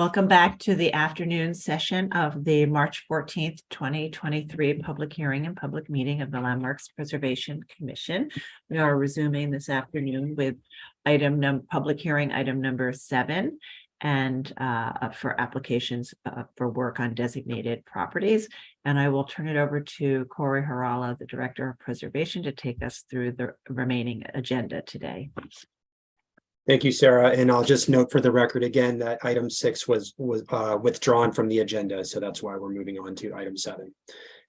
Welcome back to the afternoon session of the March 14th, 2023 public hearing and public meeting of the Landmarks Preservation Commission. We are resuming this afternoon with public hearing item number 7 and for applications for work on designated properties. And I will turn it over to Corey Harala, the Director of Preservation, to take us through the remaining agenda today. Thank you, Sarah. And I'll just note for the record again that item 6 was withdrawn from the agenda. So that's why we're moving on to item 7.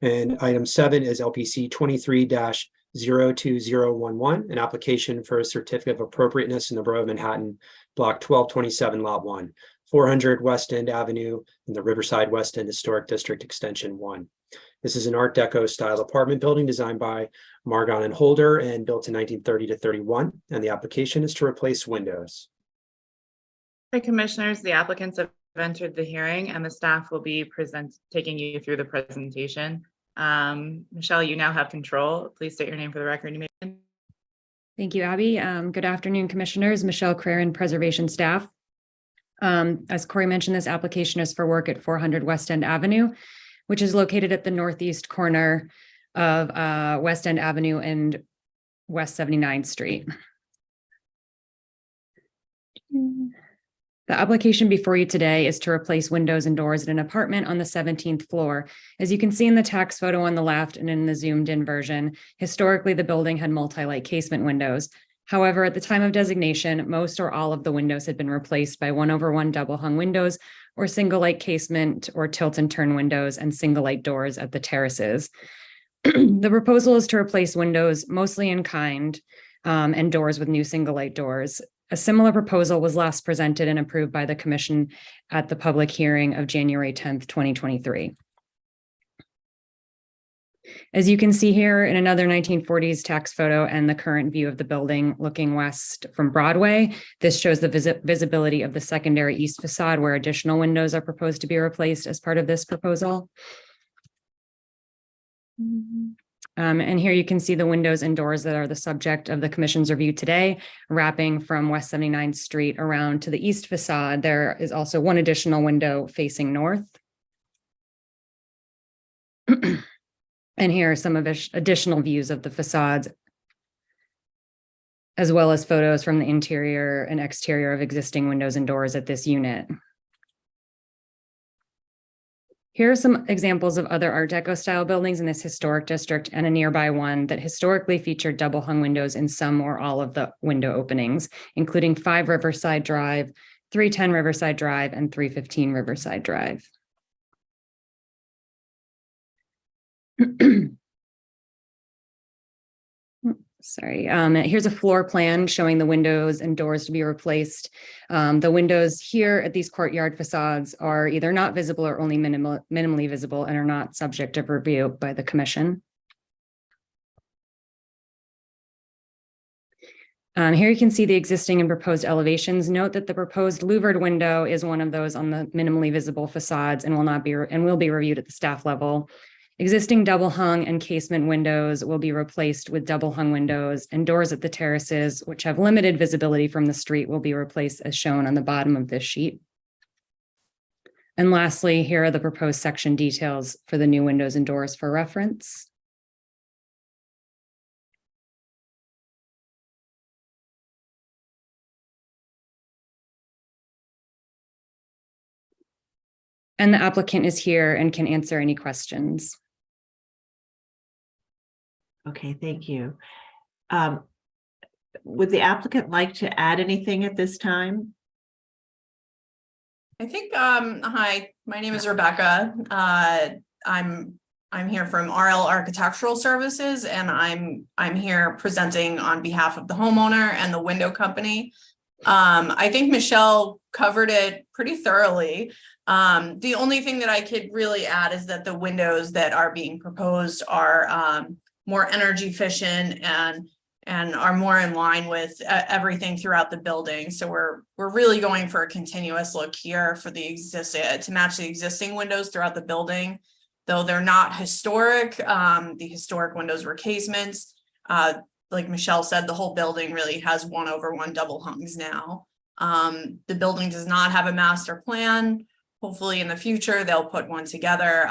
And item 7 is LPC 23-02011, an application for a certificate of appropriateness in the Borough of Manhattan, block 1227, lot 1, 400 West End Avenue in the Riverside West End Historic District Extension 1. This is an Art Deco style apartment building designed by Margon and Holder and built in 1930 to 31. And the application is to replace windows. Hi, Commissioners. The applicants have entered the hearing and the staff will be taking you through the presentation. Michelle, you now have control. Please state your name for the record. Thank you, Abby. Good afternoon, Commissioners. Michelle Craren, Preservation staff. As Corey mentioned, this application is for work at 400 West End Avenue, which is located at the northeast corner of West End Avenue and West 79th Street. The application before you today is to replace windows and doors at an apartment on the 17th floor. As you can see in the tax photo on the left and in the zoomed in version, historically the building had multi-light casement windows. However, at the time of designation, most or all of the windows had been replaced by 1/1 double hung windows or single light casement or tilt and turn windows and single light doors at the terraces. The proposal is to replace windows mostly in kind and doors with new single light doors. A similar proposal was last presented and approved by the Commission at the public hearing of January 10th, 2023. As you can see here in another 1940s tax photo and the current view of the building looking west from Broadway, this shows the visibility of the secondary east facade where additional windows are proposed to be replaced as part of this proposal. And here you can see the windows and doors that are the subject of the Commission's review today, wrapping from West 79th Street around to the east facade. There is also one additional window facing north. And here are some of the additional views of the facades, as well as photos from the interior and exterior of existing windows and doors at this unit. Here are some examples of other Art Deco style buildings in this historic district and a nearby one that historically featured double hung windows in some or all of the window openings, including 5 Riverside Drive, 310 Riverside Drive, and 315 Riverside Drive. Sorry, here's a floor plan showing the windows and doors to be replaced. The windows here at these courtyard facades are either not visible or only minimally visible and are not subject of review by the Commission. Here you can see the existing and proposed elevations. Note that the proposed louvered window is one of those on the minimally visible facades and will be reviewed at the staff level. Existing double hung and casement windows will be replaced with double hung windows, and doors at the terraces, which have limited visibility from the street, will be replaced as shown on the bottom of this sheet. And lastly, here are the proposed section details for the new windows and doors for reference. And the applicant is here and can answer any questions. Okay, thank you. Would the applicant like to add anything at this time? I think, hi, my name is Rebecca. I'm here from RL Architectural Services, and I'm here presenting on behalf of the homeowner and the window company. I think Michelle covered it pretty thoroughly. The only thing that I could really add is that the windows that are being proposed are more energy efficient and are more in line with everything throughout the building. So we're really going for a continuous look here for the to match the existing windows throughout the building, though they're not historic. The historic windows were casements. Like Michelle said, the whole building really has 1/1 double hungs now. The building does not have a master plan. Hopefully in the future, they'll put one together.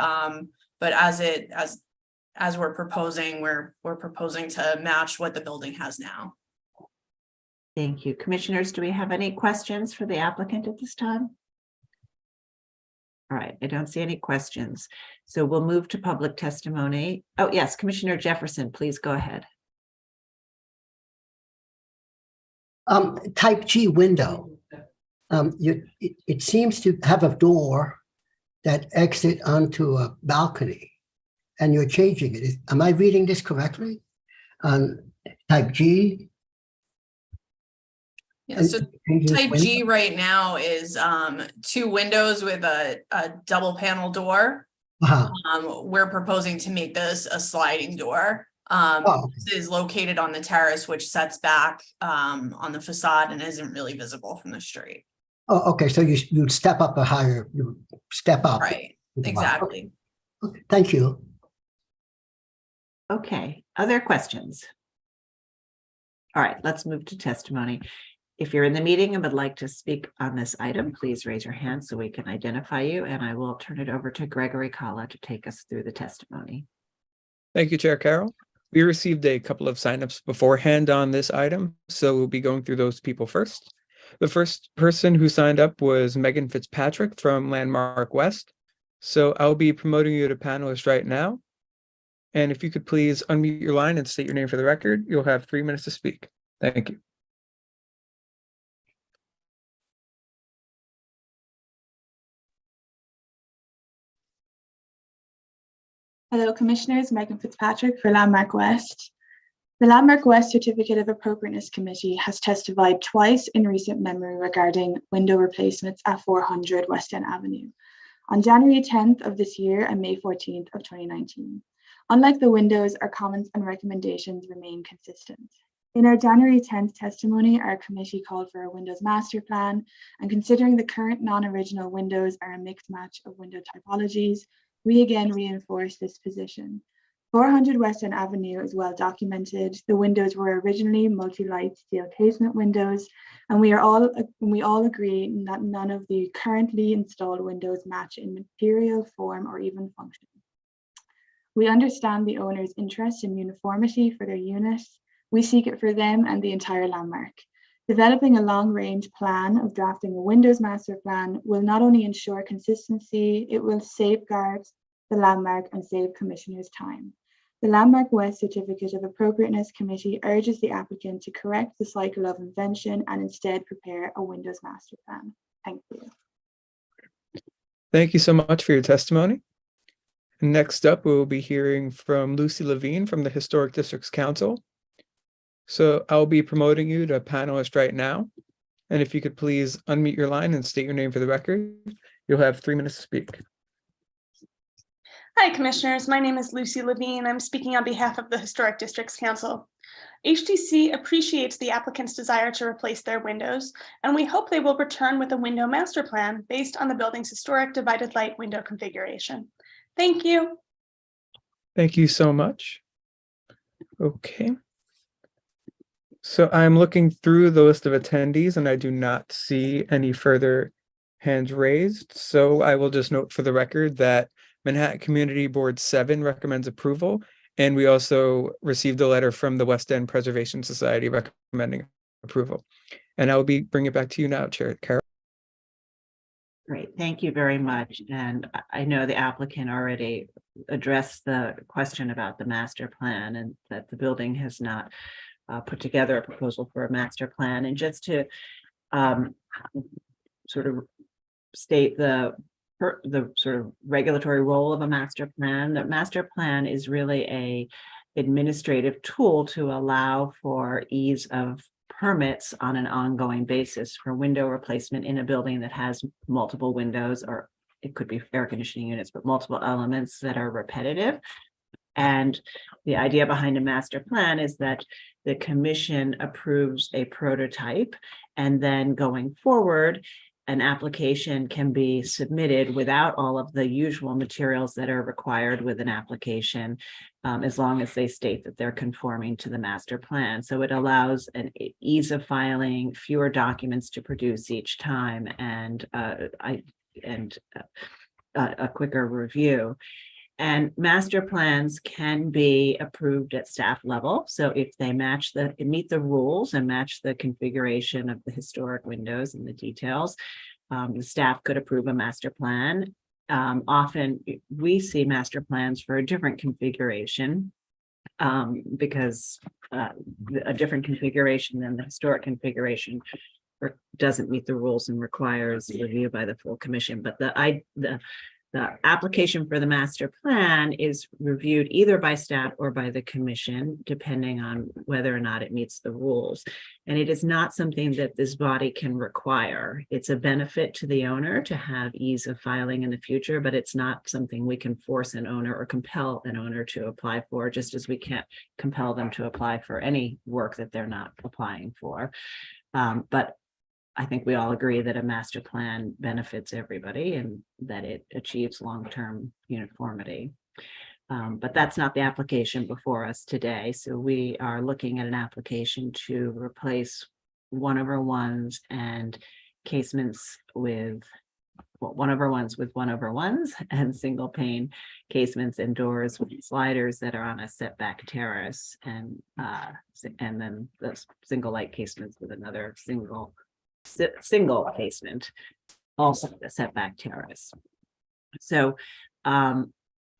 But as we're proposing, we're proposing to match what the building has now. Thank you. Commissioners, do we have any questions for the applicant at this time? All right, I don't see any questions. So we'll move to public testimony. Oh, yes, Commissioner Jefferson, please go ahead. Type G window. It seems to have a door that exit onto a balcony, and you're changing it. Am I reading this correctly? Type G? Yeah, so type G right now is 2 windows with a double panel door. We're proposing to make this a sliding door. This is located on the terrace, which sets back on the facade and isn't really visible from the street. Oh, okay. So you step up you step up. Right, exactly. Okay. Thank you. Okay, other questions? All right, let's move to testimony. If you're in the meeting and would like to speak on this item, please raise your hand so we can identify you, and I will turn it over to Gregory Kalla to take us through the testimony. Thank you, Chair Carroll. We received a couple of signups beforehand on this item, so we'll be going through those people first. The first person who signed up was Megan Fitzpatrick from Landmark West. So I'll be promoting you to panelist right now. And if you could please unmute your line and state your name for the record, you'll have 3 minutes to speak. Thank you. Hello, Commissioners. Megan Fitzpatrick for Landmark West. The Landmark West Certificate of Appropriateness Committee has testified twice in recent memory regarding window replacements at 400 West End Avenue, on January 10th of this year and May 14th of 2019. Unlike the windows, our comments and recommendations remain consistent. In our January 10th testimony, our committee called for a windows master plan, and considering the current non-original windows are a mixed match of window typologies, we again reinforce this position. 400 West End Avenue is well documented. The windows were originally multi-light steel casement windows, and we all agree that none of the currently installed windows match in material, form, or even function. We understand the owner's interest in uniformity for their units. We seek it for them and the entire landmark. Developing a long-range plan of drafting a windows master plan will not only ensure consistency, it will safeguard the landmark and save commissioners' time. The Landmark West Certificate of Appropriateness Committee urges the applicant to correct the cycle of invention and instead prepare a windows master plan. Thank you. Thank you so much for your testimony. Next up, we'll be hearing from Lucy Levine from the Historic Districts Council. So I'll be promoting you to panelist right now. And if you could please unmute your line and state your name for the record, you'll have 3 minutes to speak. Hi, Commissioners. My name is Lucy Levine. I'm speaking on behalf of the Historic Districts Council. HDC appreciates the applicant's desire to replace their windows, and we hope they will return with a window master plan based on the building's historic divided light window configuration. Thank you. Thank you so much. Okay. So I'm looking through the list of attendees and I do not see any further hands raised. So I will just note for the record that Manhattan Community Board 7 recommends approval. And we also received a letter from the West End Preservation Society recommending approval. And I'll be bringing it back to you now, Chair Carroll. Great, thank you very much. And I know the applicant already addressed the question about the master plan and that the building has not put together a proposal for a master plan. And just to sort of state the sort of regulatory role of a master plan, the master plan is really a administrative tool to allow for ease of permits on an ongoing basis for window replacement in a building that has multiple windows, or it could be air conditioning units, but multiple elements that are repetitive. And the idea behind a master plan is that the commission approves a prototype, and then going forward, an application can be submitted without all of the usual materials that are required with an application, as long as they state that they're conforming to the master plan. So it allows an ease of filing, fewer documents to produce each time, and a quicker review. And master plans can be approved at staff level. So if they meet the rules and match the configuration of the historic windows and the details, the staff could approve a master plan. Often we see master plans for a different configuration, because a different configuration than the historic configuration doesn't meet the rules and requires review by the full commission. But the application for the master plan is reviewed either by staff or by the commission, depending on whether or not it meets the rules. And it is not something that this body can require. It's a benefit to the owner to have ease of filing in the future, but it's not something we can force an owner or compel an owner to apply for, just as we can't compel them to apply for any work that they're not applying for. But I think we all agree that a master plan benefits everybody and that it achieves long-term uniformity. But that's not the application before us today. So we are looking at an application to replace 1/1s and casements with 1/1s with 1/1s and single pane casements and doors with sliders that are on a setback terrace, and then the single light casements with another single casement, also the setback terrace. So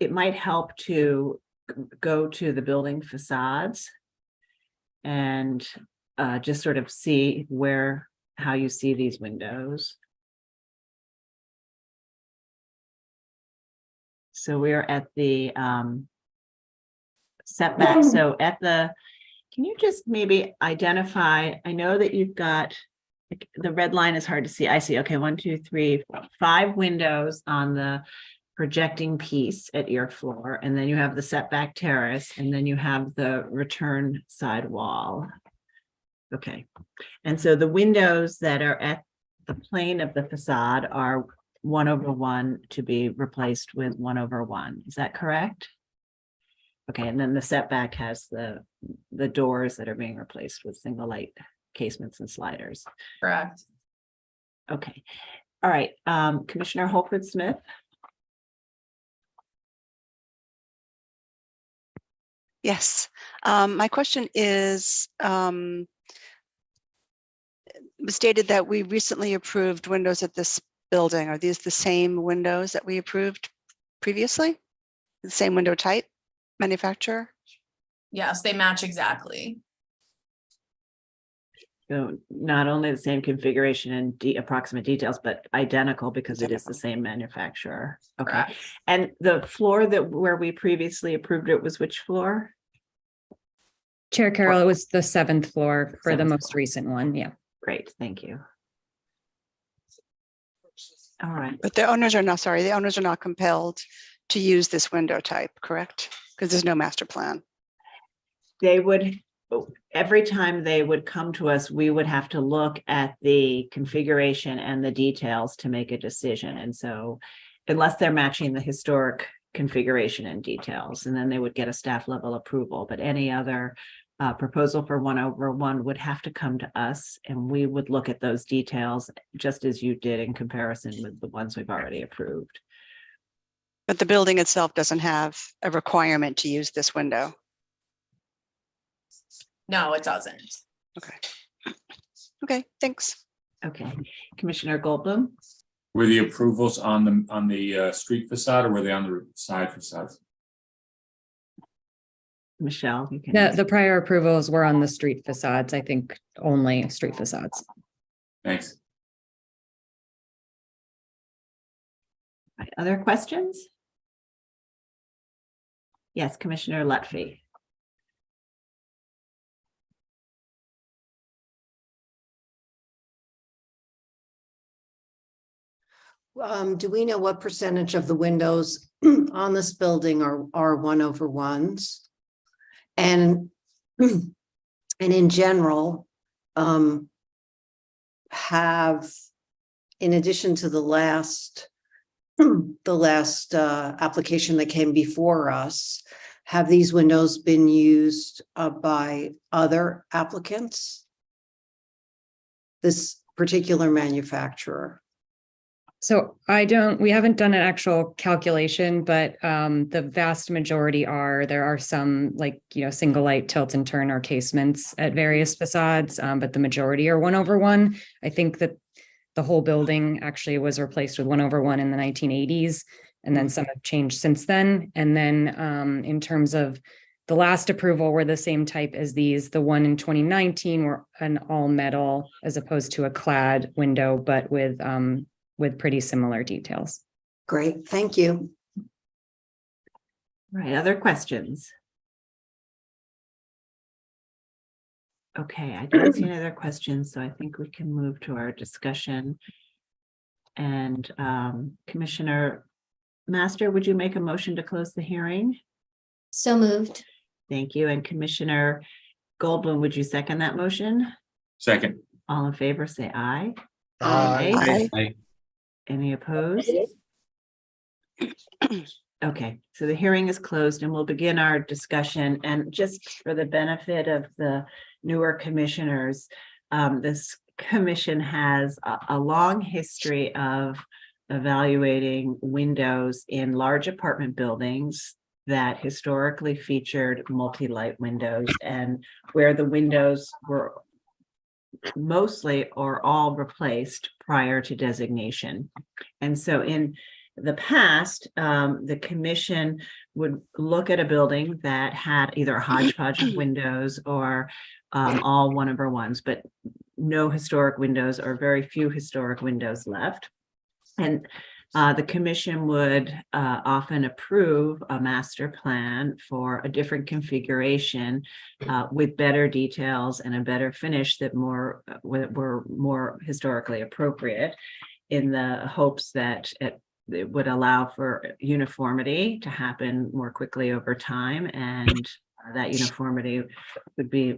it might help to go to the building facades and just sort of see how you see these windows. So we're at the setback. So can you just maybe identify, I know that you've got, the red line is hard to see. I see. Okay, 1, 2, 3, 5 windows on the projecting piece at your floor, and then you have the setback terrace, and then you have the return side wall. Okay, and so the windows that are at the plane of the facade are 1/1 to be replaced with 1/1. Is that correct? Okay, and then the setback has the doors that are being replaced with single light casements and sliders. Correct. Okay. All right. Commissioner Holford Smith. Yes. My question is, it was stated that we recently approved windows at this building. Are these the same windows that we approved previously? The same window type, manufacturer? Yes, they match exactly. So not only the same configuration and approximate details, but identical because it is the same manufacturer. Okay. Correct. And the floor where we previously approved it was which floor? Chair Carroll, it was the 7th floor for the 7th most floor. recent one. Yeah. Great, thank you. All right. But the owners are not compelled to use this window type, correct? Because there's no master plan. They would, every time they would come to us, we would have to look at the configuration and the details to make a decision. And so unless they're matching the historic configuration and details, and then they would get a staff level approval, but any other proposal for 1/1 would have to come to us, and we would look at those details just as you did in comparison with the ones we've already approved. But the building itself doesn't have a requirement to use this window. No, it doesn't. Okay. Okay, thanks. Okay, Commissioner Goldblum. Were the approvals on the street facade, or were they on the side facade? Michelle, you can. The prior approvals were on the street facades. I think only street facades. Thanks. Right, other questions? Yes, Commissioner Lutfi. Do we know what percentage of the windows on this building are 1/1s? And in general, have in addition to the last application that came before us, have these windows been used by other applicants? This particular manufacturer? So we haven't done an actual calculation, but the vast majority there are some single light tilt and turn or casements at various facades, but the majority are 1/1. I think that the whole building actually was replaced with 1/1 in the 1980s, and then some have changed since then. And then in terms of the last approval were the same type as these. The one in 2019 were an all metal as opposed to a clad window, but with pretty similar details. Great, thank you. Right, other questions? Okay, I don't see any other questions, so I think we can move to our discussion. And Commissioner Master, would you make a motion to close the hearing? So moved. Thank you. And Commissioner Goldblum, would you second that motion? Second. All in favor, say aye. Aye. Any opposed? Okay, so the hearing is closed and we'll begin our discussion. And just for the benefit of the newer commissioners, this commission has a long history of evaluating windows in large apartment buildings that historically featured multi-light windows, and where the windows were mostly or all replaced prior to designation. And so in the past, the commission would look at a building that had either a hodgepodge of windows or all 1/1s, but no historic windows or very few historic windows left. And the commission would often approve a master plan for a different configuration with better details and a better finish that were more historically appropriate, in the hopes that it would allow for uniformity to happen more quickly over time, and that uniformity would be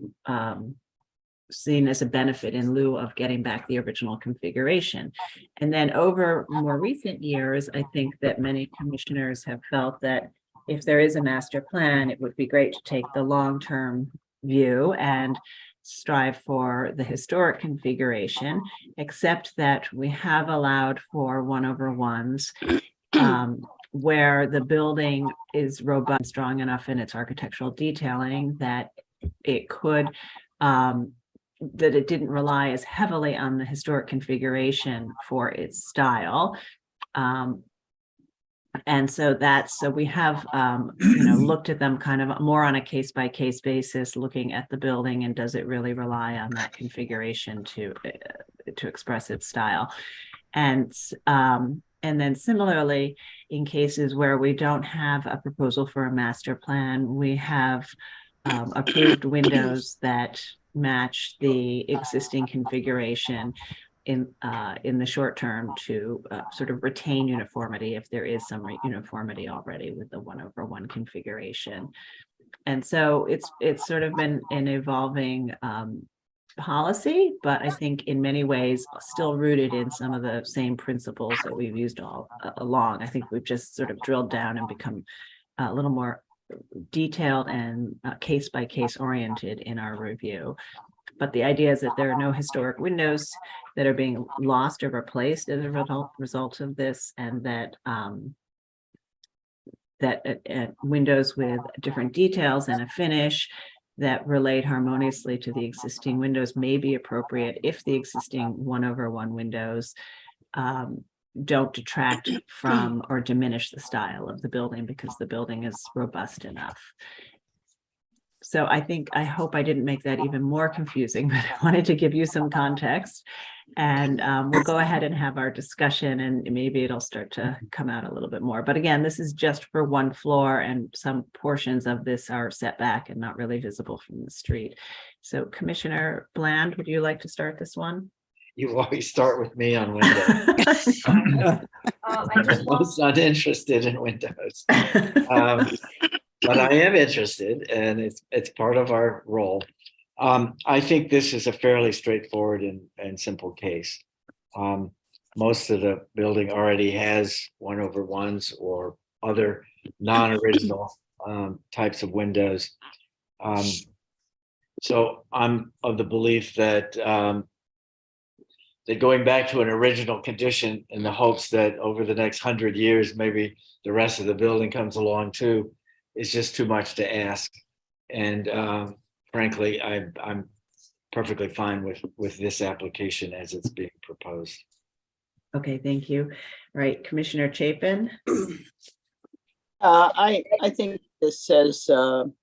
seen as a benefit in lieu of getting back the original configuration. And then over more recent years, I think that many commissioners have felt that if there is a master plan, it would be great to take the long-term view and strive for the historic configuration, except that we have allowed for 1/1s where the building is robust and strong enough in its architectural detailing that it could that it didn't rely as heavily on the historic configuration for its style. And so we have looked at them kind of more on a case-by-case basis, looking at the building and does it really rely on that configuration to express its style. And then similarly, in cases where we don't have a proposal for a master plan, we have approved windows that match the existing configuration in the short term to sort of retain uniformity if there is some uniformity already with the 1/1 configuration. And so it's sort of been an evolving policy, but I think in many ways still rooted in some of the same principles that we've used all along. I think we've just sort of drilled down and become a little more detailed and case by case oriented in our review. But the idea is that there are no historic windows that are being lost or replaced as a result of this, and that windows with different details and a finish that relate harmoniously to the existing windows may be appropriate if the existing 1/1 windows don't detract from or diminish the style of the building because the building is robust enough. So I hope I didn't make that even more confusing, but I wanted to give you some context, and we'll go ahead and have our discussion, and maybe it'll start to come out a little bit more. But again, this is just for one floor, and some portions of this are set back and not really visible from the street. So Commissioner Bland, would you like to start this one? You always start with me on windows. I'm most not interested in windows. But I am interested, and it's part of our role. I think this is a fairly straightforward and simple case. most of the building already has 1/1s or other non-original types of windows. So I'm of the belief that that going back to an original condition in the hopes that over the next 100 years, maybe the rest of the building comes along too, is just too much to ask. And frankly, I'm perfectly fine with this application as it's being proposed. Okay, thank you. All right, Commissioner Chapin. I think this says on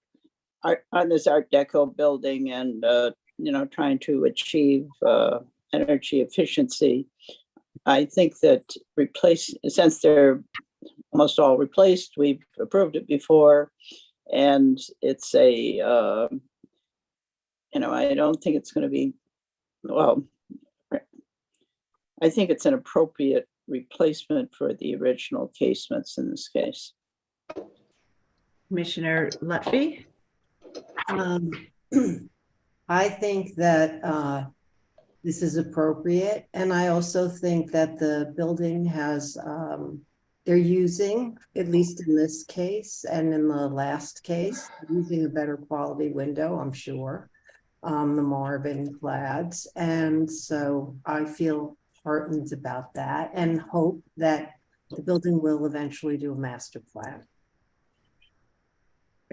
this Art Deco building and trying to achieve energy efficiency. I think that since they're almost all replaced, we've approved it before, and it's a I don't think it's going to be, well, I think it's an appropriate replacement for the original casements in this case. Commissioner Lutfi. I think that this is appropriate, and I also think that the building has, they're using, at least in this case and in the last case, using a better quality window, I'm sure, the Marvin clads. And so I feel heartened about that and hope that the building will eventually do a master plan.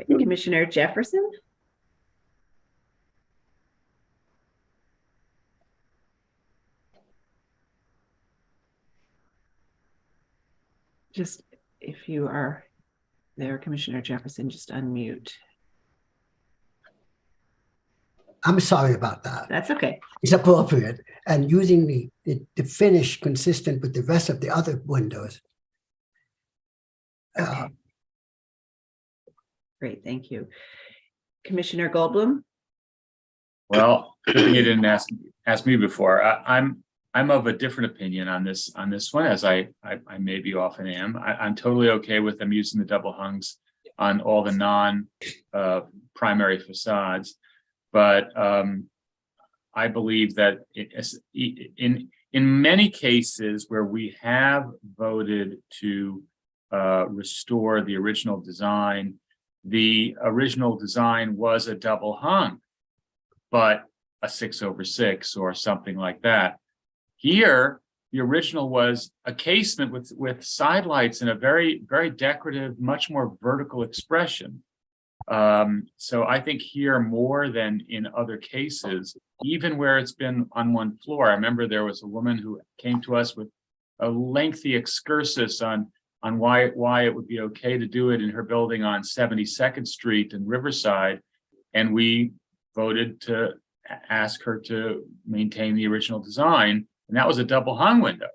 Commissioner Jefferson. Just if you are there, Commissioner Jefferson, just unmute. I'm sorry about that. That's okay. It's appropriate, and using the finish consistent with the rest of the other windows. Okay. Great, thank you. Commissioner Goldblum. Well, good thing you didn't ask me before. I'm of a different opinion on this one, as I maybe often am. I'm totally okay with them using the double hungs on all the non-primary facades, but I believe that in many cases where we have voted to restore the original design was a double hung, but a 6/6 or something like that. Here, the original was a casement with side lights and a very, very decorative, much more vertical expression. So I think here, more than in other cases, even where it's been on one floor, I remember there was a woman who came to us with a lengthy excursus on why it would be okay to do it in her building on 72nd Street in Riverside. And we voted to ask her to maintain the original design. And that was a double hung window.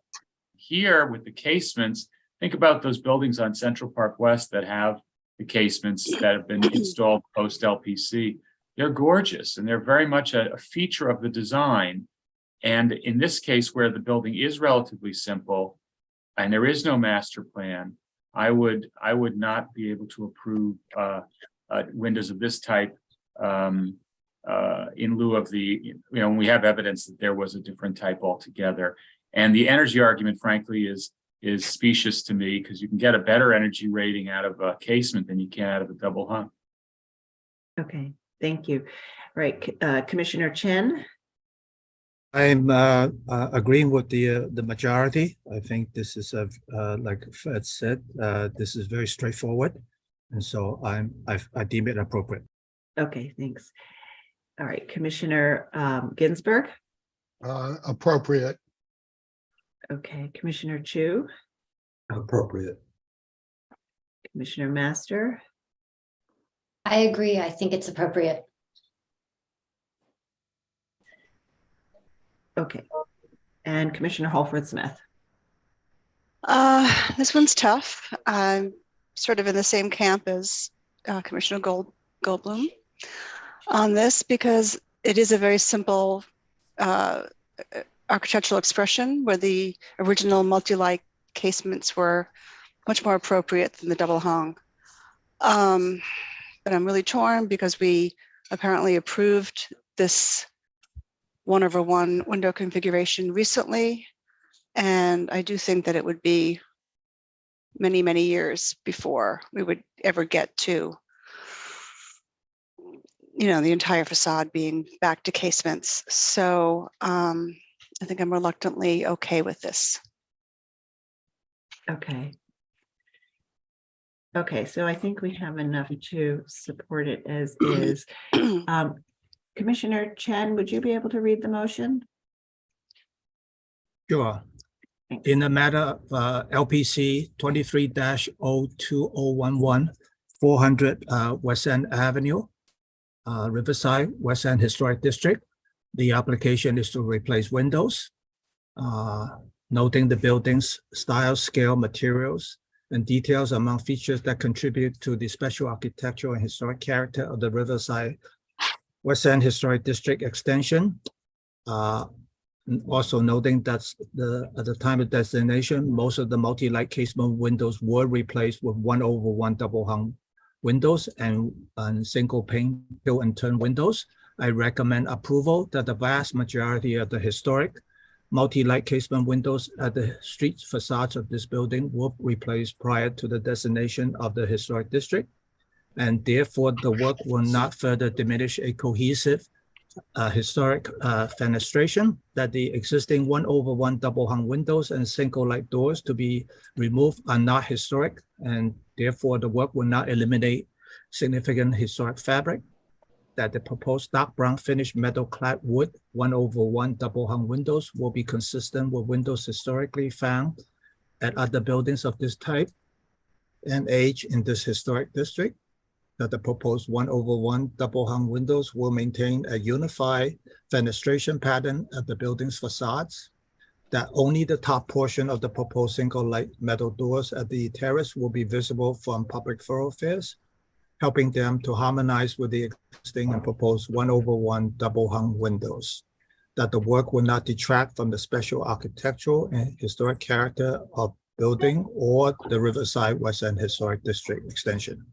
Here with the casements, think about those buildings on Central Park West that have the casements that have been installed post LPC. They're gorgeous and they're very much a feature of the design. And in this case, where the building is relatively simple and there is no master plan, I would not be able to approve windows of this type in lieu of when we have evidence that there was a different type altogether. And the energy argument, frankly, is specious to me, because you can get a better energy rating out of a casement than you can out of a double hung. Okay, thank you. All right, Commissioner Chen. I'm agreeing with the majority. I think this is like Fred said, this is very straightforward, and so I deem it appropriate. Okay, thanks. All right, Commissioner Ginsburg. Appropriate. Okay, Commissioner Chu. Appropriate. Commissioner Master. I agree. I think it's appropriate. Okay, and Commissioner Holford Smith. This one's tough. I'm sort of in the same camp as Commissioner Goldblum on this, because it is a very simple architectural expression where the original multi-light casements were much more appropriate than the double hung. But I'm really torn because we apparently approved this 1/1 window configuration recently, And I do think that it would be many, many years before we would ever get to, the entire facade being back to casements. So I think I'm reluctantly okay with this. Okay. Okay, so I think we have enough to support it as is. Commissioner Chen, would you be able to read the motion? Sure. In the matter of LPC 23-02011, 400 West End Avenue, Riverside, West End Historic District. The application is to replace windows, noting the building's style, scale, materials, and details among features that contribute to the special architectural and historic character of the Riverside West End Historic District extension. Also noting that at the time of designation, most of the multi-light casement windows were replaced with 1/1 double hung windows and single pane tilt and turn windows. I recommend approval that the vast majority of the historic multi-light casement windows at the street facades of this building were replaced prior to the designation of the historic district, and therefore the work will not further diminish a cohesive historic fenestration, that the existing 1/1 double hung windows and single light doors to be removed are not historic, and therefore the work will not eliminate significant historic fabric, that the proposed dark brown finished metal clad wood 1/1 double hung windows will be consistent with windows historically found at other buildings of this type and age in this historic district, that the proposed 1/1 double hung windows will maintain a unified fenestration pattern at the building's facades, that only the top portion of the proposed single light metal doors at the terrace will be visible from public thoroughfares, helping them to harmonize with the existing and proposed 1/1 double hung windows, that the work will not detract from the special architectural and historic character of building or the Riverside West End Historic District extension.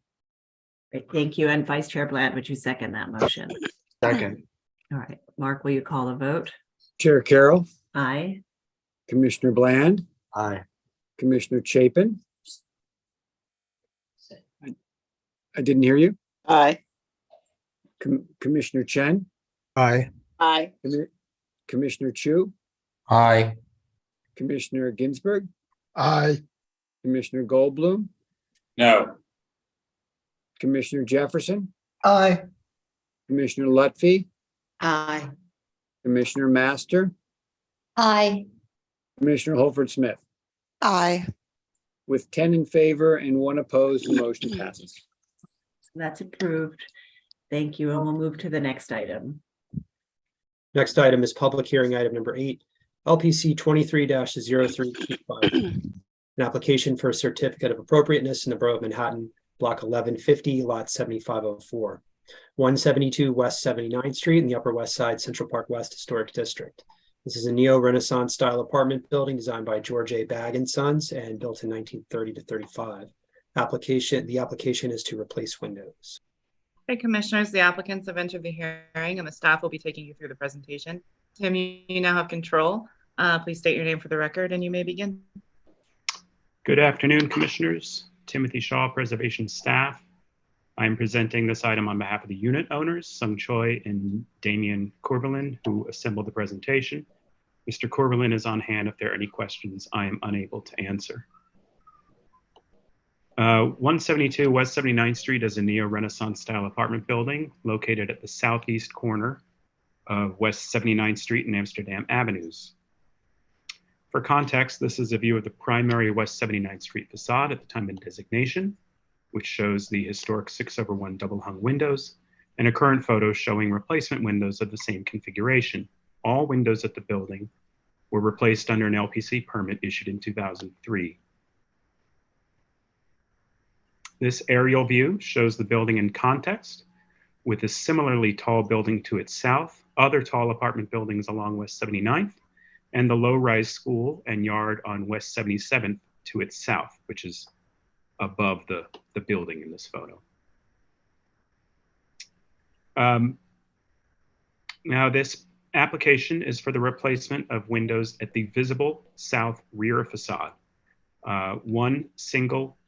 Great, thank you. And Vice Chair Bland, would you second that motion? Second. All right, Mark, will you call a vote? Chair Carroll, Aye. Commissioner Bland, Aye. Commissioner Chapin. I didn't hear you. Aye. Commissioner Chen, Aye. Aye. Commissioner Chu, Aye. Commissioner Ginsburg, Aye. Commissioner Goldblum, No. Commissioner Jefferson, Aye. Commissioner Lutfi, Aye. Commissioner Master, Aye. Commissioner Holford Smith. Aye. With 10 in favor and 1 opposed, the motion passes. That's approved. Thank you. And we'll move to the next item. Next item is public hearing item number 8, LPC 23-0325. An application for a certificate of appropriateness in the Borough of Manhattan, Block 1150, Lot 7504, 172 West 79th Street in the Upper West Side, Central Park West Historic District. This is a neo-Renaissance style apartment building designed by George A. Bagg and Sons and built in 1930 to 35. The application is to replace windows. Okay, commissioners, the applicants have entered the hearing and the staff will be taking you through the presentation. Tim, you now have control. Please state your name for the record and you may begin. Good afternoon, commissioners. Timothy Shaw, preservation staff. I'm presenting this item on behalf of the unit owners, Sung Choi and Damian Corberlin, who assembled the presentation. Mr. Corberlin is on hand if there are any questions I am unable to answer. 172 West 79th Street is a neo-Renaissance style apartment building located at the southeast corner of West 79th Street and Amsterdam Avenues. For context, this is a view of the primary West 79th Street facade at the time of designation, which shows the historic 6/1 double hung windows, and a current photo showing replacement windows of the same configuration. All windows at the building were replaced under an LPC permit issued in 2003. This aerial view shows the building in context with a similarly tall building to its south, other tall apartment buildings along West 79th, and the low-rise school and yard on West 77th to its south, which is above the building in this photo. Now this application is for the replacement of windows at the visible south rear facade. One single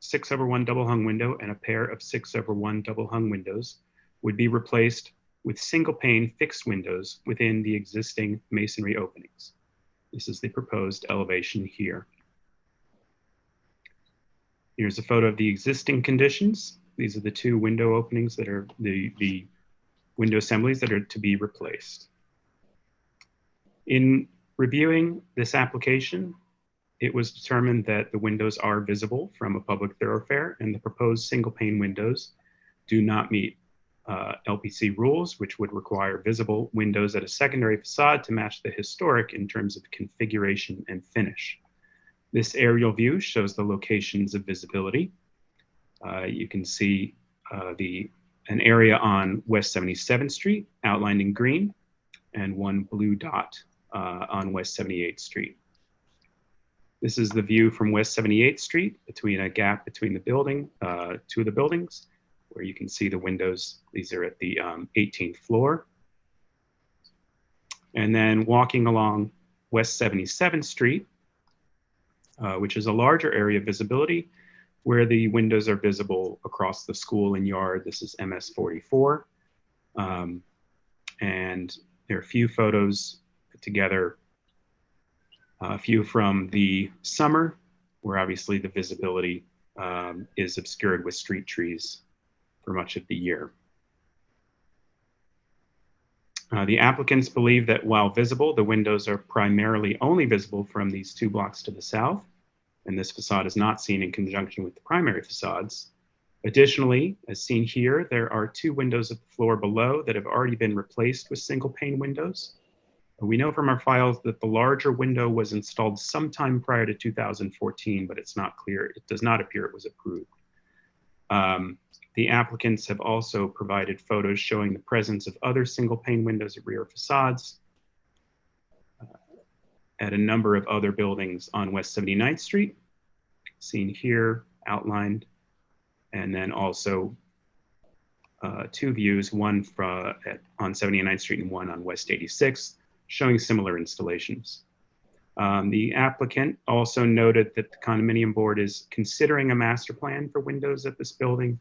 6/1 double hung window and a pair of 6/1 double hung windows would be replaced with single pane fixed windows within the existing masonry openings. This is the proposed elevation here. Here's a photo of the existing conditions. These are the two window openings that are the window assemblies that are to be replaced. In reviewing this application, it was determined that the windows are visible from a public thoroughfare, and the proposed single pane windows do not meet LPC rules, which would require visible windows at a secondary facade to match the historic in terms of configuration and finish. This aerial view shows the locations of visibility. You can see an area on West 77th Street outlined in green, and one blue dot on West 78th Street. This is the view from West 78th Street between a gap between the building, two of the buildings, where you can see the windows. These are at the 18th floor. And then walking along West 77th Street, which is a larger area of visibility, where the windows are visible across the school and yard. This is MS 44. And there are a few photos put together, a few from the summer, where obviously the visibility is obscured with street trees for much of the year. The applicants believe that while visible, the windows are primarily only visible from these 2 blocks to the south, and this facade is not seen in conjunction with the primary facades. Additionally, as seen here, there are 2 windows at the floor below that have already been replaced with single pane windows. We know from our files that the larger window was installed sometime prior to 2014, but it's not clear. It does not appear it was approved. The applicants have also provided photos showing the presence of other single pane windows at rear facades at a number of other buildings on West 79th Street, seen here, outlined, and then also 2 views, one on 79th Street and one on West 86th, showing similar installations. The applicant also noted that the condominium board is considering a master plan for windows at this building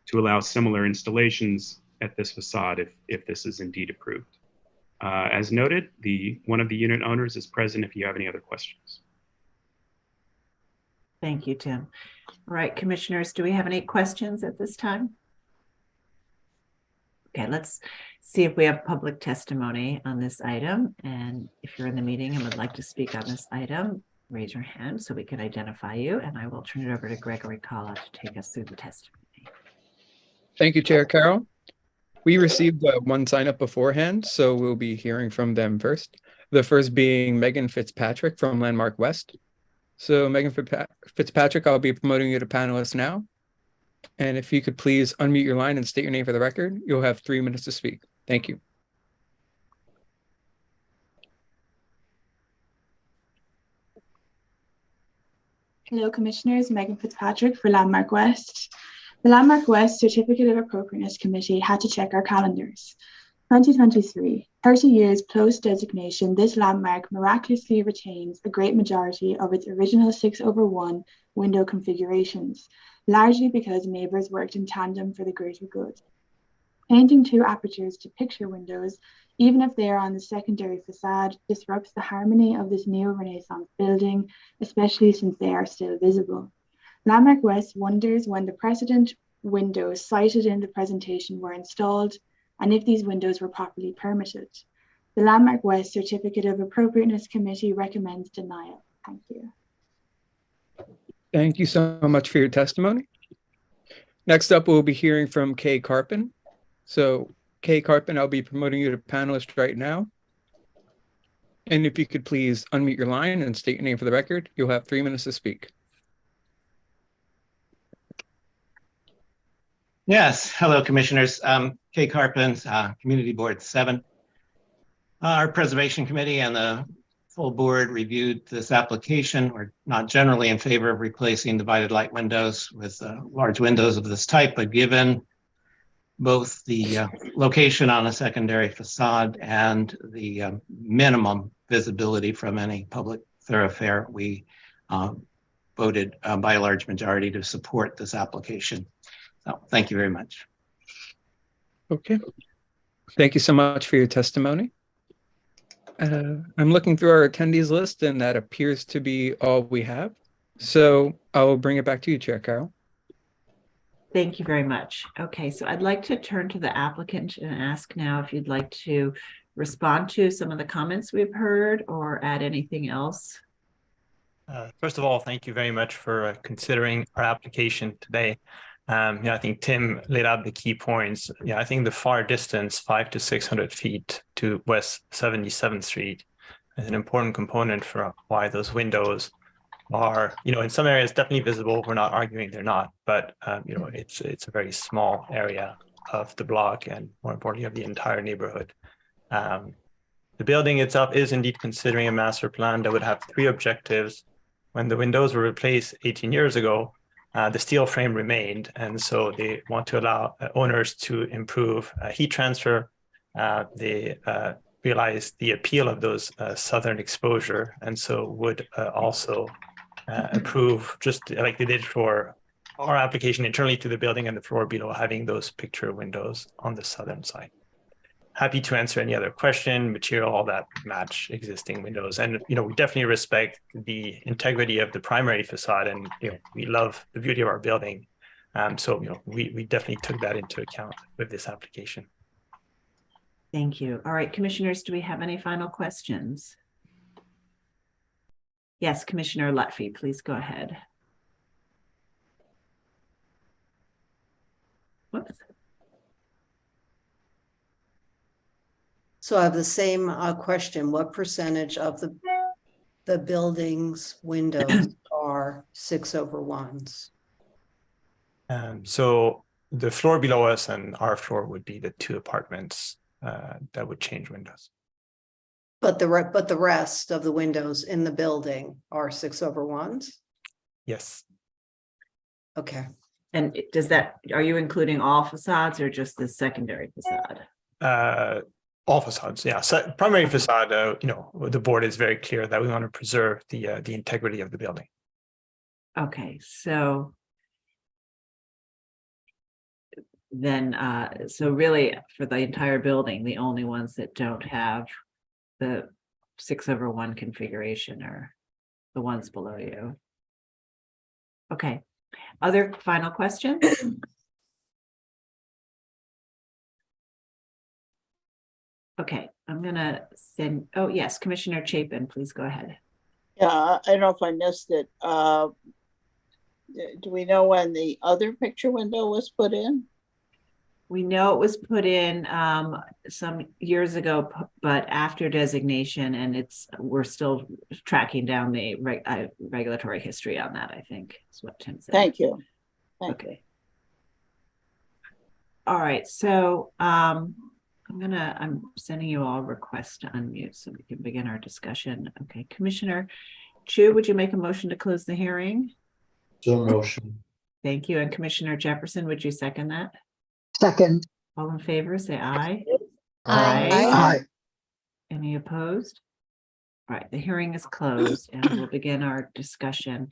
to allow similar installations at this facade if this is indeed approved. As noted, one of the unit owners is present if you have any other questions. Thank you, Tim. All right, commissioners, do we have any questions at this time? Okay, let's see if we have public testimony on this item. And if you're in the meeting and would like to speak on this item, raise your hand so we can identify you, and I will turn it over to Gregory Kala to take us through the testimony. Thank you, Chair Carroll. We received one sign up beforehand, so we'll be hearing from them first. The first being Megan Fitzpatrick from Landmark West. So Megan Fitzpatrick, I'll be promoting you to panelist now. And if you could please unmute your line and state your name for the record, you'll have 3 minutes to speak. Thank you. Hello, Commissioners. Megan Fitzpatrick for Landmark West. The Landmark West Certificate of Appropriateness Committee had to check our calendars. 2023, 30 years post-designation, this landmark miraculously retains a great majority of its original 6/1 window configurations, largely because neighbours worked in tandem for the greater good. Painting 2 apertures to picture windows, even if they are on the secondary facade, disrupts the harmony of this neo-Renaissance building, especially since they are still visible. Landmark West wonders when the precedent windows cited in the presentation were installed, and if these windows were properly permitted. The Landmark West Certificate of Appropriateness Committee recommends denial. Thank you. Thank you so much for your testimony. Next up, we'll be hearing from Kay Carpin. So Kay Carpin, I'll be promoting you to panelist right now. And if you could please unmute your line and state your name for the record, you'll have 3 minutes to speak. Yes, hello, Commissioners. Kay Carpin, Community Board 7. Our Preservation Committee and the full board reviewed this application. We're not generally in favor of replacing divided light windows with large windows of this type, but given both the location on a secondary facade and the minimum visibility from any public thoroughfare, we voted by a large majority to support this application. So thank you very much. Okay. Thank you so much for your testimony. I'm looking through our attendees list, and that appears to be all we have. So I'll bring it back to you, Chair Carroll. Thank you very much. Okay, so I'd like to turn to the applicant and ask now if you'd like to respond to some of the comments we've heard or add anything else. First of all, thank you very much for considering our application today. I think Tim laid out the key points. I think the far distance, 500 to 600 feet to West 77th Street, is an important component for why those windows are, in some areas definitely visible. We're not arguing they're not, but it's a very small area of the block and more importantly of the entire neighborhood. The building itself is indeed considering a master plan that would have 3 objectives. When the windows were replaced 18 years ago, the steel frame remained, and so they want to allow owners to improve heat transfer. They realize the appeal of those southern exposure, and so would also approve, just like they did for our application internally to the building and the floor below, having those picture windows on the southern side. Happy to answer any other question, material, all that match existing windows. And, we definitely respect the integrity of the primary facade, and, we love the beauty of our building. So, we definitely took that into account with this application. Thank you. All right, commissioners, do we have any final questions? Yes, Commissioner Lutfi, please go ahead. Whoops. So I have the same question. What percentage of the building's windows are 6/1s? So the floor below us and our floor would be the 2 apartments that would change windows. But the rest of the windows in the building are 6/1s? Yes. Okay. And are you including all facades or just the secondary facade? All facades, yeah. So primary facade, the board is very clear that we want to preserve the integrity of the building. Okay, so then, so really for the entire building, the only ones that don't have the 6/1 configuration are the ones below you. Okay, other final questions? Okay, I'm gonna send, oh yes, Commissioner Chapin, please go ahead. Yeah, I don't know if I missed it. Do we know when the other picture window was put in? We know it was put in some years ago, but after designation, and we're still tracking down the regulatory history on that, I think is what Tim said. Thank you. Okay. All right, so I'm sending you all a request to unmute so we can begin our discussion. Okay, Commissioner Chu, would you make a motion to close the hearing? So motion. Thank you. And Commissioner Jefferson, would you second that? Second. All in favor, say aye. Aye. Any opposed? All right, the hearing is closed and we'll begin our discussion.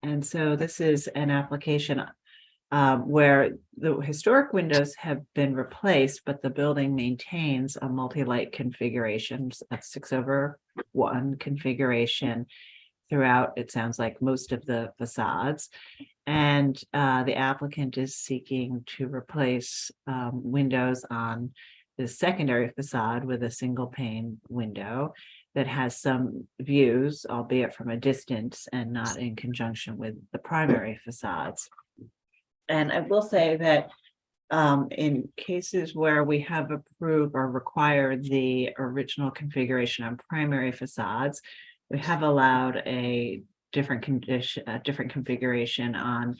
And so this is an application where the historic windows have been replaced, but the building maintains a multi-light configuration, a 6/1 configuration throughout, it sounds like, most of the facades. And the applicant is seeking to replace windows on the secondary facade with a single pane window that has some views, albeit from a distance and not in conjunction with the primary facades. And I will say that in cases where we have approved or required the original configuration on primary facades, we have allowed a different condition, a different configuration on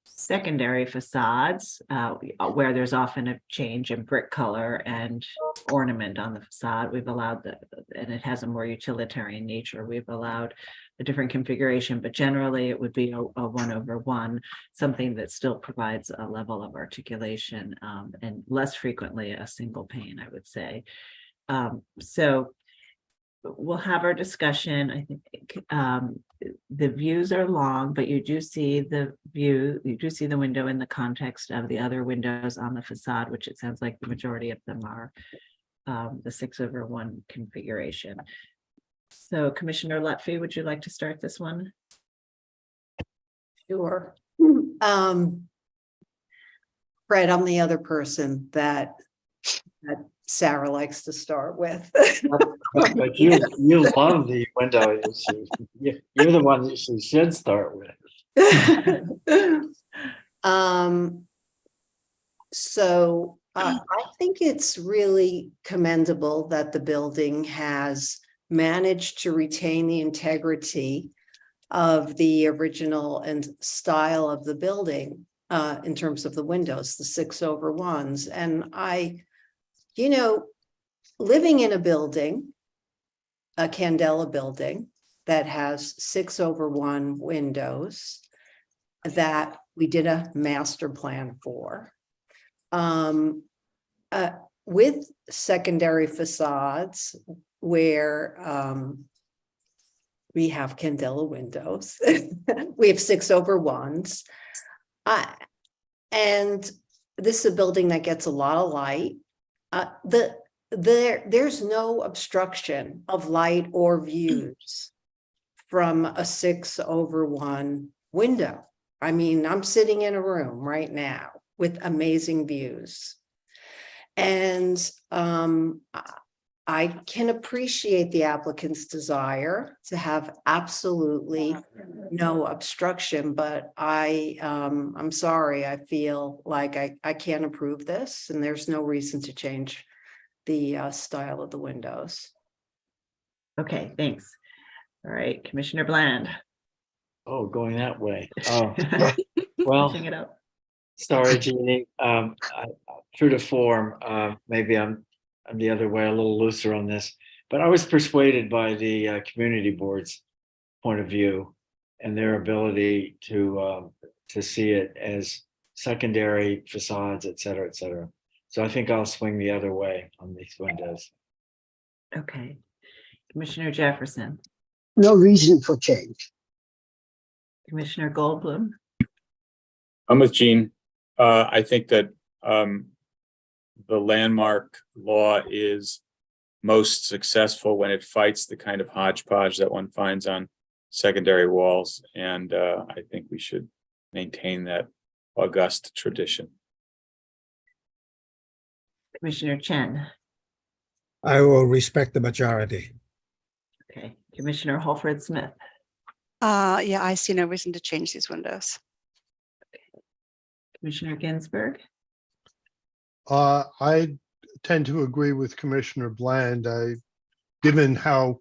secondary facades, where there's often a change in brick color and ornament on the facade, we've allowed that, and it has a more utilitarian nature. We've allowed a different configuration, but generally it would be a 1/1, something that still provides a level of articulation, and less frequently a single pane, I would say. So we'll have our discussion. I think the views are long, but you do see the window in the context of the other windows on the facade, which it sounds like the majority of them are the 6/1 configuration. So Commissioner Lutfi, would you like to start this one? Sure. Fred, I'm the other person that Sarah likes to start with. But you love the window issues. You're the one that she should start with. So I think it's really commendable that the building has managed to retain the integrity of the original and style of the building in terms of the windows, the 6/1s. And living in a building, a Candela building that has 6/1 windows that we did a master plan for, with secondary facades where we have Candela windows, we have 6/1s, and this is a building that gets a lot of light. There's no obstruction of light or views from a 6/1 window. I mean, I'm sitting in a room right now with amazing views. And I can appreciate the applicant's desire to have absolutely no obstruction, but I'm sorry, I feel like I can't approve this, and there's no reason to change the style of the windows. Okay, thanks. All right, Commissioner Bland. Oh, going that way. Oh, well, Pushing it up. sorry, Jeannie. True to form, maybe I'm the other way, a little looser on this, but I was persuaded by the community board's point of view and their ability to see it as secondary facades, et cetera, et cetera. So I think I'll swing the other way on these windows. Okay, Commissioner Jefferson. No reason for change. Commissioner Goldblum. I'm with Jean. I think that the landmark law is most successful when it fights the kind of hodgepodge that one finds on secondary walls. And I think we should maintain that august tradition. Commissioner Chen. I will respect the majority. Okay, Commissioner Holford Smith. Yeah, I see no reason to change these windows. Commissioner Ginsburg. I tend to agree with Commissioner Bland. Given how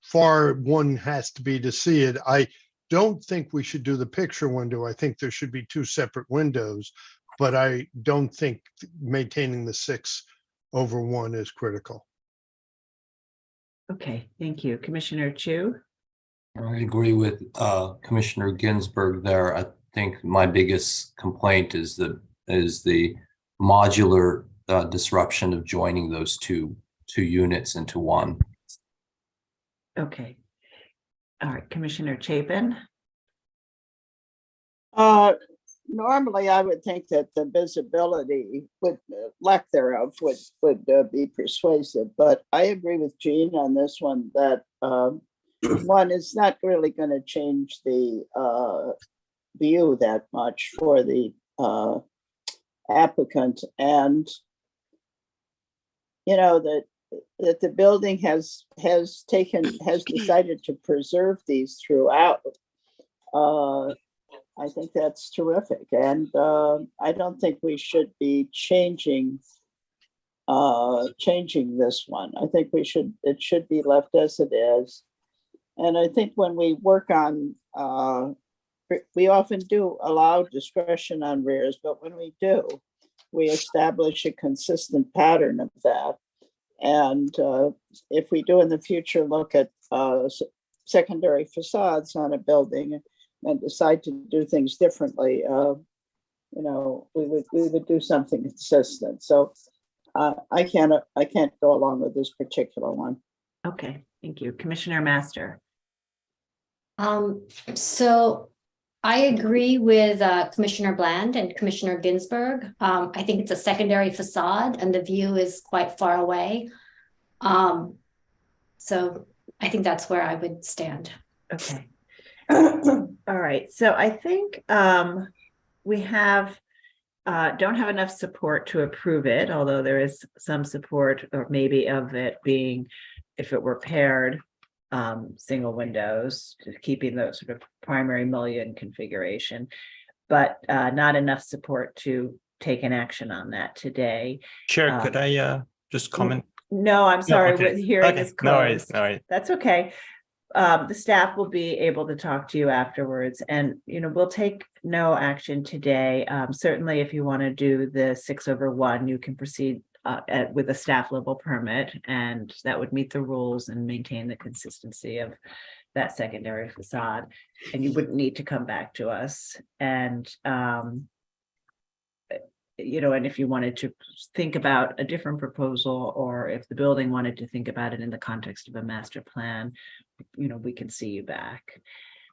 far one has to be to see it, I don't think we should do the picture window. I think there should be two separate windows, but I don't think maintaining the 6/1 is critical. Okay, thank you. Commissioner Chu. I agree with Commissioner Ginsburg there. I think my biggest complaint is the modular disruption of joining those two units into one. Okay. All right, Commissioner Chapin. Normally, I would think that the visibility would, lack thereof, would be persuasive, but I agree with Jean on this one that one is not really going to change the view that much for the applicant, and that the building has decided to preserve these throughout. I think that's terrific, and I don't think we should be changing this one. I think it should be left as it is, and I think when we work on we often do allow discretion on rears, but when we do, we establish a consistent pattern of that. And if we do in the future look at secondary facades on a building and decide to do things differently, we would do something consistent. So I can't go along with this particular one. Okay, thank you. Commissioner Master. So I agree with Commissioner Bland and Commissioner Ginsburg. I think it's a secondary facade and the view is quite far away. So I think that's where I would stand. Okay. All right. So I think we have don't have enough support to approve it, although there is some support, or maybe of it being, if it were paired, single windows, keeping the sort of primary mullion configuration, but not enough support to take an action on that today. Chair, could I just comment? No, I'm sorry. okay. The hearing Okay, is no worries, closed. no worries. That's okay. The staff will be able to talk to you afterwards, and we'll take no action today. Certainly, if you want to do the 6/1, you can proceed with a staff level permit, and that would meet the rules and maintain the consistency of that secondary facade, and you wouldn't need to come back to us. And and if you wanted to think about a different proposal, or if the building wanted to think about it in the context of a master plan, we can see you back.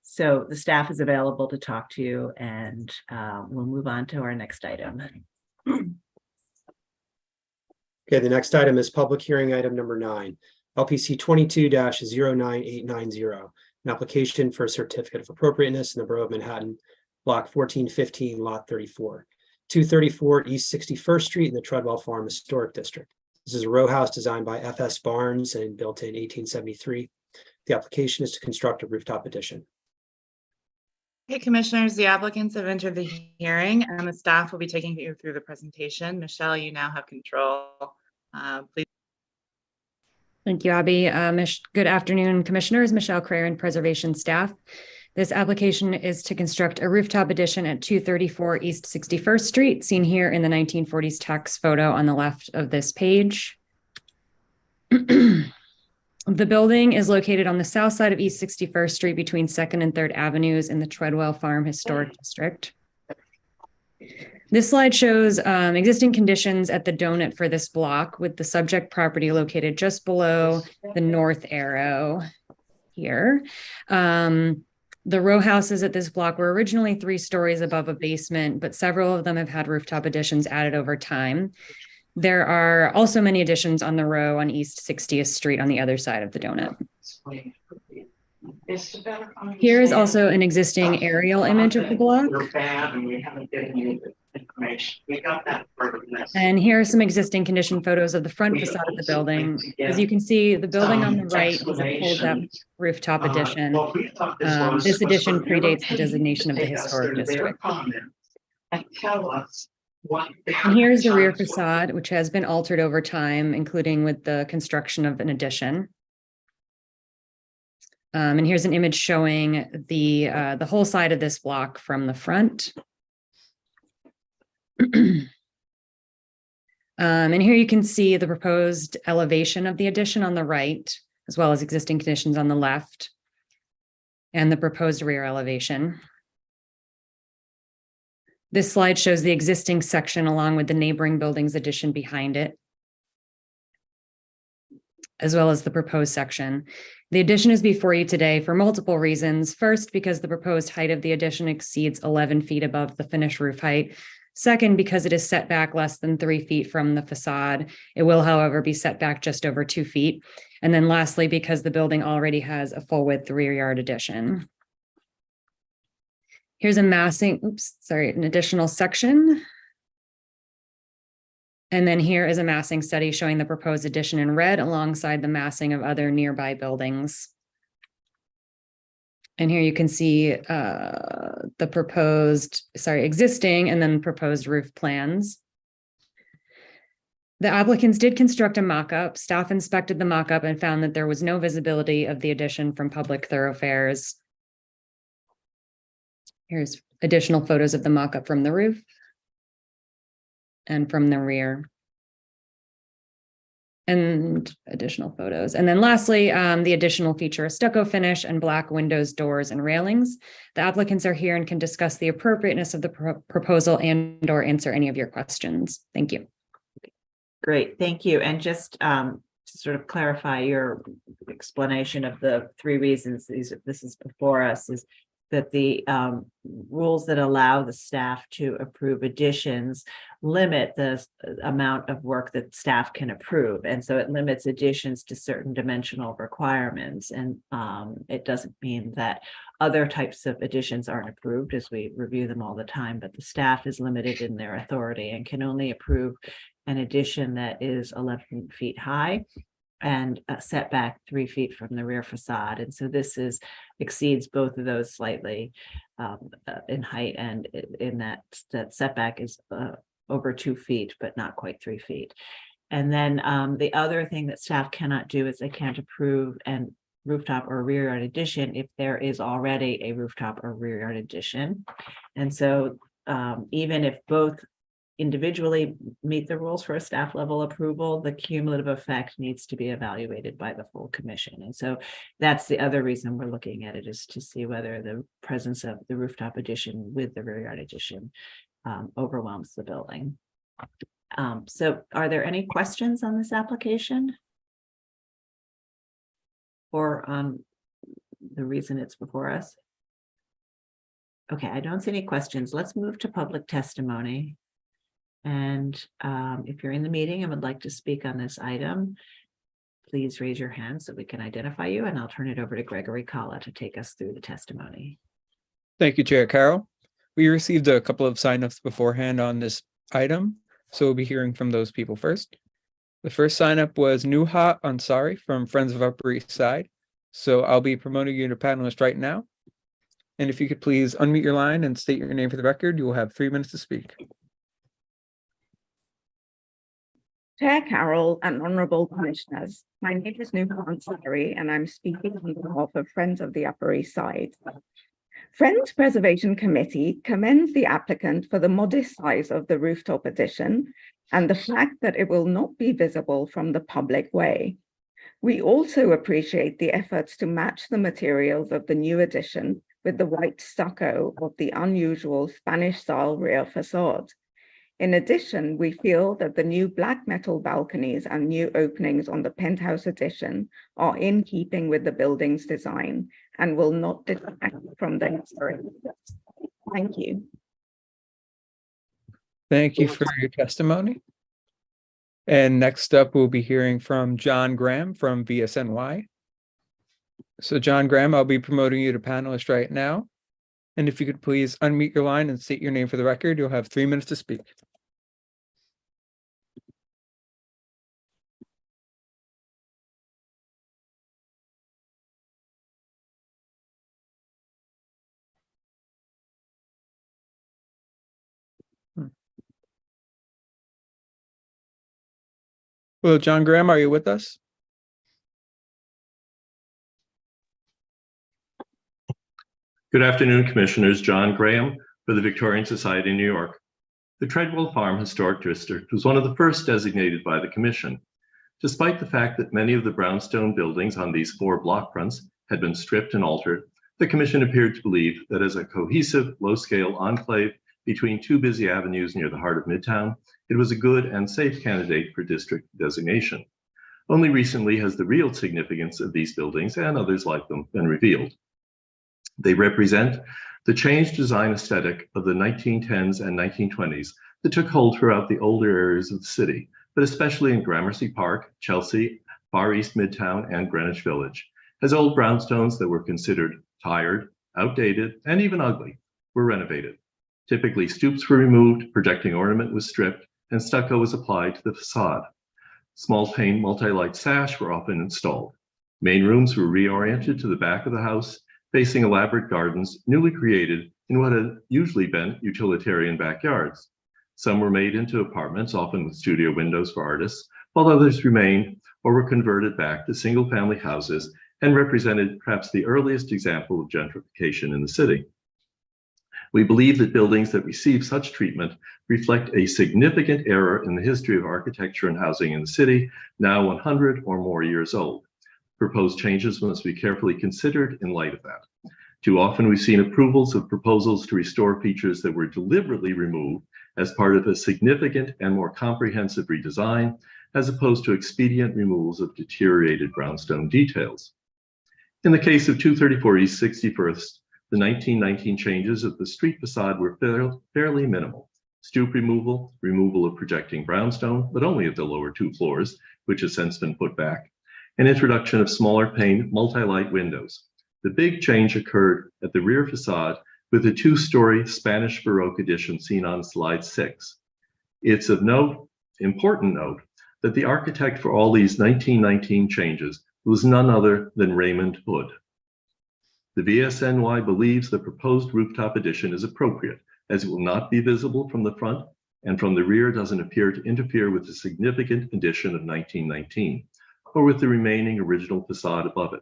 So the staff is available to talk to you, and we'll move on to our next item. Okay, the next item is public hearing item number 9, LPC 22-09890, an application for a certificate of appropriateness in the Borough of Manhattan, block 1415, lot 34. 234 East 61st Street in the Treadwell Farm Historic District. This is a row house designed by F.S. Barnes and built in 1873. The application is to construct a rooftop addition. Okay, commissioners, the applicants have entered the hearing and the staff will be taking you through the presentation. Michelle, you now have control. Please. Thank you, Abby. Good afternoon, commissioners. Michelle Crarin, preservation staff. This application is to construct a rooftop addition at 234 East 61st Street, seen here in the 1940s tax photo on the left of this page. The building is located on the south side of East 61st Street between 2nd and 3rd Avenues in the Treadwell Farm Historic District. This slide shows existing conditions at the donut for this block, with the subject property located just below the north arrow here. The row houses at this block were originally 3 stories above a basement, but several of them have had rooftop additions added over time. There are also many additions on the row on East 60th Street on the other side of the donut. Here is also an existing aerial image of the block. And here are some existing condition photos of the front facade of the building. As you can see, the building on the right is a pulled-up rooftop addition. This addition predates the designation of the historic district. And here's the rear facade, which has been altered over time, including with the construction of an addition. And here's an image showing the whole side of this block from the front. And here you can see the proposed elevation of the addition on the right, as well as existing conditions on the left, and the proposed rear elevation. This slide shows the existing section along with the neighboring building's addition behind it, as well as the proposed section. The addition is before you today for multiple reasons. First, because the proposed height of the addition exceeds 11 feet above the finished roof height. Second, because it is set back less than 3 feet from the facade. It will, however, be set back just over 2 feet. And then lastly, because the building already has a full width rear yard addition. Here's a an additional section. And then here is a massing study showing the proposed addition in red alongside the massing of other nearby buildings. And here you can see the existing and then proposed roof plans. The applicants did construct a mock-up. Staff inspected the mock-up and found that there was no visibility of the addition from public thoroughfares. Here's additional photos of the mock-up from the roof and from the rear. And additional photos. And then lastly, the additional feature of stucco finish and black windows, doors, and railings. The applicants are here and can discuss the appropriateness of the proposal and or answer any of your questions. Thank you. Great, thank you. And just to sort of clarify your explanation of the three reasons this is before us, is that the rules that allow the staff to approve additions limit the amount of work that staff can approve. And so it limits additions to certain dimensional requirements. And it doesn't mean that other types of additions aren't approved, as we review them all the time, but the staff is limited in their authority and can only approve an addition that is 11 feet high and set back 3 feet from the rear facade. And so this exceeds both of those slightly in height, and in that setback is over 2 feet, but not quite 3 feet. And then the other thing that staff cannot do is they can't approve an rooftop or rear yard addition if there is already a rooftop or rear yard addition. And so even if both individually meet the rules for a staff level approval, the cumulative effect needs to be evaluated by the full commission. And so that's the other reason we're looking at it, is to see whether the presence of the rooftop addition with the rear yard addition overwhelms the building. So are there any questions on this application? Or on the reason it's before us? Okay, I don't see any questions. Let's move to public testimony. And if you're in the meeting and would like to speak on this item, please raise your hand so we can identify you, and I'll turn it over to Gregory Kalla to take us through the testimony. Thank you, Chair Carroll. We received a couple of signups beforehand on this item, so we'll be hearing from those people first. The first signup was Nuha Ansari from Friends of Upper East Side. So I'll be promoting you to panelist right now. And if you could please unmute your line and state your name for the record, you will have 3 minutes to speak. Chair Carroll and Honourable Commissioners, my name is Nuha Ansari and I'm speaking on behalf of Friends of the Upper East Side. Friends Preservation Committee commends the applicant for the modest size of the rooftop addition and the fact that it will not be visible from the public way. We also appreciate the efforts to match the materials of the new addition with the white stucco of the unusual Spanish-style rear facade. In addition, we feel that the new black metal balconies and new openings on the penthouse addition are in keeping with the building's design and will not detract from the historic. Thank you. Thank you for your testimony. And next up, we'll be hearing from John Graham from VSNY. So John Graham, I'll be promoting you to panelist right now. And if you could please unmute your line and state your name for the record, you'll have 3 minutes to speak. Hello, John Graham, are you with us? Good afternoon, Commissioners. John Graham for the Victorian Society in New York. The Treadwell Farm Historic District was one of the first designated by the Commission. Despite the fact that many of the brownstone buildings on these 4 block fronts had been stripped and altered, the Commission appeared to believe that as a cohesive, low-scale enclave between 2 busy avenues near the heart of Midtown, it was a good and safe candidate for district designation. Only recently has the real significance of these buildings and others like them been revealed. They represent the changed design aesthetic of the 1910s and 1920s that took hold throughout the older areas of the city, but especially in Gramercy Park, Chelsea, Far East Midtown, and Greenwich Village, as old brownstones that were considered tired, outdated, and even ugly were renovated. Typically, stoops were removed, projecting ornament was stripped, and stucco was applied to the facade. Small pane multi-light sash were often installed. Main rooms were reoriented to the back of the house, facing elaborate gardens newly created in what had usually been utilitarian backyards. Some were made into apartments, often with studio windows for artists, while others remained or were converted back to single-family houses and represented perhaps the earliest example of gentrification in the city. We believe that buildings that receive such treatment reflect a significant error in the history of architecture and housing in the city, now 100 or more years old. Proposed changes must be carefully considered in light of that. Too often we've seen approvals of proposals to restore features that were deliberately removed as part of a significant and more comprehensive redesign, as opposed to expedient removals of deteriorated brownstone details. In the case of 234 East 61st, the 1919 changes of the street facade were fairly minimal. Stoop removal, removal of projecting brownstone, but only at the lower 2 floors, which has since been put back, and introduction of smaller pane multi-light windows. The big change occurred at the rear facade with the 2-story Spanish Baroque addition seen on slide 6. It's of important note that the architect for all these 1919 changes was none other than Raymond Hood. The VSNY believes the proposed rooftop addition is appropriate, as it will not be visible from the front, and from the rear doesn't appear to interfere with the significant addition of 1919, or with the remaining original facade above it.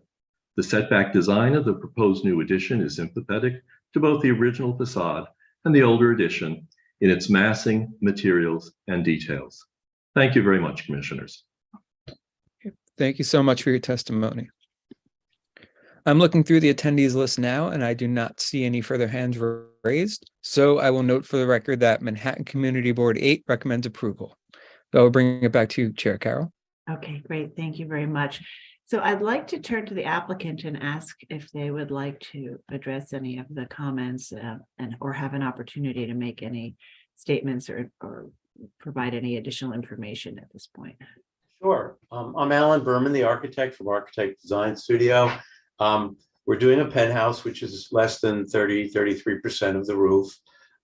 The setback design of the proposed new addition is sympathetic to both the original facade and the older addition in its massing, materials, and details. Thank you very much, Commissioners. Thank you so much for your testimony. I'm looking through the attendees list now, and I do not see any further hands raised. So I will note for the record that Manhattan Community Board 8 recommends approval. So I'll bring it back to you, Chair Carroll. Okay, great. Thank you very much. So I'd like to turn to the applicant and ask if they would like to address any of the comments or have an opportunity to make any statements or provide any additional information at this point. Sure. I'm Alan Berman, the architect from Architect Design Studio. We're doing a penthouse, which is less than 33% of the roof.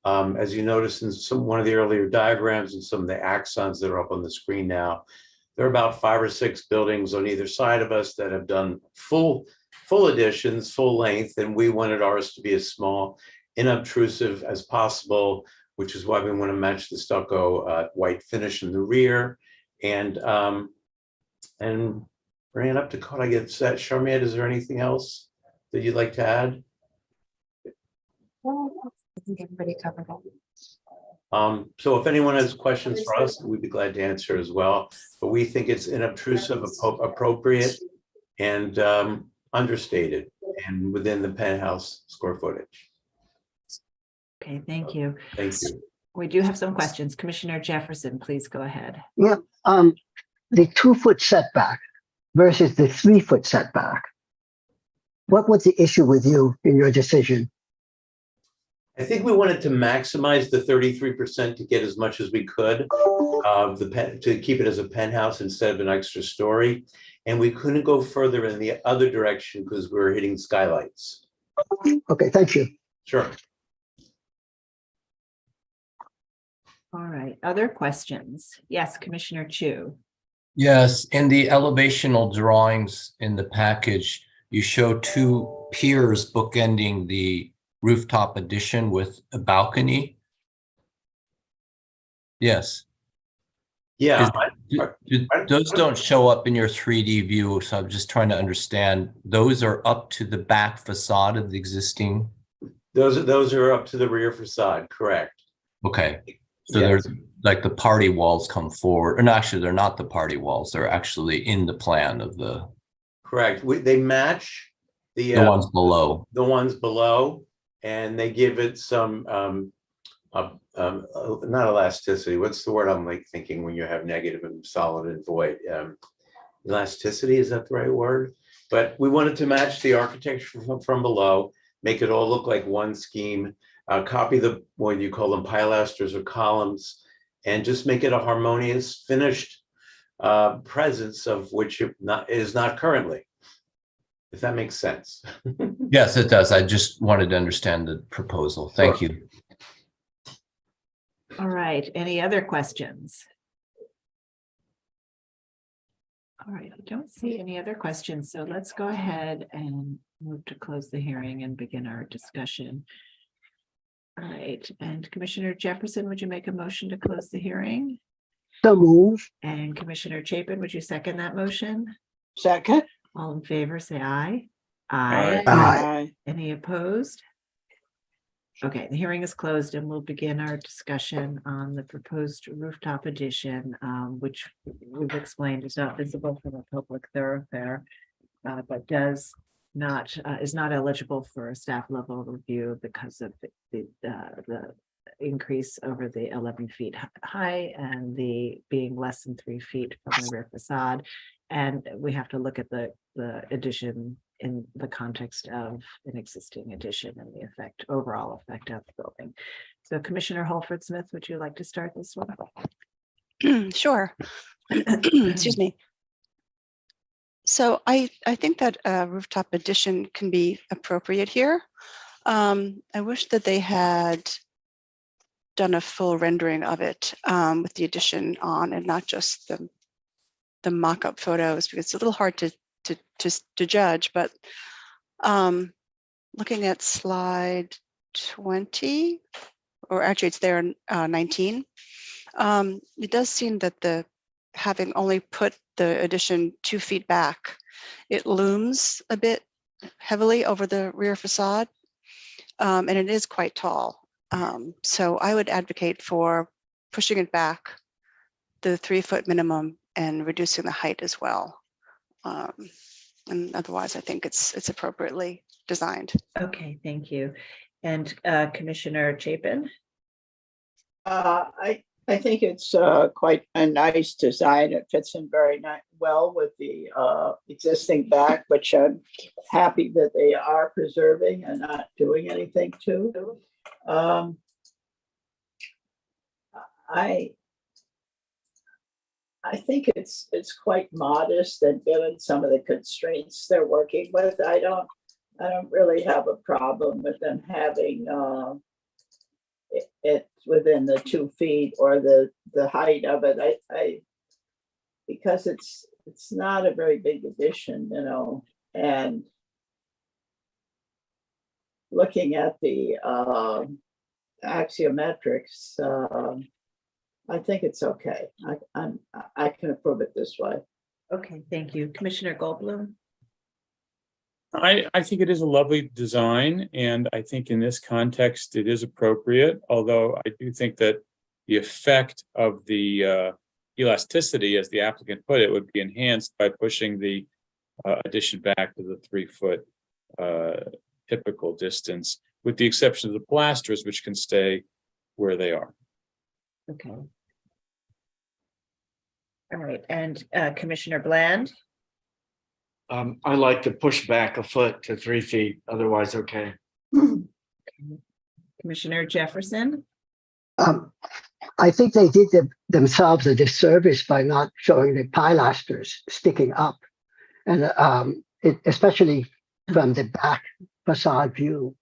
As you noticed in one of the earlier diagrams and some of the axons that are up on the screen now, there are about 5 or 6 buildings on either side of us that have done full additions, full length, and we wanted ours to be as small, inobtrusive as possible, which is why we want to match the stucco white finish in the rear. And bring it up to code. I get set. Charmaine, is there anything else that you'd like to add? Well, I think everybody covered it. So if anyone has questions for us, we'd be glad to answer as well. But we think it's inobtrusive, appropriate, and understated, and within the penthouse square footage. Okay, thank you. Thank you. We do have some questions. Commissioner Jefferson, please go ahead. Yeah, the 2-foot setback versus the 3-foot setback. What was the issue with you in your decision? I think we wanted to maximize the 33% to get as much as we could of to keep it as a penthouse instead of an extra story. And we couldn't go further in the other direction because we were hitting skylights. Okay, thank you. Sure. All right, other questions? Yes, Commissioner Chu. Yes, in the elevational drawings in the package, you show 2 piers bookending the rooftop addition with a Yes. Yeah. Those don't show up in your 3D view, so I'm just trying to understand. Those are up to the back facade of the existing? Those are up to the rear facade, correct. Okay. So Yes. there's like the party walls come forward, and actually they're not the party walls. They're actually in the plan of the. Correct. They match the ones below. The ones below, and they give it some not elasticity. What's the word I'm like thinking when you have negative and solid and void? Elasticity, is that the right word? But we wanted to match the architecture from below, make it all look like one scheme, copy the, what you call them, pilasters or columns, and just make it a harmonious, finished presence of which it is not currently, if that makes sense. Yes, it does. I just wanted to understand the proposal. Thank you. All right, any other questions? All right, I don't see any other questions, so let's go ahead and move to close the hearing and begin our discussion. All right, and Commissioner Jefferson, would you make a motion to close the hearing? So move. And Commissioner Chapin, would you second that motion? Second. All in favor, say aye. Aye. Aye. Any opposed? Okay, the hearing is closed and we'll begin our discussion on the proposed rooftop addition, which we've explained is not visible from a public thoroughfare, but is not eligible for a staff level review because of the increase over the 11 feet high and the being less than 3 feet from the rear facade. And we have to look at the addition in the context of an existing addition and the overall effect of the building. So Commissioner Holford Smith, would you like to start this one? Sure. Excuse me. So I think that a rooftop addition can be appropriate here. I wish that they had done a full rendering of it with the addition on and not just the mock-up photos, because it's a little hard to judge, but looking at slide 20, or actually it's there in 19, it does seem that having only put the addition 2 feet back, it looms a bit heavily over the rear facade, and it is quite tall. So I would advocate for pushing it back the 3 foot minimum and reducing the height as well. And otherwise, I think it's appropriately designed. Okay, thank you. And Commissioner Chapin? I think it's quite a nice design. It fits in very well with the existing back, which I'm happy that they are preserving and not doing anything to. I think it's quite modest, and given some of the constraints they're working with, I don't really have a problem with them having it within the 2 feet or the height of it. Because it's not a very big addition, and looking at the axiometrics, I think it's okay. I can approve it this way. Okay, thank you. Commissioner Goldblum? I think it is a lovely design, and I think in this context, it is appropriate, although I do think that the effect of the elasticity, as the applicant put it, would be enhanced by pushing the addition back to the 3 foot typical distance, with the exception of the pilasters, which can stay where they are. Okay. All right, and Commissioner Bland? I like to push back a foot to 3 feet, otherwise okay. Commissioner Jefferson? I think they did themselves a disservice by not showing the pilasters sticking up, and especially from the back facade view.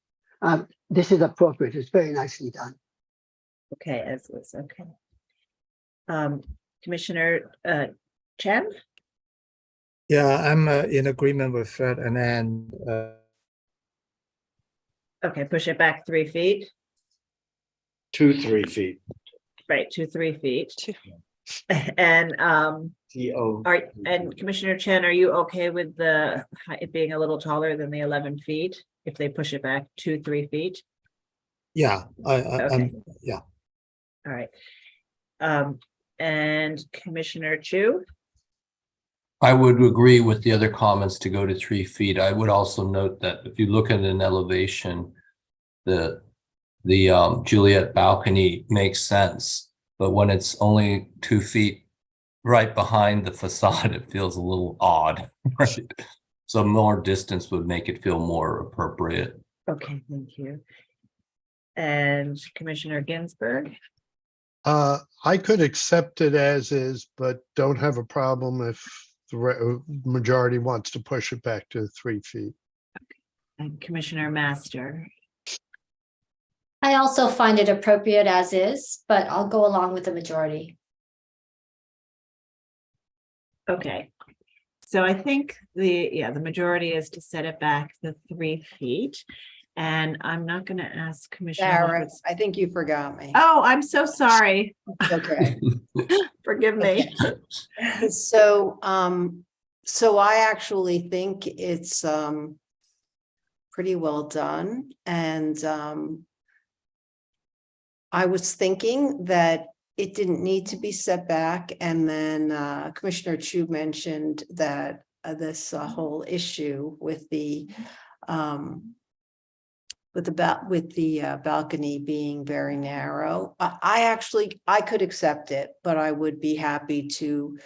This is appropriate. It's very nicely done. Okay, as was, okay. Commissioner Chen? Yeah, I'm in agreement with Fred and Ann. Okay, push it back 3 feet. 2 3 feet. Right, 2 3 feet. And TO. all right, and Commissioner Chen, are you okay with the it being a little taller than the 11 feet if they push it back 2 3 feet? Yeah, Okay. yeah. All right. And Commissioner Chu? I would agree with the other comments to go to 3 feet. I would also note that if you look at an elevation, the Juliet balcony makes sense, but when it's only 2 feet right behind the facade, it feels a little odd, right? So more distance would make it feel more appropriate. Okay, thank you. And Commissioner Ginsburg? I could accept it as is, but don't have a problem if the majority wants to push it back to 3 feet. And Commissioner Master? I also find it appropriate as is, but I'll go along with the majority. Okay. So I think the majority is to set it back the 3 feet. And I'm not going to ask Commissioner. Sarah, I think you forgot me. Oh, I'm so sorry. Okay. Forgive me. So, so I actually think it's pretty well done, and I was thinking that it didn't need to be set back, and then Commissioner Chu mentioned that this whole issue with the balcony being very narrow. I could accept it, but I would be happy to,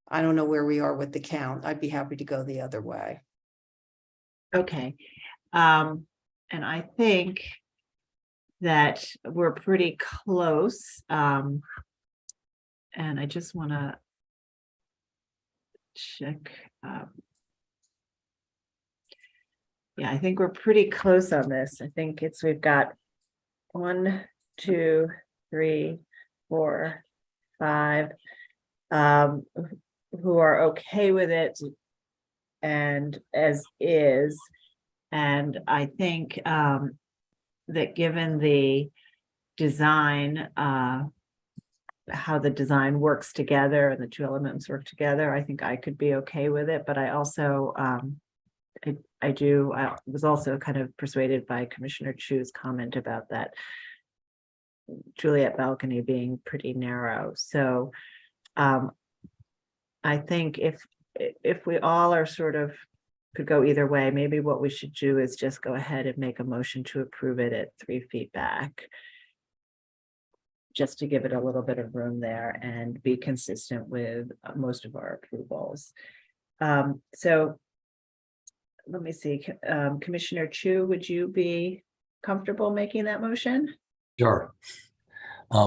I don't know where we are with the count. I'd be happy to go the other way. Okay. And I think that we're pretty close. And I just want to check. Yeah, I think we're pretty close on this. I think we've got 1, 2, 3, 4, 5 who are okay with it and as is. And I think that given the design, how the design works together and the two elements work together, I think I could be okay with it. But I also I was also kind of persuaded by Commissioner Chu's comment about that Juliet balcony being pretty narrow. So I think if we all are sort of could go either way, maybe what we should do is just go ahead and make a motion to approve it at 3 feet back, just to give it a little bit of room there and be consistent with most of our approvals. So let me see, Commissioner Chu, would you be comfortable making that motion? Sure.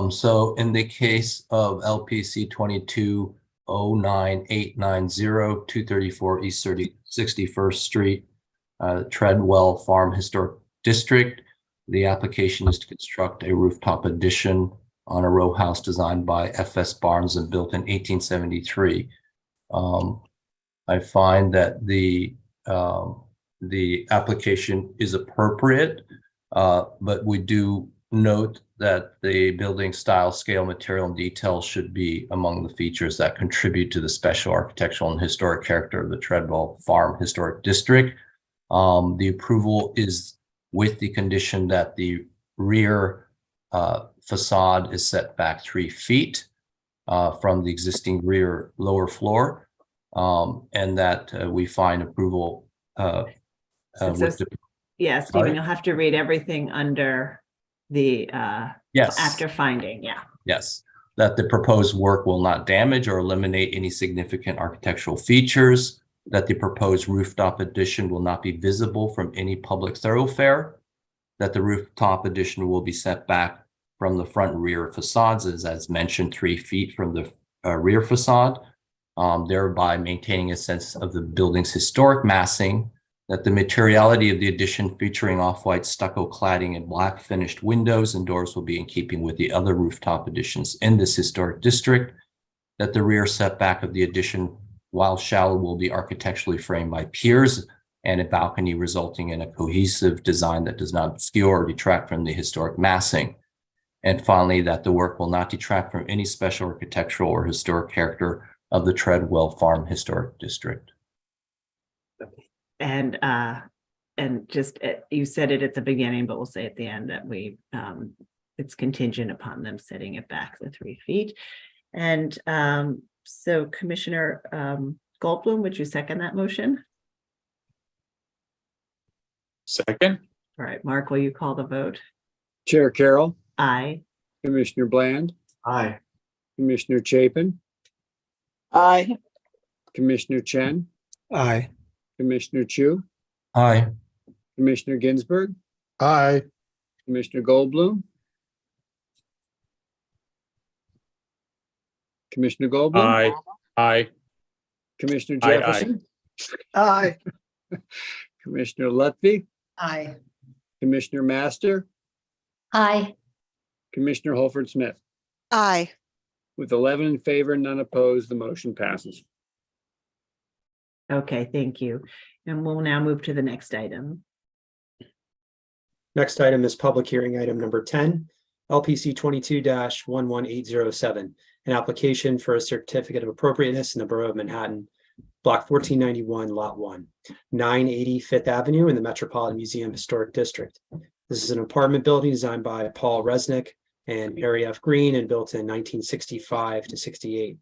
So in the case of LPC 2209-890, 234 East 61st Street, Treadwell Farm Historic District, the application is to construct a rooftop addition on a row house designed by F.S. Barnes and built in 1873. I find that the application is appropriate, but we do note that the building style, scale, material, and details should be among the features that contribute to the special architectural and historic character of the Treadwell Farm Historic District. The approval is with the condition that the rear facade is set back 3 feet from the existing rear lower floor, and that we find approval Yeah, Stephen, you'll have to read everything under the yes, after finding. yes, that the proposed work will not damage or eliminate any significant architectural features, that the proposed rooftop addition will not be visible from any public thoroughfare, that the rooftop addition will be set back from the front and rear facades, as mentioned, 3 feet from the rear facade, thereby maintaining a sense of the building's historic massing, that the materiality of the addition featuring off-white stucco cladding and black finished windows and doors will be in keeping with the other rooftop additions in this historic district, that the rear setback of the addition, while shallow, will be architecturally framed by piers and a balcony, resulting in a cohesive design that does not obscure or detract from the historic massing. And finally, that the work will not detract from any special architectural or historic character of the Treadwell Farm Historic District. And just you said it at the beginning, but we'll say at the end that it's contingent upon them setting it back the 3 feet. And so Commissioner Goldblum, would you second that motion? Second. All right, Mark, will you call the vote? Chair Carroll, Aye. Commissioner Bland, Aye. Commissioner Chapin, Aye. Commissioner Chen, Aye. Commissioner Chu, Aye. Commissioner Ginsburg, Aye. Commissioner Goldblum, Commissioner Goldblum, Aye. Aye. Commissioner Aye, aye. Jefferson, Aye. Commissioner Lutfi, Aye. Commissioner Master, Aye. Commissioner Holford Smith. Aye. With 11 in favor, none opposed, the motion passes. Okay, thank you. And we'll now move to the next item. Next item is public hearing item number 10, LPC 22-11807, an application for a certificate of appropriateness in the Borough of Manhattan, Block 1491, Lot 1, 980 Fifth Avenue in the Metropolitan Museum Historic District. This is an apartment building designed by Paul Resnick and area of green and built in 1965 to 68.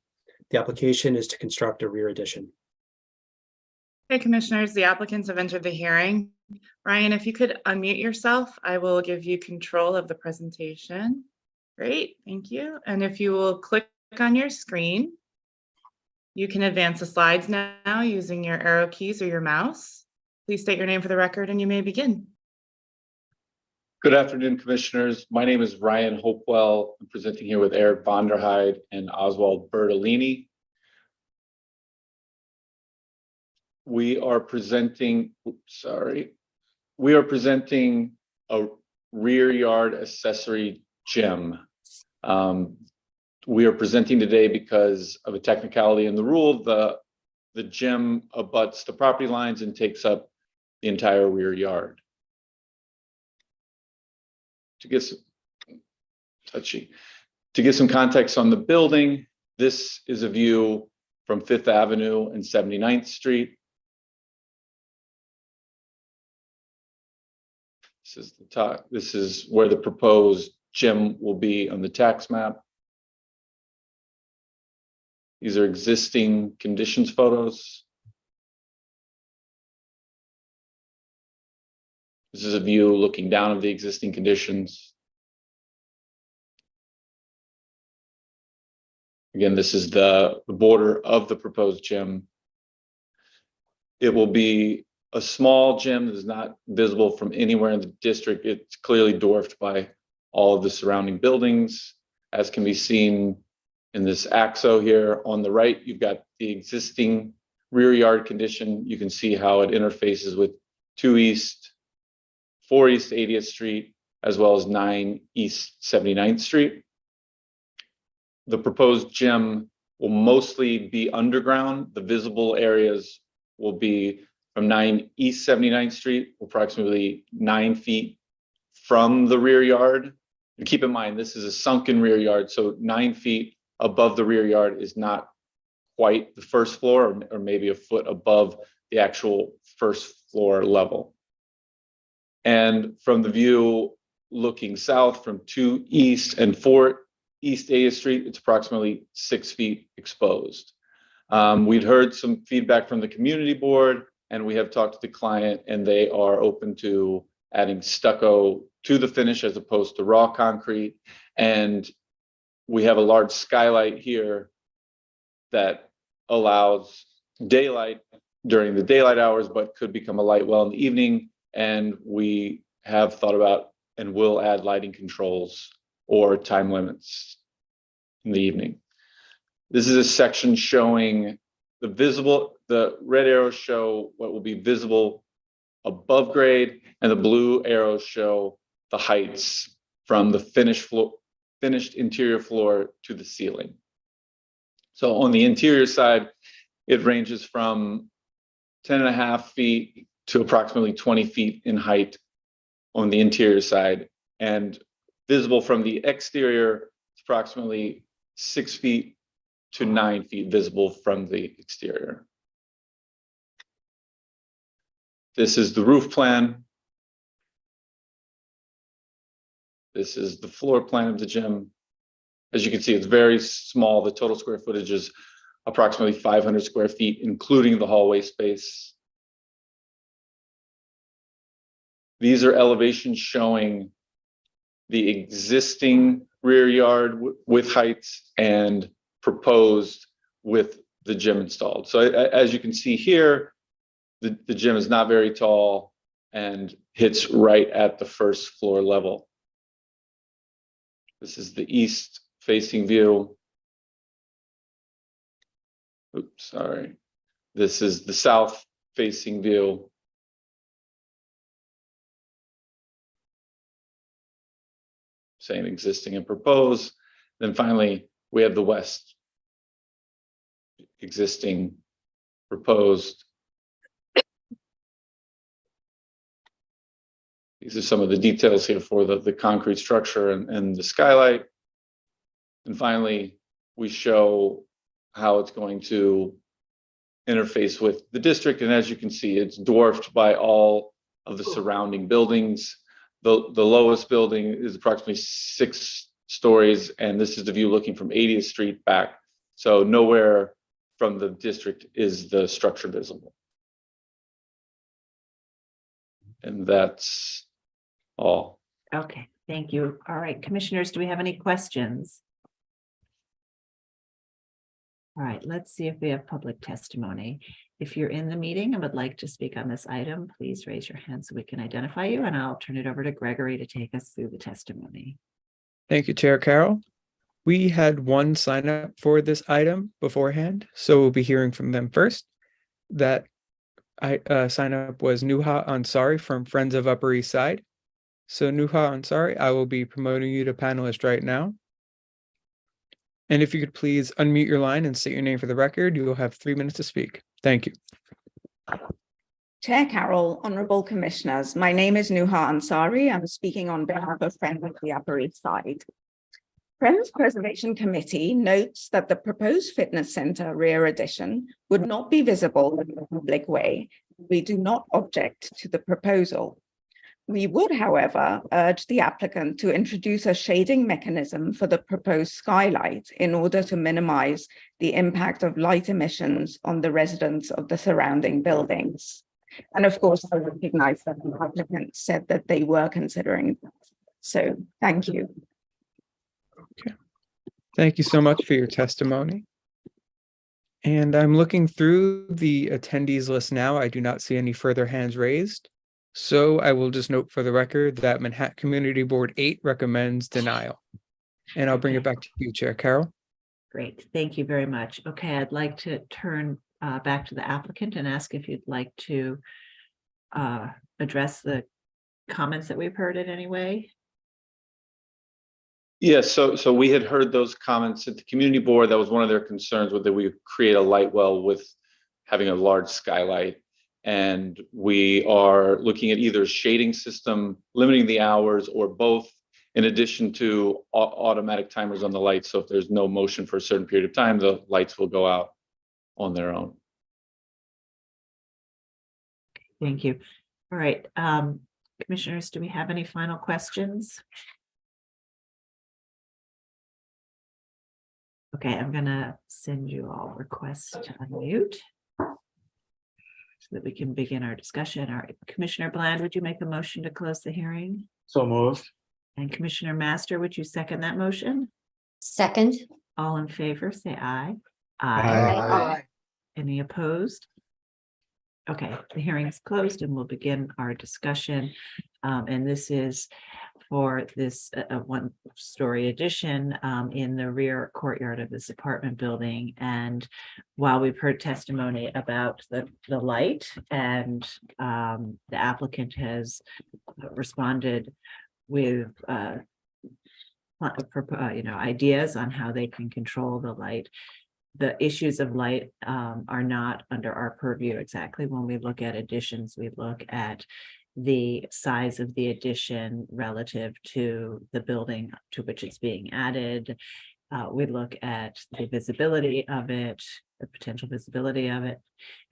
The application is to construct a rear addition. Okay, commissioners, the applicants have entered the hearing. Ryan, if you could unmute yourself, I will give you control of the presentation. Great, thank you. And if you will click on your screen, you can advance the slides now using your arrow keys or your mouse. Please state your name for the record and you may begin. Good afternoon, commissioners. My name is Ryan Hopewell. I'm presenting here with Eric Vonderheide and Oswald Bertolini. We are presenting, we are presenting a rear yard accessory gym. We are presenting today because of a technicality in the rule. The gym abuts the property lines and takes up the entire rear yard. To get some context on the building, this is a view from 5th Avenue and 79th Street. This is the top. This is where the proposed gym will be on the tax map. These are existing conditions photos. This is a view looking down at the existing conditions. Again, this is the border of the proposed gym. It will be a small gym that is not visible from anywhere in the district. It's clearly dwarfed by all of the surrounding buildings, as can be seen in this axo here. On the right, you've got the existing rear yard condition. You can see how it interfaces with 2 East, 4 East 80th Street, as well as 9 East 79th Street. The proposed gym will mostly be underground. The visible areas will be from 9 East 79th Street, approximately 9 feet from the rear yard. And keep in mind, this is a sunken rear yard, so 9 feet above the rear yard is not quite the first floor, or maybe a foot above the actual first floor level. And from the view looking south from 2 East and 4 East 80th Street, it's approximately 6 feet exposed. We'd heard some feedback from the community board, and we have talked to the client, and they are open to adding stucco to the finish as opposed to raw concrete. And we have a large skylight here that allows daylight during the daylight hours, but could become a light well in the evening. And we have thought about and will add lighting controls or time limits in the evening. This is a section showing the red arrows show what will be visible above grade, and the blue arrows show the heights from the finished interior floor to the ceiling. So on the interior side, it ranges from 10.5 feet to approximately 20 feet in height on the interior side, and visible from the exterior, it's approximately 6 feet to 9 feet visible from the exterior. This is the roof plan. This is the floor plan of the gym. As you can see, it's very small. The total square footage is approximately 500 square feet, including the hallway space. These are elevations showing the existing rear yard with heights and proposed with the gym installed. So as you can see here, the gym is not very tall and hits right at the first floor level. This is the east facing view. Oops, sorry. This is the south facing view. Same existing and proposed. Then finally, we have the west existing, proposed. These are some of the details here for the concrete structure and the skylight. And finally, we show how it's going to interface with the district. And as you can see, it's dwarfed by all of the surrounding buildings. The lowest building is approximately 6 stories, and this is the view looking from 80th Street back. So nowhere from the district is the structure visible. And that's all. Okay, thank you. All right, commissioners, do we have any questions? All right, let's see if we have public testimony. If you're in the meeting and would like to speak on this item, please raise your hand so we can identify you, and I'll turn it over to Gregory to take us through the testimony. Thank you, Chair Carroll. We had one sign up for this item beforehand, so we'll be hearing from them first. That sign up was Nuha Ansari from Friends of Upper East Side. So Nuha Ansari, I will be promoting you to panelist right now. And if you could please unmute your line and state your name for the record, you will have 3 minutes to speak. Thank you. Chair Carroll, Honourable Commissioners, my name is Nuha Ansari. I'm speaking on behalf of Friends of the Upper East Side. Friends Preservation Committee notes that the proposed fitness centre rear addition would not be visible in the public way. We do not object to the proposal. We would, however, urge the applicant to introduce a shading mechanism for the proposed skylight in order to minimize the impact of light emissions on the residents of the surrounding buildings. And of course, I recognize that the applicant said that they were considering that. So thank you. Okay. Thank you so much for your testimony. And I'm looking through the attendees list now. I do not see any further hands raised. So I will just note for the record that Manhattan Community Board 8 recommends denial. And I'll bring it back to you, Chair Carroll. Great, thank you very much. Okay, I'd like to turn back to the applicant and ask if you'd like to address the comments that we've heard in any way. Yes, so we had heard those comments at the community board. That was one of their concerns, whether we create a light well with having a large skylight. And we are looking at either a shading system, limiting the hours, or both, in addition to automatic timers on the lights. So if there's no motion for a certain period of time, the lights will go out on their own. Thank you. All right, commissioners, do we have any final questions? Okay, I'm gonna send you all requests to unmute so that we can begin our discussion. All right, Commissioner Bland, would you make a motion to close the hearing? So moved. And Commissioner Master, would you second that motion? Second. All in favor, say aye. Aye. Any opposed? Okay, the hearing is closed and we'll begin our discussion. And this is for this one-story addition in the rear courtyard of this apartment building. And while we've heard testimony about the light, and the applicant has responded with ideas on how they can control the light. The issues of light are not under our purview exactly. When we look at additions, we look at the size of the addition relative to the building to which it's being added. We look at the visibility of it, the potential visibility of it,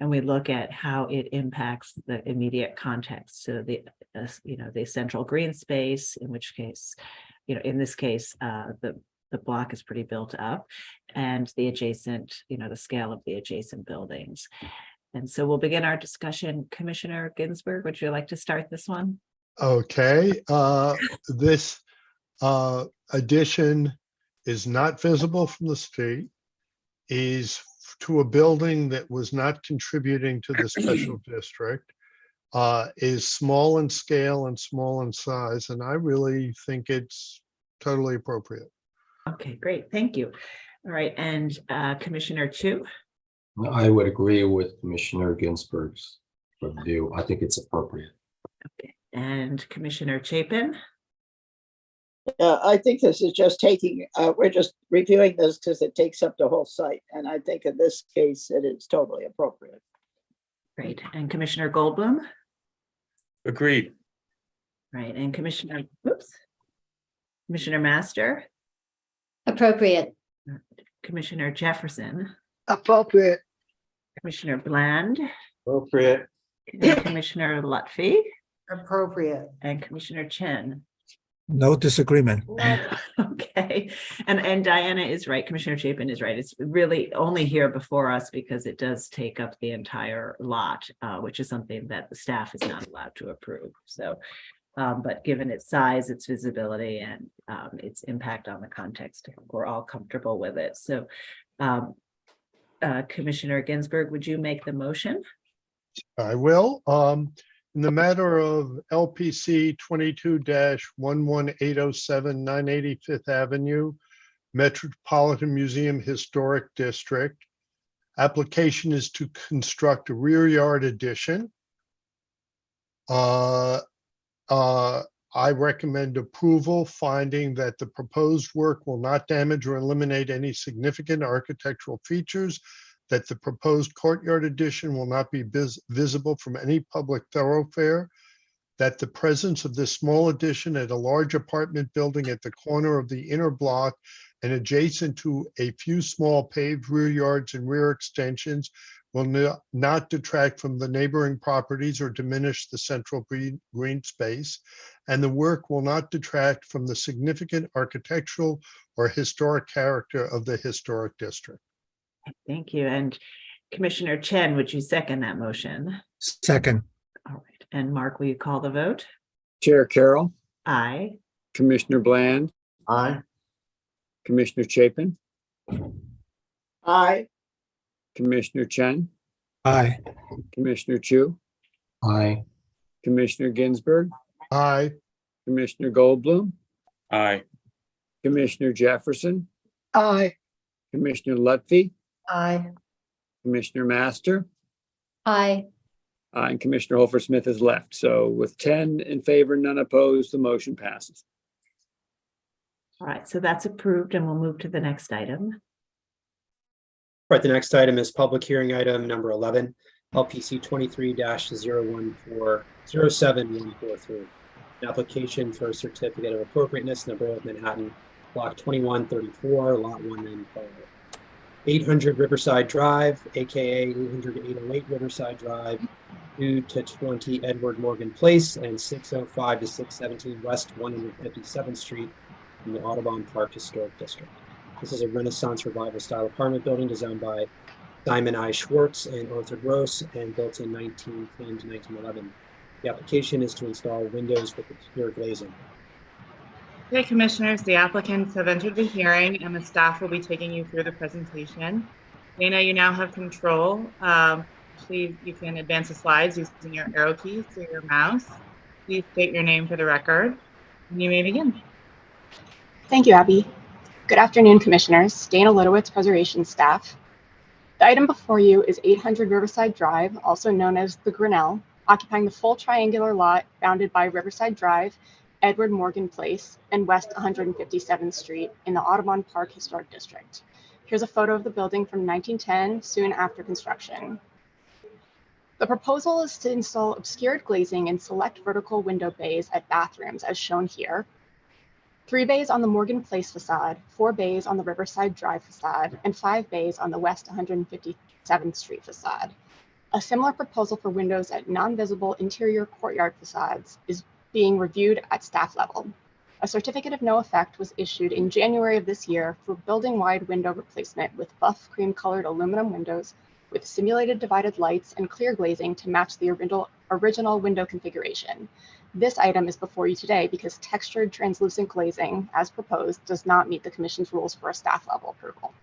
and we look at how it impacts the immediate context. So the central green space, in which case, in this case, the block is pretty built up, and the adjacent, the scale of the adjacent buildings. And so we'll begin our discussion. Commissioner Ginsburg, would you like to start this one? Okay, this addition is not visible from the street, is to a building that was not contributing to the special district, is small in scale and small in size, and I really think it's totally appropriate. Okay, great, thank you. All right, and Commissioner Chu? I would agree with Commissioner Ginsburg's view. I think it's appropriate. Okay, and Commissioner Chapin? I think this is just we're just reviewing this because it takes up the whole site. And I think in this case, it is totally appropriate. Great, and Commissioner Goldblum? Agreed. Right, and Commissioner Master? Appropriate. Commissioner Jefferson? Appropriate. Commissioner Bland? Appropriate. And Commissioner Lutfi? Appropriate. And Commissioner Chen? No disagreement. Okay, Okay, and Diana is right, Commissioner Chapin is right. It's really only here before us because it does take up the entire lot, which is something that the staff is not allowed to approve. So, but given its size, its visibility, and its impact on the context, we're all comfortable with it. So, Commissioner Ginsburg, would you make the motion? I will. In the matter of LPC 22-11807 985th Avenue, Metropolitan Museum Historic District. Application is to construct a rear yard addition. I recommend approval, finding that the proposed work will not damage or eliminate any significant architectural features, that the proposed courtyard addition will not be visible from any public thoroughfare, that the presence of this small addition at a large apartment building at the corner of the inner block and adjacent to a few small paved rear yards and rear extensions will not detract from the neighboring properties or diminish the central green space, and the work will not detract from the significant architectural or historic character of the historic district. Thank you. And Commissioner Chen, would you second that motion? Second. All right. And Mark, will you call the vote? Chair Carroll, Aye. Commissioner Bland, Aye. Commissioner Chapin, Aye. Commissioner Chen, Aye. Commissioner Chu, Aye. Commissioner Ginsburg, Aye. Commissioner Goldblum, Aye. Commissioner Jefferson, Aye. Commissioner Lutfi, Aye. Commissioner Master, Aye. and Commissioner Holfer Smith has left. So with 10 in favor, none opposed, the motion passes. All right, so that's approved and we'll move to the next item. Right, the next item is public hearing item number 11, LPC 23-014-07143. An application for a certificate of appropriateness in the Borough of Manhattan, block 2134, lot 195. 800 Riverside Drive, aka 808 Riverside Drive, 2 to 20 Edward Morgan Place, and 605 to 617 West 157th Street in the Audubon Park Historic District. This is a Renaissance Revival style apartment building designed by Simon I. Schwartz and Arthur Gross and built in 1910 to 1911. The application is to install windows with obscure glazing. Okay, commissioners, the applicants have entered the hearing and the staff will be taking you through the presentation. Dana, you now have control. Please, you can advance the slides using your arrow keys or your mouse. Please state your name for the record and you may begin. Thank you, Abby. Good afternoon, commissioners. Dana Litowitz, preservation staff. The item before you is 800 Riverside Drive, also known as the Grinnell, occupying the full triangular lot bounded by Riverside Drive, Edward Morgan Place, and West 157th Street in the Audubon Park Historic District. Here's a photo of the building from 1910, soon after construction. The proposal is to install obscured glazing in select vertical window bays at bathrooms, as shown here. 3 bays on the Morgan Place facade, 4 bays on the Riverside Drive facade, and 5 bays on the West 157th Street facade. A similar proposal for windows at non-visible interior courtyard facades is being reviewed at staff level. A certificate of no effect was issued in January of this year for building-wide window replacement with buff cream-colored aluminum windows with simulated divided lights and clear glazing to match the original window configuration. This item is before you today because textured translucent glazing, as proposed, does not meet the Commission's rules for a staff level approval.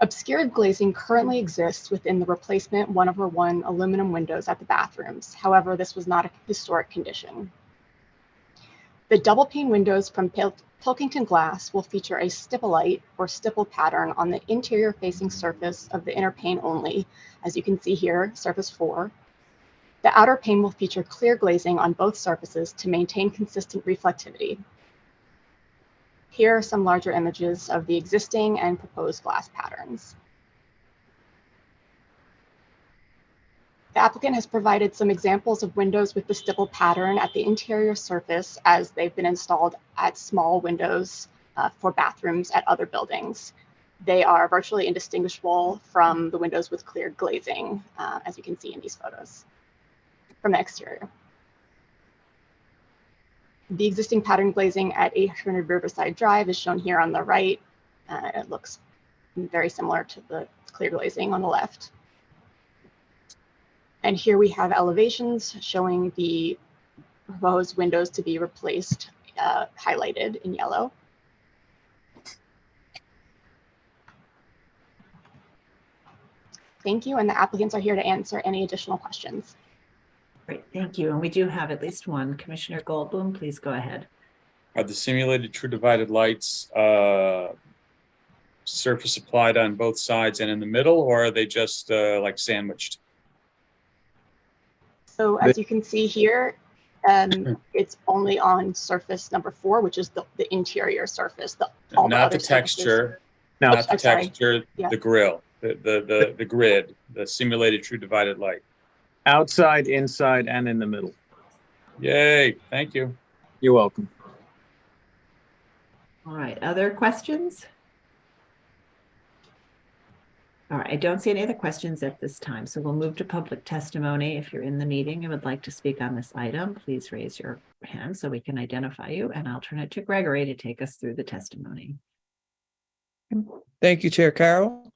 Obscured glazing currently exists within the replacement 1/1 aluminum windows at the bathrooms. However, this was not a historic condition. The double pane windows from Pilkington Glass will feature a stipulite or stipple pattern on the interior facing surface of the inner pane only, as you can see here, surface 4. The outer pane will feature clear glazing on both surfaces to maintain consistent reflectivity. Here are some larger images of the existing and proposed glass patterns. The applicant has provided some examples of windows with the stipple pattern at the interior surface as they've been installed at small windows for bathrooms at other buildings. They are virtually indistinguishable from the windows with clear glazing, as you can see in these photos from the exterior. The existing pattern glazing at 800 Riverside Drive is shown here on the right. It looks very similar to the clear glazing on the left. And here we have elevations showing the proposed windows to be replaced, highlighted in yellow. Thank you, and the applicants are here to answer any additional questions. Great, thank you. And we do have at least one. Commissioner Goldblum, please go ahead. Are the simulated true divided lights surface applied on both sides and in the middle, or are they just like sandwiched? So as you can see here, it's only on surface number 4, which is the interior surface. Not the texture, not the texture, Yeah. the grill, the grid, the simulated true divided light. Outside, inside, and in the middle. Yay, thank you. You're welcome. All right, other questions? All right, I don't see any other questions at this time, so we'll move to public testimony. If you're in the meeting and would like to speak on this item, please raise your hand so we can identify you, and I'll turn it to Gregory to take us through the testimony. Thank you, Chair Carroll.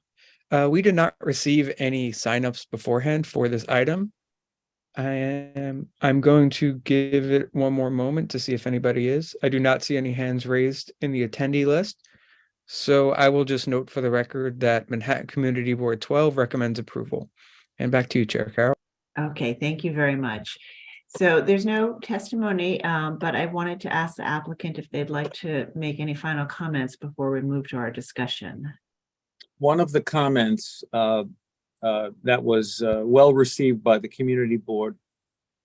We did not receive any signups beforehand for this item. I'm going to give it one more moment to see if anybody is. I do not see any hands raised in the attendee list. So I will just note for the record that Manhattan Community Board 12 recommends approval. And back to you, Chair Carroll. Okay, thank you very much. So there's no testimony, but I wanted to ask the applicant if they'd like to make any final comments before we move to our discussion. One of the comments that was well received by the community board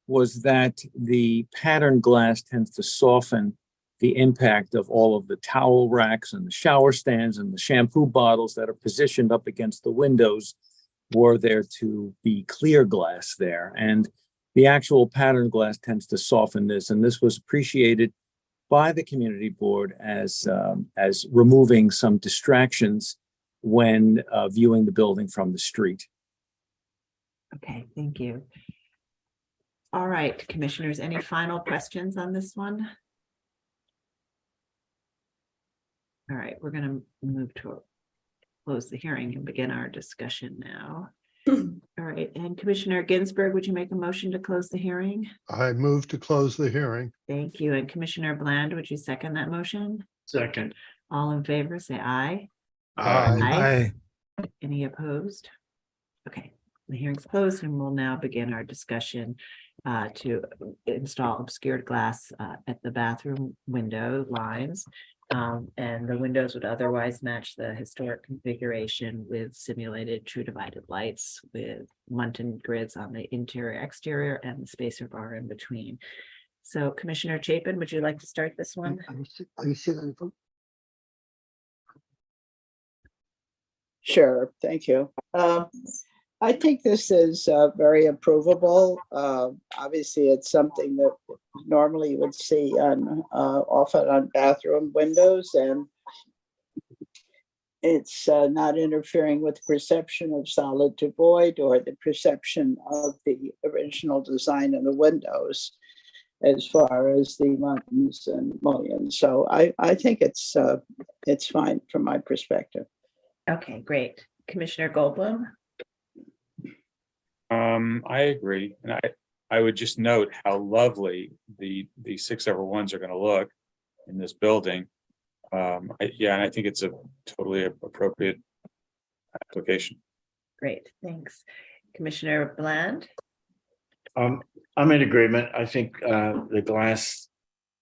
was that the pattern glass tends to soften the impact of all of the towel racks and the shower stands and the shampoo bottles that are positioned up against the windows, were there to be clear glass there. And the actual pattern glass tends to soften this, and this was appreciated by the community board as removing some distractions when viewing the building from the street. Okay, thank you. All right, commissioners, any final questions on this one? All right, we're going to move to close the hearing and begin our discussion now. All right, and Commissioner Ginsburg, would you make a motion to close the hearing? I move to close the hearing. Thank you. And Commissioner Bland, would you second that motion? Second. All in favor, say aye. Aye. Any opposed? Okay, the hearing's closed and we'll now begin our discussion to install obscured glass at the bathroom window lines. And the windows would otherwise match the historic configuration with simulated true divided lights with muntin grids on the interior, exterior, and the spacer bar in between. So Commissioner Chapin, would you like to start this one? Are you sitting on the phone? Sure, thank you. I think this is very approvable. Obviously, it's something that normally you would see on often on bathroom windows, and it's not interfering with perception of solid to void or the perception of the original design of the windows as far as the muntins and mullions. So I think it's fine from my perspective. Okay, great. Commissioner Goldblum? I agree, and I would just note how lovely the 6/1s are going to look in this building. Yeah, and I think it's a totally appropriate application. Great, thanks. Commissioner Bland? I'm in agreement. I think the glass,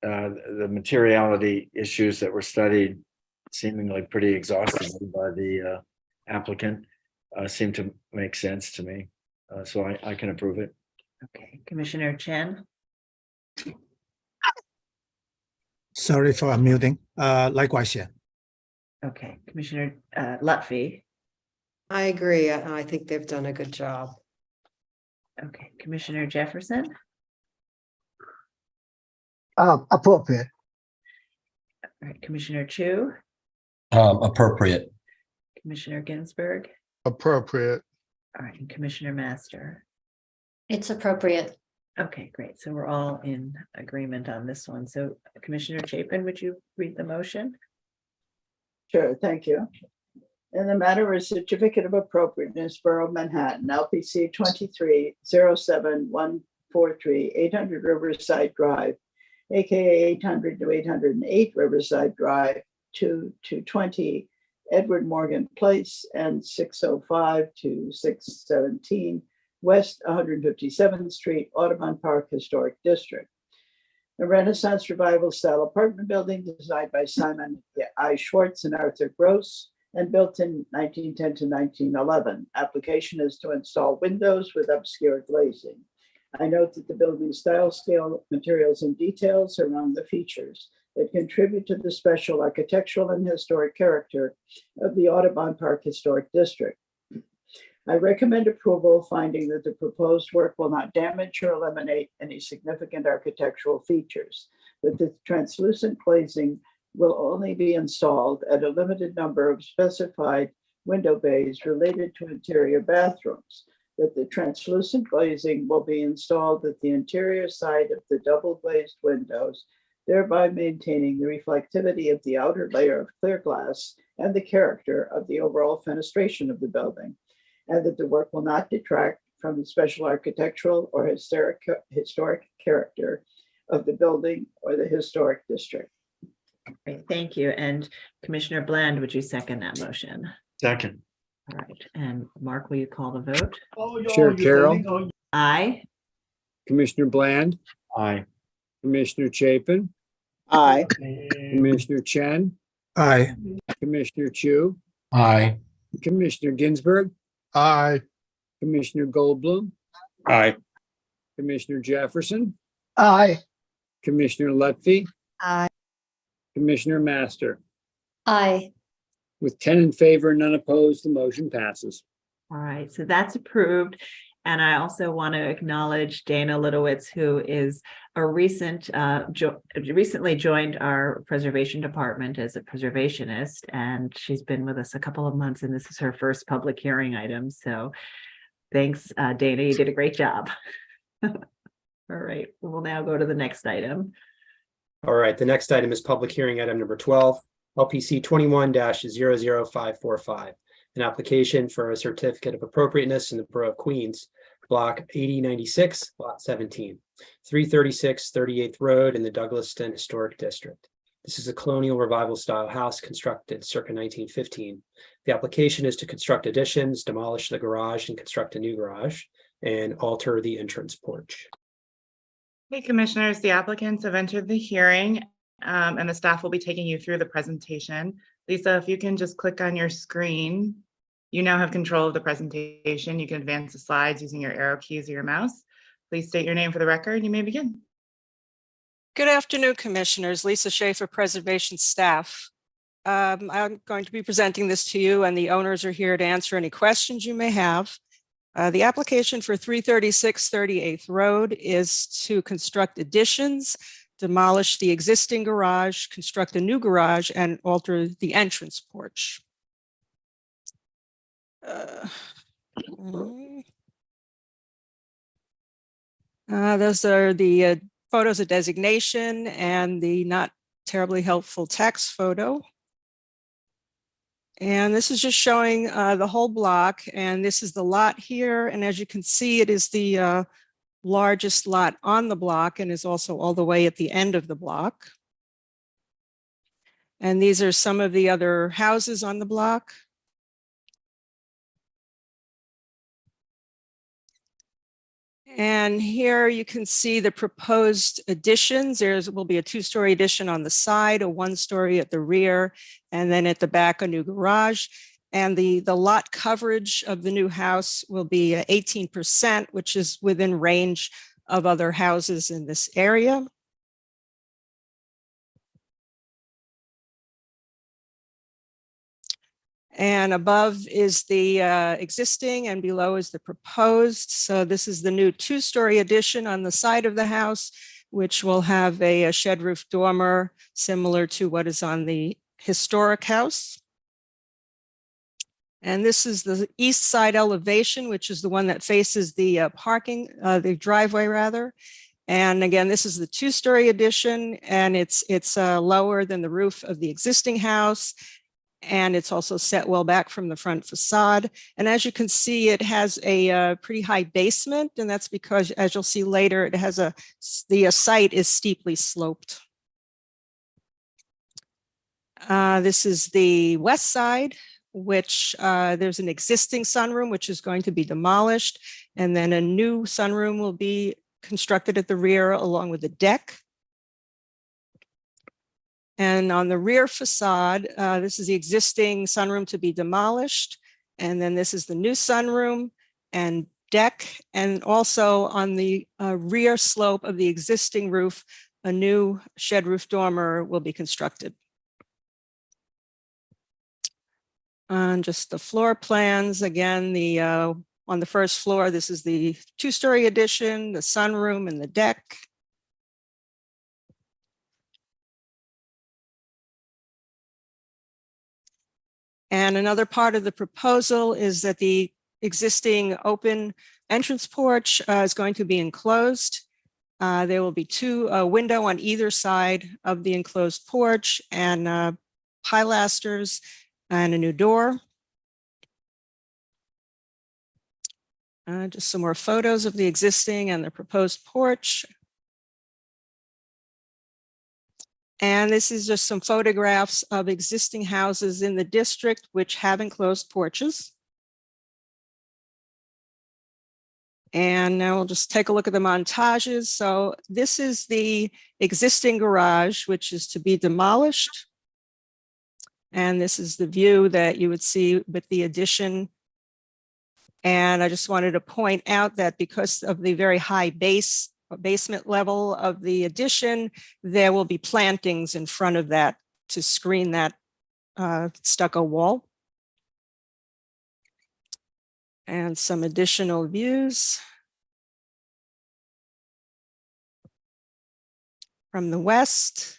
the materiality issues that were studied seemingly pretty exhaustively by the applicant seem to make sense to me. So I can approve it. Okay, Commissioner Chen? Sorry for unmuting. Likewise, yeah. Okay, Commissioner Lutfi? I agree. I think they've done a good job. Okay, Commissioner Jefferson? Appropriate. All right, Commissioner Chu? Appropriate. Commissioner Ginsburg? Appropriate. All right, and Commissioner Master? It's appropriate. Okay, great. So we're all in agreement on this one. So Commissioner Chapin, would you read the motion? Sure, thank you. In the matter of certificate of appropriateness, Borough of Manhattan, LPC 23-07143, 800 Riverside Drive, AKA 800 to 808 Riverside Drive, to 220 Edward Morgan Place, and 605 to 617 West 157th Street, Audubon Park Historic District. A Renaissance Revival style apartment building designed by Simon I. Schwartz and Arthur Gross and built in 1910 to 1911. Application is to install windows with obscure glazing. I note that the building style, scale, materials, and details are among the features that contribute to the special architectural and historic character of the Audubon Park Historic District. I recommend approval, finding that the proposed work will not damage or eliminate any significant architectural features, that the translucent glazing will only be installed at a limited number of specified window bays related to interior bathrooms, that the translucent glazing will be installed at the interior side of the double glazed windows, thereby maintaining the reflectivity of the outer layer of clear glass and the character of the overall fenestration of the building, and that the work will not detract from the special architectural or historic character of the building or the historic district. Great, thank you. And Commissioner Bland, would you second that motion? Second. All right, and Mark, will you call the vote? Chair Carroll, Aye. Commissioner Bland, Aye. Commissioner Chapin, Aye. Commissioner Chen, Aye. Commissioner Chu, Aye. Commissioner Ginsburg, Aye. Commissioner Goldblum, Aye. Commissioner Jefferson, Aye. Commissioner Lutfi, Aye. Commissioner Master. Aye. With 10 in favor, none opposed, the motion passes. All right, so that's approved. And I also want to acknowledge Dana Litowitz, who is a recently joined our preservation department as a preservationist, and she's been with us a couple of months, and this is her first public hearing item. So thanks, Dana, you did a great job. All right, we'll now go to the next item. All right, the next item is public hearing item number 12, LPC 21-00545, an application for a certificate of appropriateness in the Borough of Queens, block 8096, lot 17, 336 38th Road in the Douglaston Historic District. This is a colonial revival style house constructed circa 1915. The application is to construct additions, demolish the garage and construct a new garage, and alter the entrance porch. Hey, Commissioners, the applicants have entered the hearing, and the staff will be taking you through the presentation. Lisa, if you can just click on your screen, you now have control of the presentation. You can advance the slides using your arrow keys or your mouse. Please state your name for the record. You may begin. Good afternoon, Commissioners. Lisa Schaefer, Preservation Staff. I'm going to be presenting this to you, and the owners are here to answer any questions you may have. The application for 336 38th Road is to construct additions, demolish the existing garage, construct a new garage, and alter the entrance porch. Those are the photos of designation and the not terribly helpful text photo. And this is just showing the whole block, and this is the lot here. And as you can see, it is the largest lot on the block and is also all the way at the end of the block. And these are some of the other houses on the block. And here you can see the proposed additions. There will be a 2-story addition on the side, a 1-story at the rear, and then at the back, a new garage. And the lot coverage of the new house will be 18%, which is within range of other houses in this area. And above is the existing and below is the proposed. So this is the new 2-story addition on the side of the house, which will have a shed roof dormer similar to what is on the historic house. And this is the east side elevation, which is the one that faces the the driveway rather. And again, this is the two-story addition, and it's lower than the roof of the existing house. And it's also set well back from the front facade. And as you can see, it has a pretty high basement, and that's because, as you'll see later, it has the site is steeply sloped. This is the west side, which there's an existing sunroom, which is going to be demolished. And then a new sunroom will be constructed at the rear along with the deck. And on the rear facade, this is the existing sunroom to be demolished. And then this is the new sunroom and deck. And also on the rear slope of the existing roof, a new shed roof dormer will be constructed. And just the floor plans, again, on the first floor, this is the two-story addition, the sunroom and the deck. And another part of the proposal is that the existing open entrance porch is going to be enclosed. There will be two windows on either side of the enclosed porch and pilasters and a new door. Just some more photos of the existing and the proposed porch. And this is just some photographs of existing houses in the district which have enclosed porches. And now we'll just take a look at the montages. So this is the existing garage, which is to be demolished. And this is the view that you would see with the addition. And I just wanted to point out that because of the very high basement level of the addition, there will be plantings in front of that to screen that stucco wall. And some additional views from the west.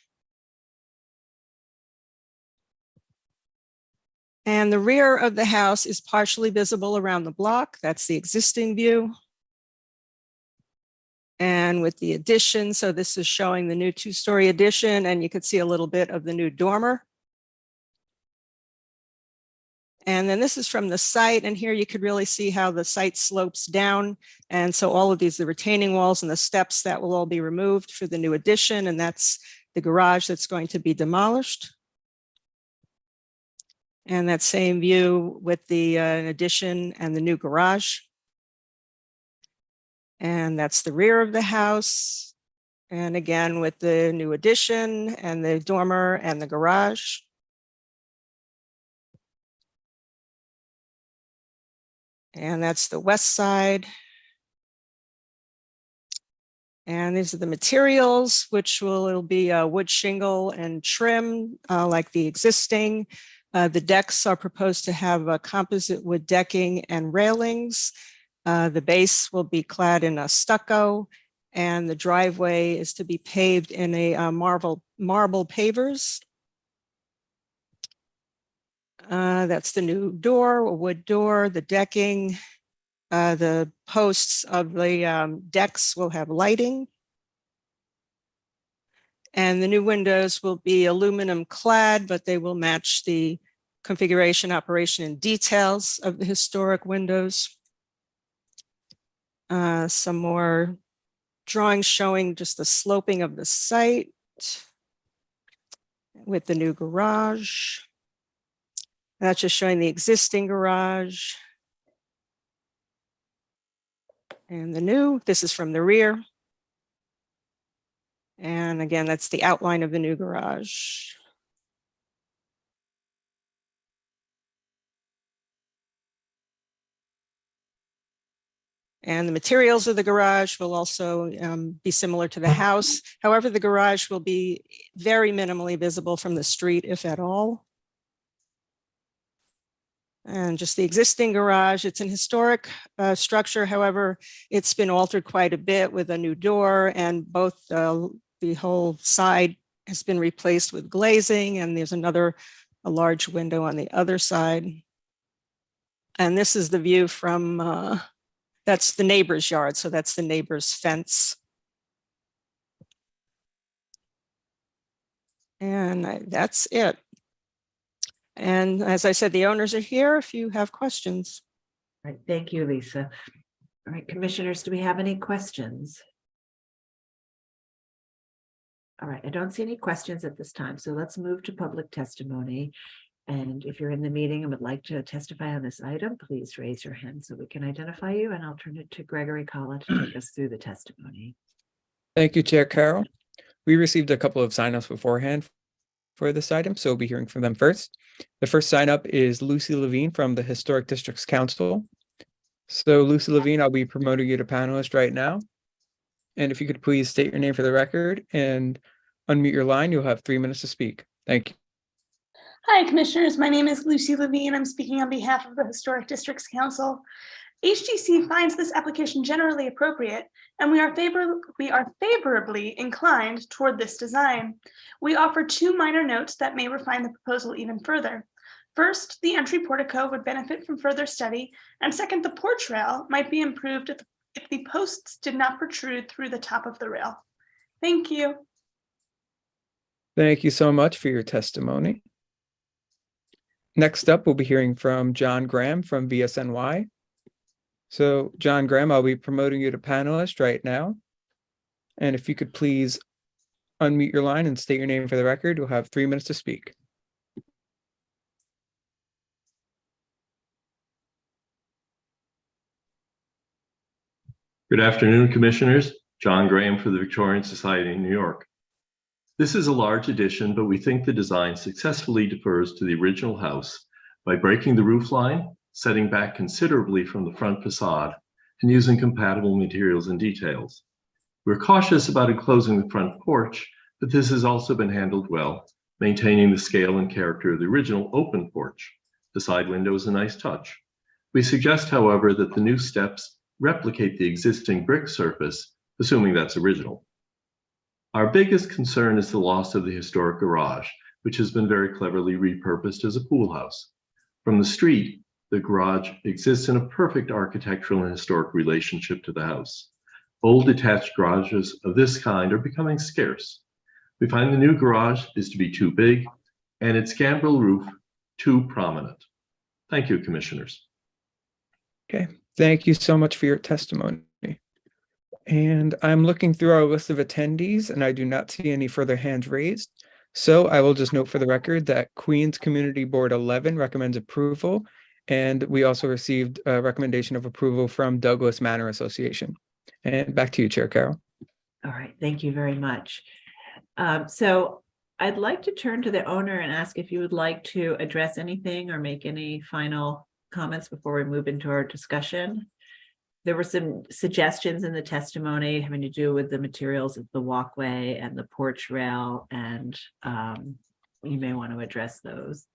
And the rear of the house is partially visible around the block. That's the existing view. And with the addition, so this is showing the new two-story addition, and you could see a little bit of the new dormer. And then this is from the site, and here you could really see how the site slopes down. And so all of these, the retaining walls and the steps, that will all be removed for the new addition, and that's the garage that's going to be demolished. And that same view with the addition and the new garage. And that's the rear of the house. And again, with the new addition and the dormer and the garage. And that's the west side. And these are the materials, which it'll be wood shingle and trim like the existing. The decks are proposed to have a composite wood decking and railings. The base will be clad in a stucco, and the driveway is to be paved in a marble pavers. That's the new door, a wood door, the decking. The posts of the decks will have lighting. And the new windows will be aluminum clad, but they will match the configuration, operation, and details of the historic windows. Some more drawings showing just the sloping of the site with the new garage. That's just showing the existing garage. And the new, this is from the rear. And again, that's the outline of the new garage. And the materials of the garage will also be similar to the house. However, the garage will be very minimally visible from the street, if at all. And just the existing garage, it's an historic structure. However, it's been altered quite a bit with a new door, and both the whole side has been replaced with glazing, and there's a large window on the other side. And this is the view from, that's the neighbor's yard. So that's the neighbor's fence. And that's it. And as I said, the owners are here if you have questions. All right, thank you, Lisa. All right, commissioners, do we have any questions? All right, I don't see any questions at this time, so let's move to public testimony. And if you're in the meeting and would like to testify on this item, please raise your hand so we can identify you, and I'll turn it to Gregory Collins to take us through the testimony. Thank you, Chair Carroll. We received a couple of signups beforehand for this item, so we'll be hearing from them first. The first sign up is Lucy Levine from the Historic Districts Council. So Lucy Levine, I'll be promoting you to panelist right now. And if you could please state your name for the record and unmute your line, you'll have 3 minutes to speak. Thank you. Hi, Commissioners. My name is Lucy Levine. I'm speaking on behalf of the Historic Districts Council. HDC finds this application generally appropriate, and we are favorably inclined toward this design. We offer 2 minor notes that may refine the proposal even further. First, the entry portico would benefit from further study, and second, the porch rail might be improved if the posts did not protrude through the top of the rail. Thank you. Thank you so much for your testimony. Next up, we'll be hearing from John Graham from VSNY. So John Graham, I'll be promoting you to panelist right now. And if you could please unmute your line and state your name for the record, you'll have 3 minutes to speak. Good afternoon, Commissioners. John Graham for the Victorian Society in New York. This is a large addition, but we think the design successfully defers to the original house by breaking the roof line, setting back considerably from the front facade, and using compatible materials and details. We're cautious about enclosing the front porch, but this has also been handled well, maintaining the scale and character of the original open porch. The side window is a nice touch. We suggest, however, that the new steps replicate the existing brick surface, assuming that's original. Our biggest concern is the loss of the historic garage, which has been very cleverly repurposed as a pool house. From the street, the garage exists in a perfect architectural and historic relationship to the house. Old detached garages of this kind are becoming scarce. We find the new garage is to be too big and its gambrel roof too prominent. Thank you, Commissioners. Okay, thank you so much for your testimony. And I'm looking through our list of attendees and I do not see any further hands raised. So I will just note for the record that Queens Community Board 11 recommends approval. And we also received a recommendation of approval from Douglas Manor Association. And back to you, Chair Carroll. All right, thank you very much. So I'd like to turn to the owner and ask if you would like to address anything or make any final comments before we move into our discussion. There were some suggestions in the testimony having to do with the materials of the walkway and the porch rail, and you may want to address those.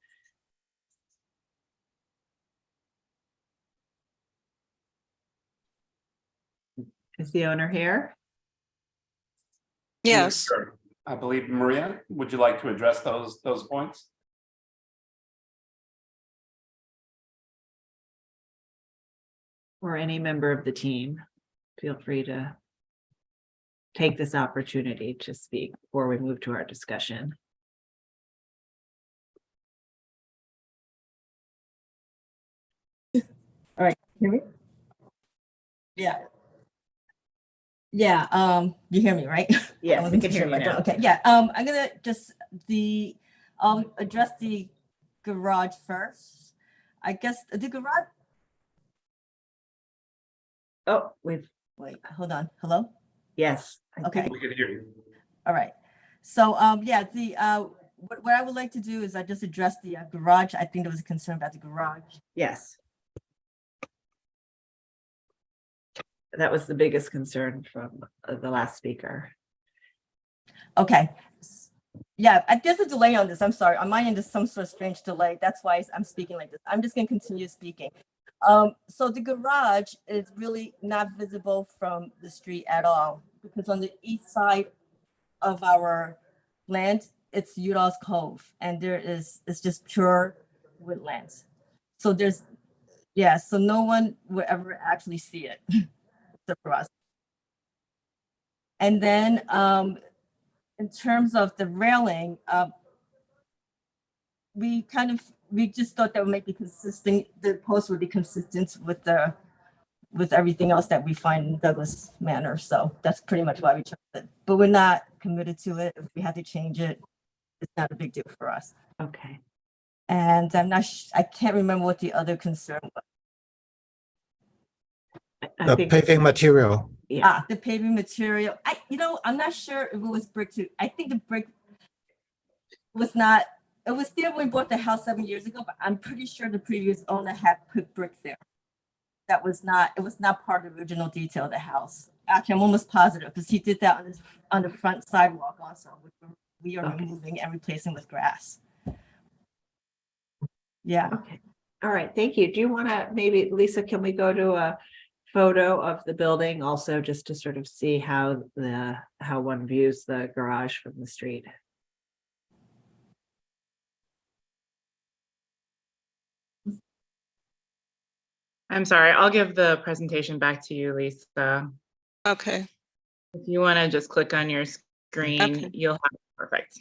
Is the owner here? Yes. Sure. I believe, Maria, would you like to address those points? Or any member of the team, feel free to take this opportunity to speak before we move to our discussion. All right, hear me? Yeah. Yeah, you hear me, right? Yes, we can hear you now. Okay, yeah, I'm gonna just address the garage first. I guess the garage. Oh, wait, hold on. Hello? Yes. Okay. We can hear you. All right. So, yeah, what I would like to do is I just address the garage. I think there was a concern about the garage. Yes. That was the biggest concern from the last speaker. Okay. Yeah, there's a delay on this. I'm sorry. On my end, there's some sort of strange delay. That's why I'm speaking like this. I'm just going to continue speaking. So the garage is really not visible from the street at all, because on the east side of our land, it's Udall's Cove, and it's just pure woodlands. So there's Yeah, so no one will ever actually see it. except for us. And then in terms of the railing, we just thought that would make it consistent. The post would be consistent with everything else that we find in Douglas Manor. So that's pretty much why we chose it. But we're not committed to it. If we had to change it, it's not a big deal for us. Okay. And I can't remember what the other concern was. I The paving material. Yeah. The paving material. I'm not sure if it was brick too. I think the brick was not, it was there when we bought the house 7 years ago, but I'm pretty sure the previous owner had put brick there. It was not part of the original detail of the house. Actually, I'm almost positive because he did that on the front sidewalk also, which we are removing and replacing with grass. Yeah. Okay. All right. Thank you. Do you want to maybe, Lisa, can we go to a photo of the building also just to sort of see how one views the garage from the street? I'm sorry, I'll give the presentation back to you, Lisa. Okay. If you want to just click on your screen, Okay. you'll have it. Perfect.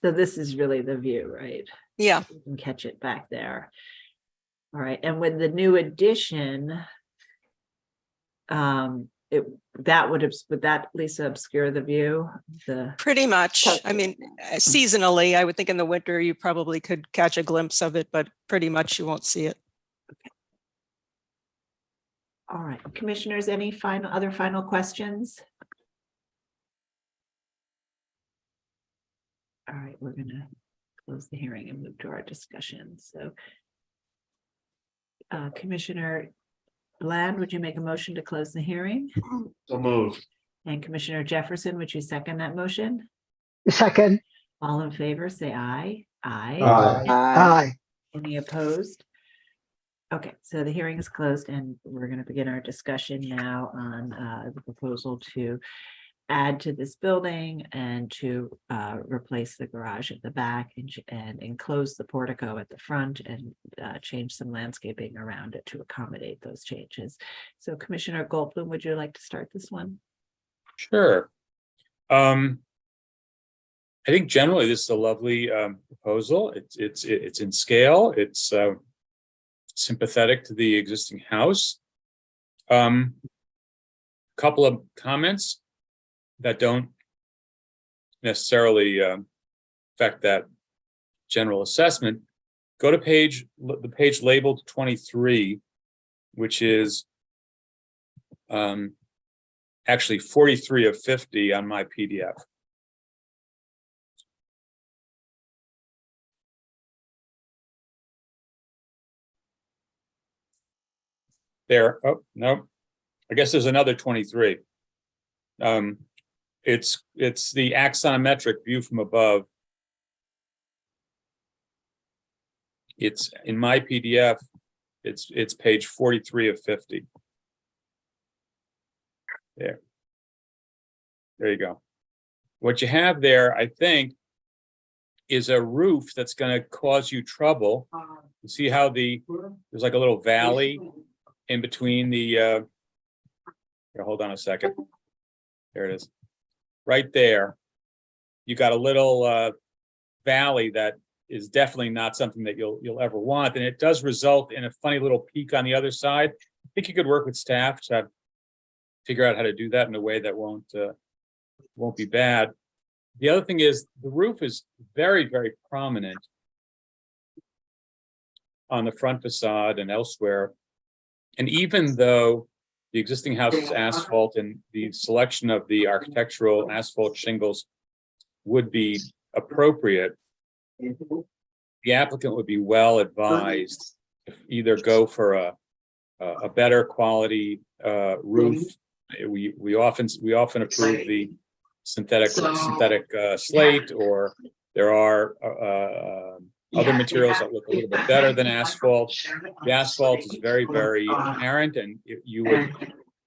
So this is really the view, right? Yeah. You can catch it back there. All right. And with the new addition, would that, Lisa, obscure the view? Pretty much. I mean, seasonally, I would think in the winter you probably could catch a glimpse of it, but pretty much you won't see it. All right, commissioners, any other final questions? All right, we're gonna close the hearing and move to our discussion. So Commissioner Bland, would you make a motion to close the hearing? So moved. And Commissioner Jefferson, would you second that motion? Second. All in favor, say aye. Aye. Any opposed? Okay, so the hearing is closed and we're going to begin our discussion now on the proposal to add to this building and to replace the garage at the back and enclose the portico at the front and change some landscaping around it to accommodate those changes. So Commissioner Goldblum, would you like to start this one? Sure. I think generally this is a lovely proposal. It's in scale. It's sympathetic to the existing house. Couple of comments that don't necessarily affect that general assessment. Go to the page labeled 23, which is actually 43 of 50 on my PDF. There, oh, no, I guess there's another 23. It's the axonometric view from above. It's in my PDF, it's page 43 of 50. There you go. What you have there, I think, is a roof that's going to cause you trouble. You see how there's like a little valley in between the here, hold on a second. There it is. Right there. You got a little valley that is definitely not something that you'll ever want. And it does result in a funny little peak on the other side. I think you could work with staff to figure out how to do that in a way that won't be bad. The other thing is the roof is very, very prominent on the front facade and elsewhere. And even though the existing house is asphalt and the selection of the architectural asphalt shingles would be appropriate, the applicant would be well advised to either go for a better quality roof. We often approve the synthetic slate, or there are other materials that look a little bit better than asphalt. The asphalt is very, very apparent, and you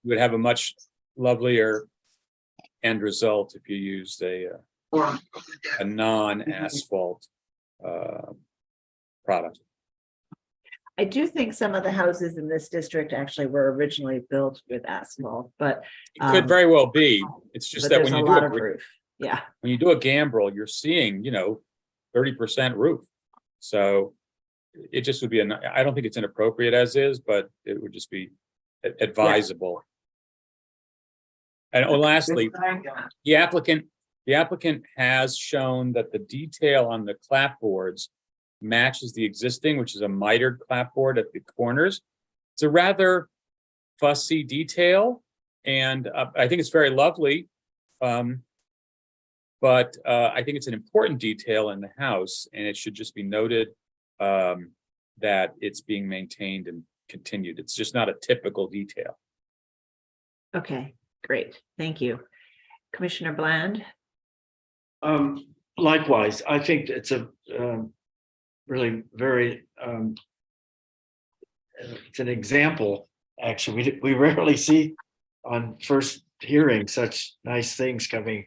would have a much lovelier end result if you used a non-asphalt product. I do think some of the houses in this district actually were originally built with asphalt, but. It could very well be. It's just but that there's when a you lot do of roof. Yeah. when you do a gambrel, you're seeing, 30% roof. So it just would be, I don't think it's inappropriate as is, but it would just be advisable. And lastly, the applicant has shown that the detail on the clapboards matches the existing, which is a mitered clapboard at the corners. It's a rather fussy detail, and I think it's very lovely. But I think it's an important detail in the house, and it should just be noted that it's being maintained and continued. It's just not a typical detail. Okay, great. Thank you. Commissioner Bland? Likewise, I think it's a really very, it's an example, actually. We rarely see on first hearing such nice things coming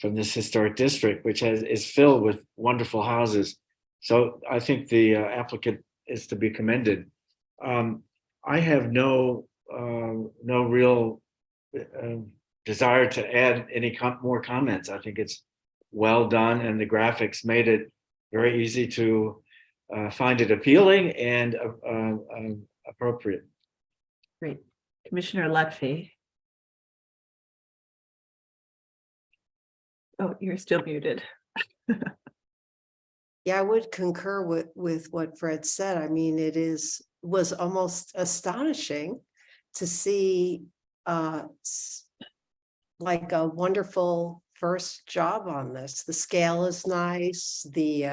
from this historic district, which is filled with wonderful houses. So I think the applicant is to be commended. I have no real desire to add any more comments. I think it's well done, and the graphics made it very easy to find it appealing and appropriate. Great. Commissioner Lutfi? Oh, you're still muted. Yeah, I would concur with what Fred said. I mean, was almost astonishing to see like a wonderful first job on this. The scale is nice. The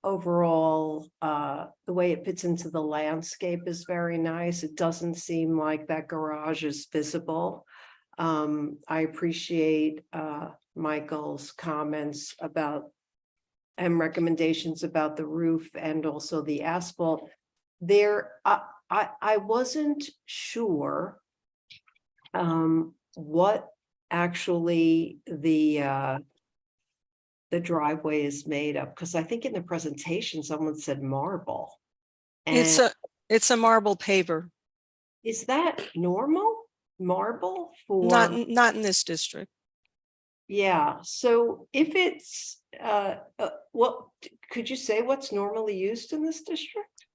overall, the way it fits into the landscape is very nice. It doesn't seem like that garage is visible. I appreciate Michael's comments about and recommendations about the roof and also the asphalt. I wasn't sure what actually the driveway is made of, because I think in the presentation someone said marble. It's a marble paver. Is that normal? Marble for Not in this district. Yeah, so if it's what could you say what's normally used in this district?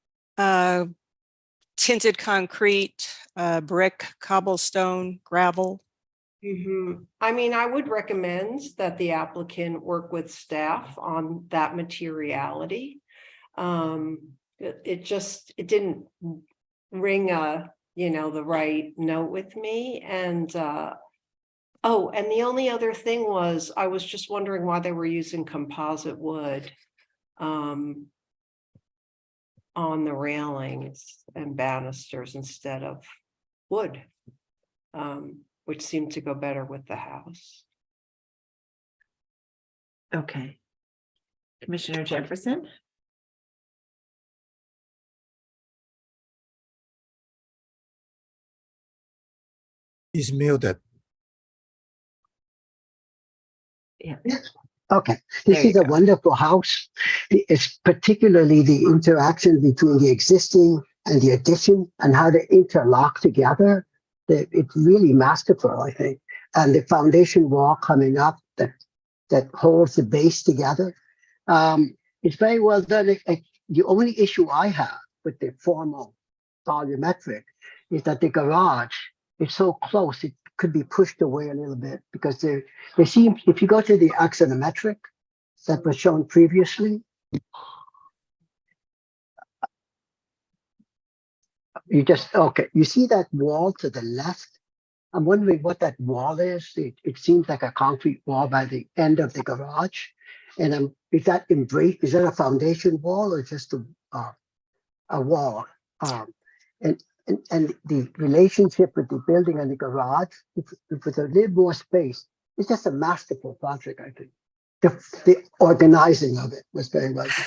Tinted concrete, brick, cobblestone, gravel. I mean, I would recommend that the applicant work with staff on that materiality. It didn't ring the right note with me. And and the only other thing was, I was just wondering why they were using composite wood on the railings and banisters instead of wood, which seemed to go better with the house. Okay. Commissioner Jefferson? He's muted. Yeah. Okay, this is a wonderful house. It's particularly the interaction between the existing and the addition and how they interlock together. It's really masterful, I think. And the foundation wall coming up that holds the base together. It's very well done. The only issue I have with the formal volumetric is that the garage is so close, it could be pushed away a little bit, because there seems, if you go to the axonometric that was shown previously, you see that wall to the left? I'm wondering what that wall is. It seems like a concrete wall by the end of the garage. And is that a foundation wall or just a wall? And the relationship with the building and the garage, with a little more space, it's just a masterful project, I think. The organizing of it was very well done.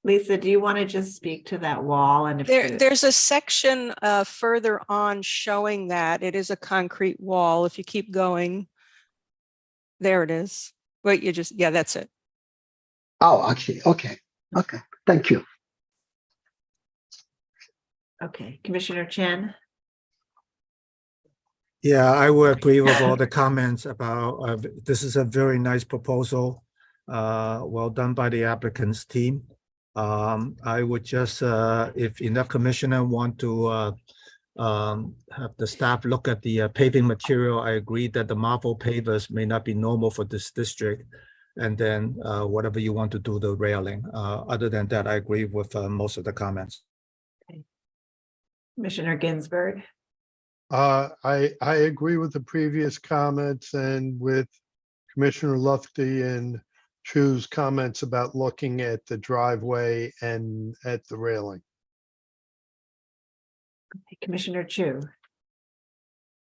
Lisa, do you want to just speak to that wall? And if There's a section further on showing that it is a concrete wall. If you keep going, there it is. Wait, that's it. Oh, actually, okay, okay, thank you. Okay, Commissioner Chen. Yeah, I would agree with all the comments about, this is a very nice proposal. Well done by the applicant's team. I would just, if enough commissioner want to have the staff look at the paving material, I agree that the marble pavers may not be normal for this district. And then whatever you want to do, the railing. Other than that, I agree with most of the comments. Commissioner Ginsburg. I agree with the previous comments and with Commissioner Lufty and Chu's comments about looking at the driveway and at the railing. Commissioner Chu.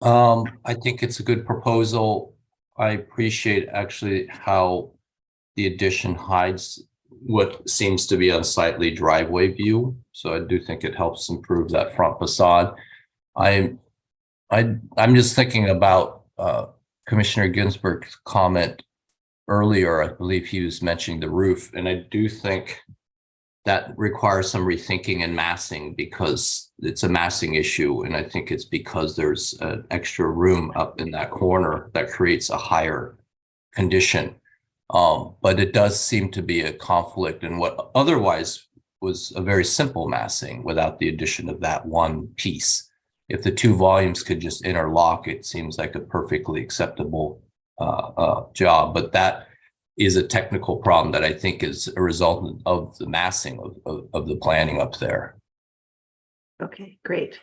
I think it's a good proposal. I appreciate actually how the addition hides what seems to be a unsightly driveway view. So I do think it helps improve that front facade. I'm just thinking about Commissioner Ginsburg's comment earlier. I believe he was mentioning the roof, and I do think that requires some rethinking and massing because it's a massing issue. And I think it's because there's an extra room up in that corner that creates a higher condition. But it does seem to be a conflict in what otherwise was a very simple massing without the addition of that one piece. If the two volumes could just interlock, it seems like a perfectly acceptable job. But that is a technical problem that I think is a result of the massing of the planning up there. Okay, great.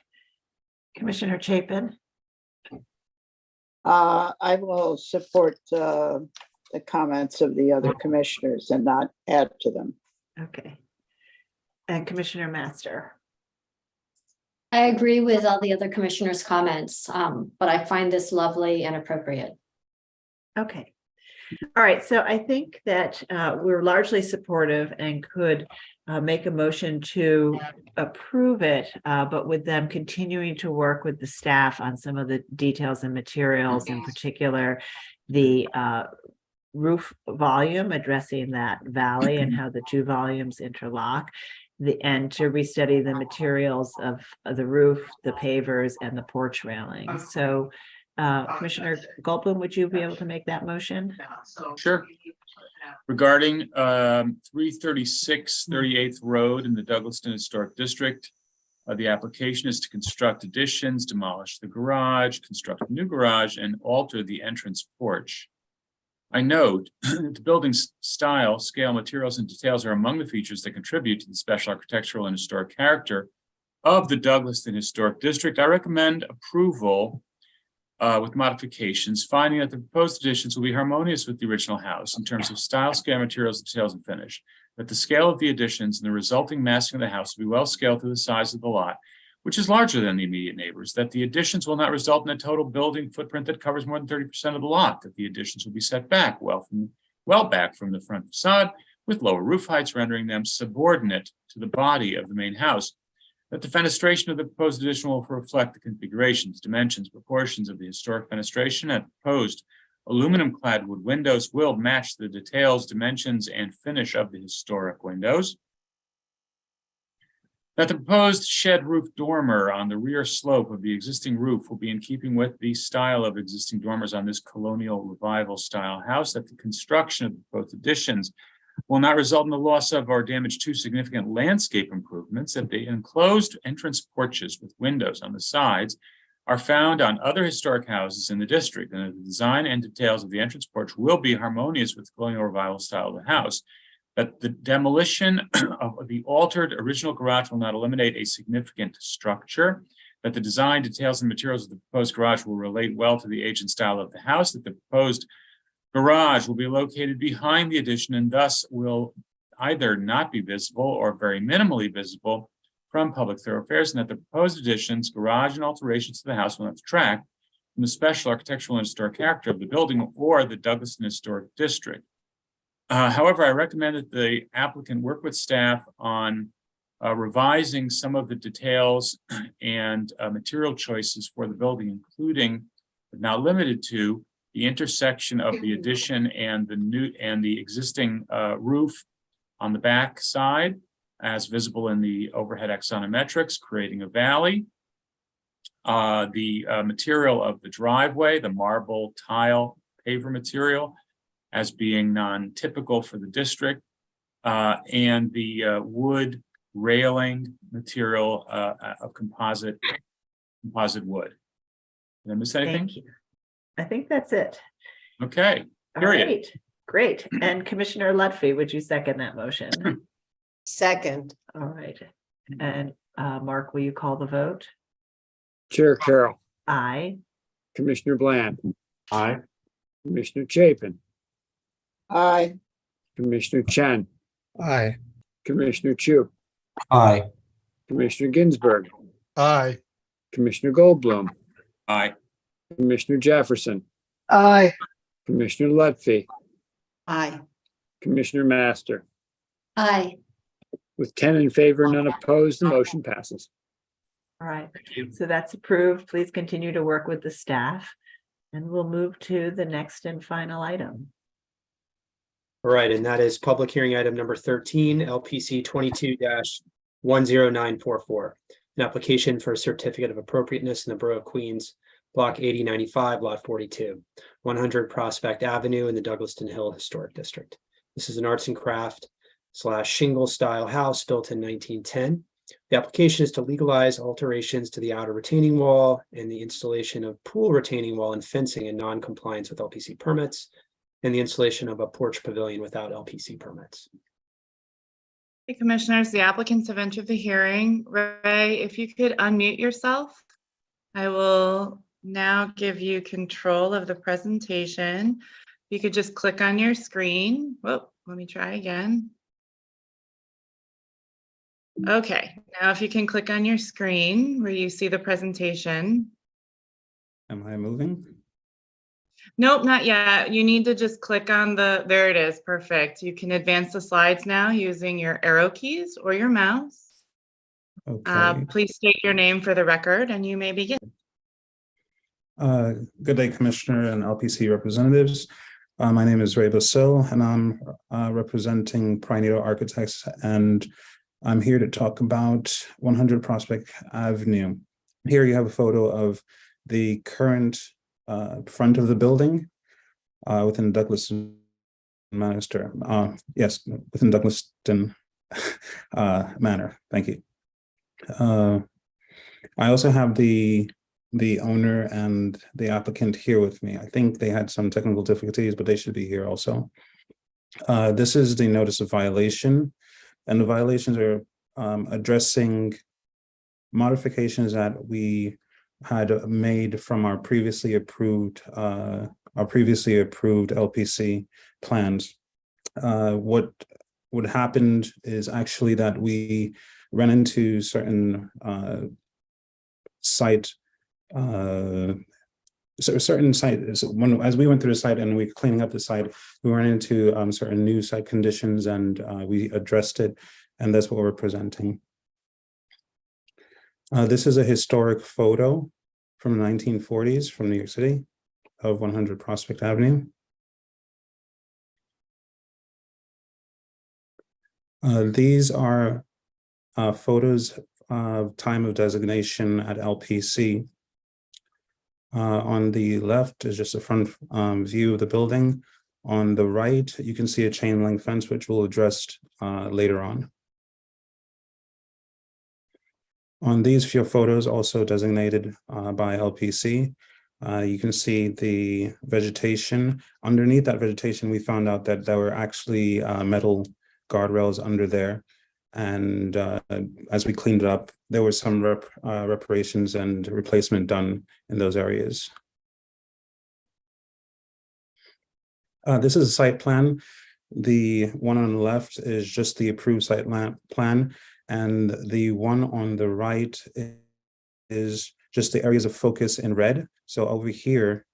Commissioner Chapin. I will support the comments of the other commissioners and not add to them. Okay. And Commissioner Master. I agree with all the other commissioners' comments, but I find this lovely and appropriate. Okay. All right, so I think that we're largely supportive and could make a motion to approve it, but with them continuing to work with the staff on some of the details and materials, in particular, the roof volume, addressing that valley and how the two volumes interlock, and to restudy the materials of the roof, the pavers, and the porch railing. So Commissioner Goldblum, would you be able to make that motion? Sure. Regarding 336 38th Road in the Douglaston Historic District, the application is to construct additions, demolish the garage, construct a new garage, and alter the entrance porch. I note that the building's style, scale, materials, and details are among the features that contribute to the special architectural and historic character of the Douglaston Historic District. I recommend approval with modifications, finding that the proposed additions will be harmonious with the original house in terms of style, scale, materials, details, and finish. That the scale of the additions and the resulting massing of the house will be well scaled to the size of the lot, which is larger than the immediate neighbors. That the additions will not result in a total building footprint that covers more than 30% of the lot. That the additions will be set back well back from the front facade, with lower roof heights rendering them subordinate to the body of the main house. That the fenestration of the proposed addition will reflect the configurations, dimensions, proportions of the historic fenestration, and proposed aluminum-clad wood windows will match the details, dimensions, and finish of the historic windows. That the proposed shed roof dormer on the rear slope of the existing roof will be in keeping with the style of existing dormers on this colonial revival style house. That the construction of the proposed additions will not result in the loss of or damage to significant landscape improvements. That the enclosed entrance porches with windows on the sides are found on other historic houses in the district, and that the design and details of the entrance porch will be harmonious with the colonial revival style of the house. That the demolition of the altered original garage will not eliminate a significant structure. That the design, details, and materials of the proposed garage will relate well to the age and style of the house. That the proposed garage will be located behind the addition and thus will either not be visible or very minimally visible from public thoroughfares, and that the proposed additions, garage, and alterations to the house will not detract from the special architectural and historic character of the building or the Douglaston Historic District. However, I recommend that the applicant work with staff on revising some of the details and material choices for the building, including, but not limited to, the intersection of the addition and the existing roof on the back side, as visible in the overhead axonometrics, creating a valley. The material of the driveway, the marble tile paver material, as being non-typical for the district, and the wood railing material of composite wood. Did I miss anything? Thank you. I think that's it. Okay, All period. right, great. And Commissioner Lutfi, would you second that motion? Second. All right. And Mark, will you call the vote? Chair Carroll, Aye. Commissioner Bland, Aye. Commissioner Chapin, Aye. Commissioner Chen, Aye. Commissioner Chu, Aye. Commissioner Ginsburg, Aye. Commissioner Goldblum, Aye. Commissioner Jefferson, Aye. Commissioner Lutfi, Aye. Commissioner Master. Aye. With 10 in favor, none opposed, the motion passes. All right, so that's approved. Please continue to work with the staff. And we'll move to the next and final item. All right, and that is public hearing item number 13, LPC 22-10944. An application for a certificate of appropriateness in the Borough of Queens, block 8095, lot 42, 100 Prospect Avenue in the Douglaston Hill Historic District. This is an arts and craft / shingle style house built in 1910. The application is to legalize alterations to the outer retaining wall and the installation of pool retaining wall and fencing in non-compliance with LPC permits, and the installation of a porch pavilion without LPC permits. Hey, Commissioners, the applicants have entered the hearing. Ray, if you could unmute yourself, I will now give you control of the presentation. You could just click on your screen. Whoop, let me try again. Okay, now if you can click on your screen where you see the presentation. Am I moving? Nope, not yet. You need to just click on there it is, perfect. You can advance the slides now using your arrow keys or your mouse. Okay. Please state your name for the record and you may begin. Good day, Commissioner and LPC representatives. My name is Ray Basil, and I'm representing Pioneer Architects, and I'm here to talk about 100 Prospect Avenue. Here you have a photo of the current front of the building within Douglaston Manor. Yes, within Douglaston Manor. Thank you. I also have the owner and the applicant here with me. I think they had some technical difficulties, but they should be here also. This is the notice of violation, and the violations are addressing modifications that we had made from our previously approved LPC plans. What happened is actually that we ran into certain certain sites as we went through the site and we were cleaning up the site, we ran into certain new site conditions, and we addressed it, and that's what we're presenting. This is a historic photo from the 1940s from New York City of 100 Prospect Avenue. These are photos of time of designation at LPC. On the left is just a front view of the building. On the right, you can see a chain link fence, which we'll address later on. On these few photos, also designated by LPC, you can see the vegetation. Underneath that vegetation, we found out that there were actually metal guardrails under there. And as we cleaned it up, there was some reparations and replacement done in those areas. This is a site plan. The one on the left is just the approved site plan, and the one on the right is just the areas of focus in red. So over here,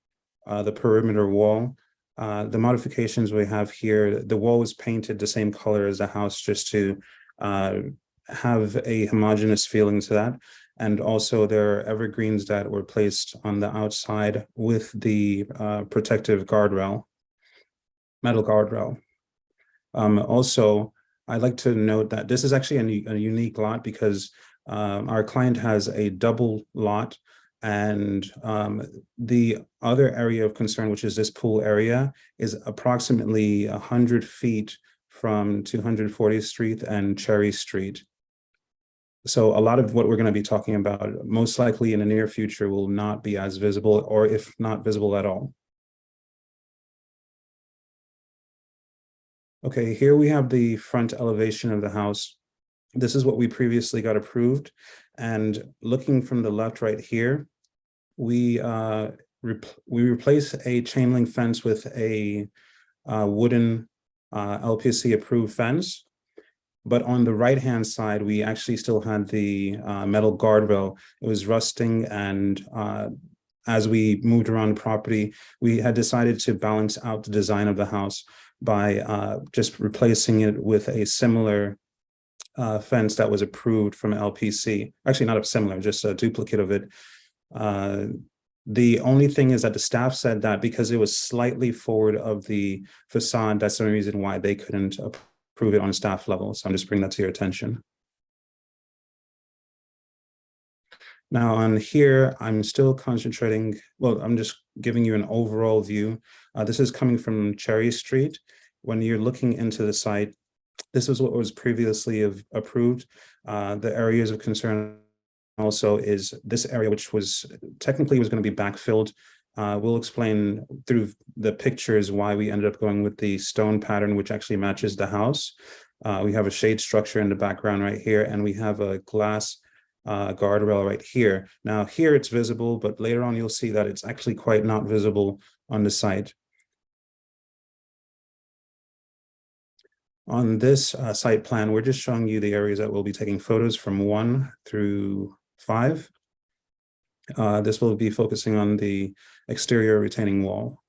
the perimeter wall, the modifications we have here, the wall was painted the same color as the house just to have a homogeneous feeling to that. And also there are evergreens that were placed on the outside with the protective guardrail, metal guardrail. Also, I'd like to note that this is actually a unique lot because our client has a double lot, and the other area of concern, which is this pool area, is approximately 100 feet from 240th Street and Cherry Street. So a lot of what we're going to be talking about, most likely in the near future, will not be as visible, or if not visible at all. Okay, here we have the front elevation of the house. This is what we previously got approved. And looking from the left right here, we replace a chain link fence with a wooden LPC approved fence. But on the right-hand side, we actually still had the metal guardrail. It was rusting, and as we moved around the property, we had decided to balance out the design of the house by just replacing it with a similar fence that was approved from LPC. Actually, not a similar, just a duplicate of it. The only thing is that the staff said that because it was slightly forward of the facade, that's the only reason why they couldn't approve it on staff level. So I'm just bringing that to your attention. Now on here, I'm still concentrating, well, I'm just giving you an overall view. This is coming from Cherry Street. When you're looking into the site, this is what was previously approved. The areas of concern also is this area, which was technically was going to be backfilled. We'll explain through the pictures why we ended up going with the stone pattern, which actually matches the house. We have a shade structure in the background right here, and we have a glass guardrail right here. Now here it's visible, but later on you'll see that it's actually quite not visible on the site. On this site plan, we're just showing you the areas that we'll be taking photos from 1 through 5. This will be focusing on the exterior retaining wall.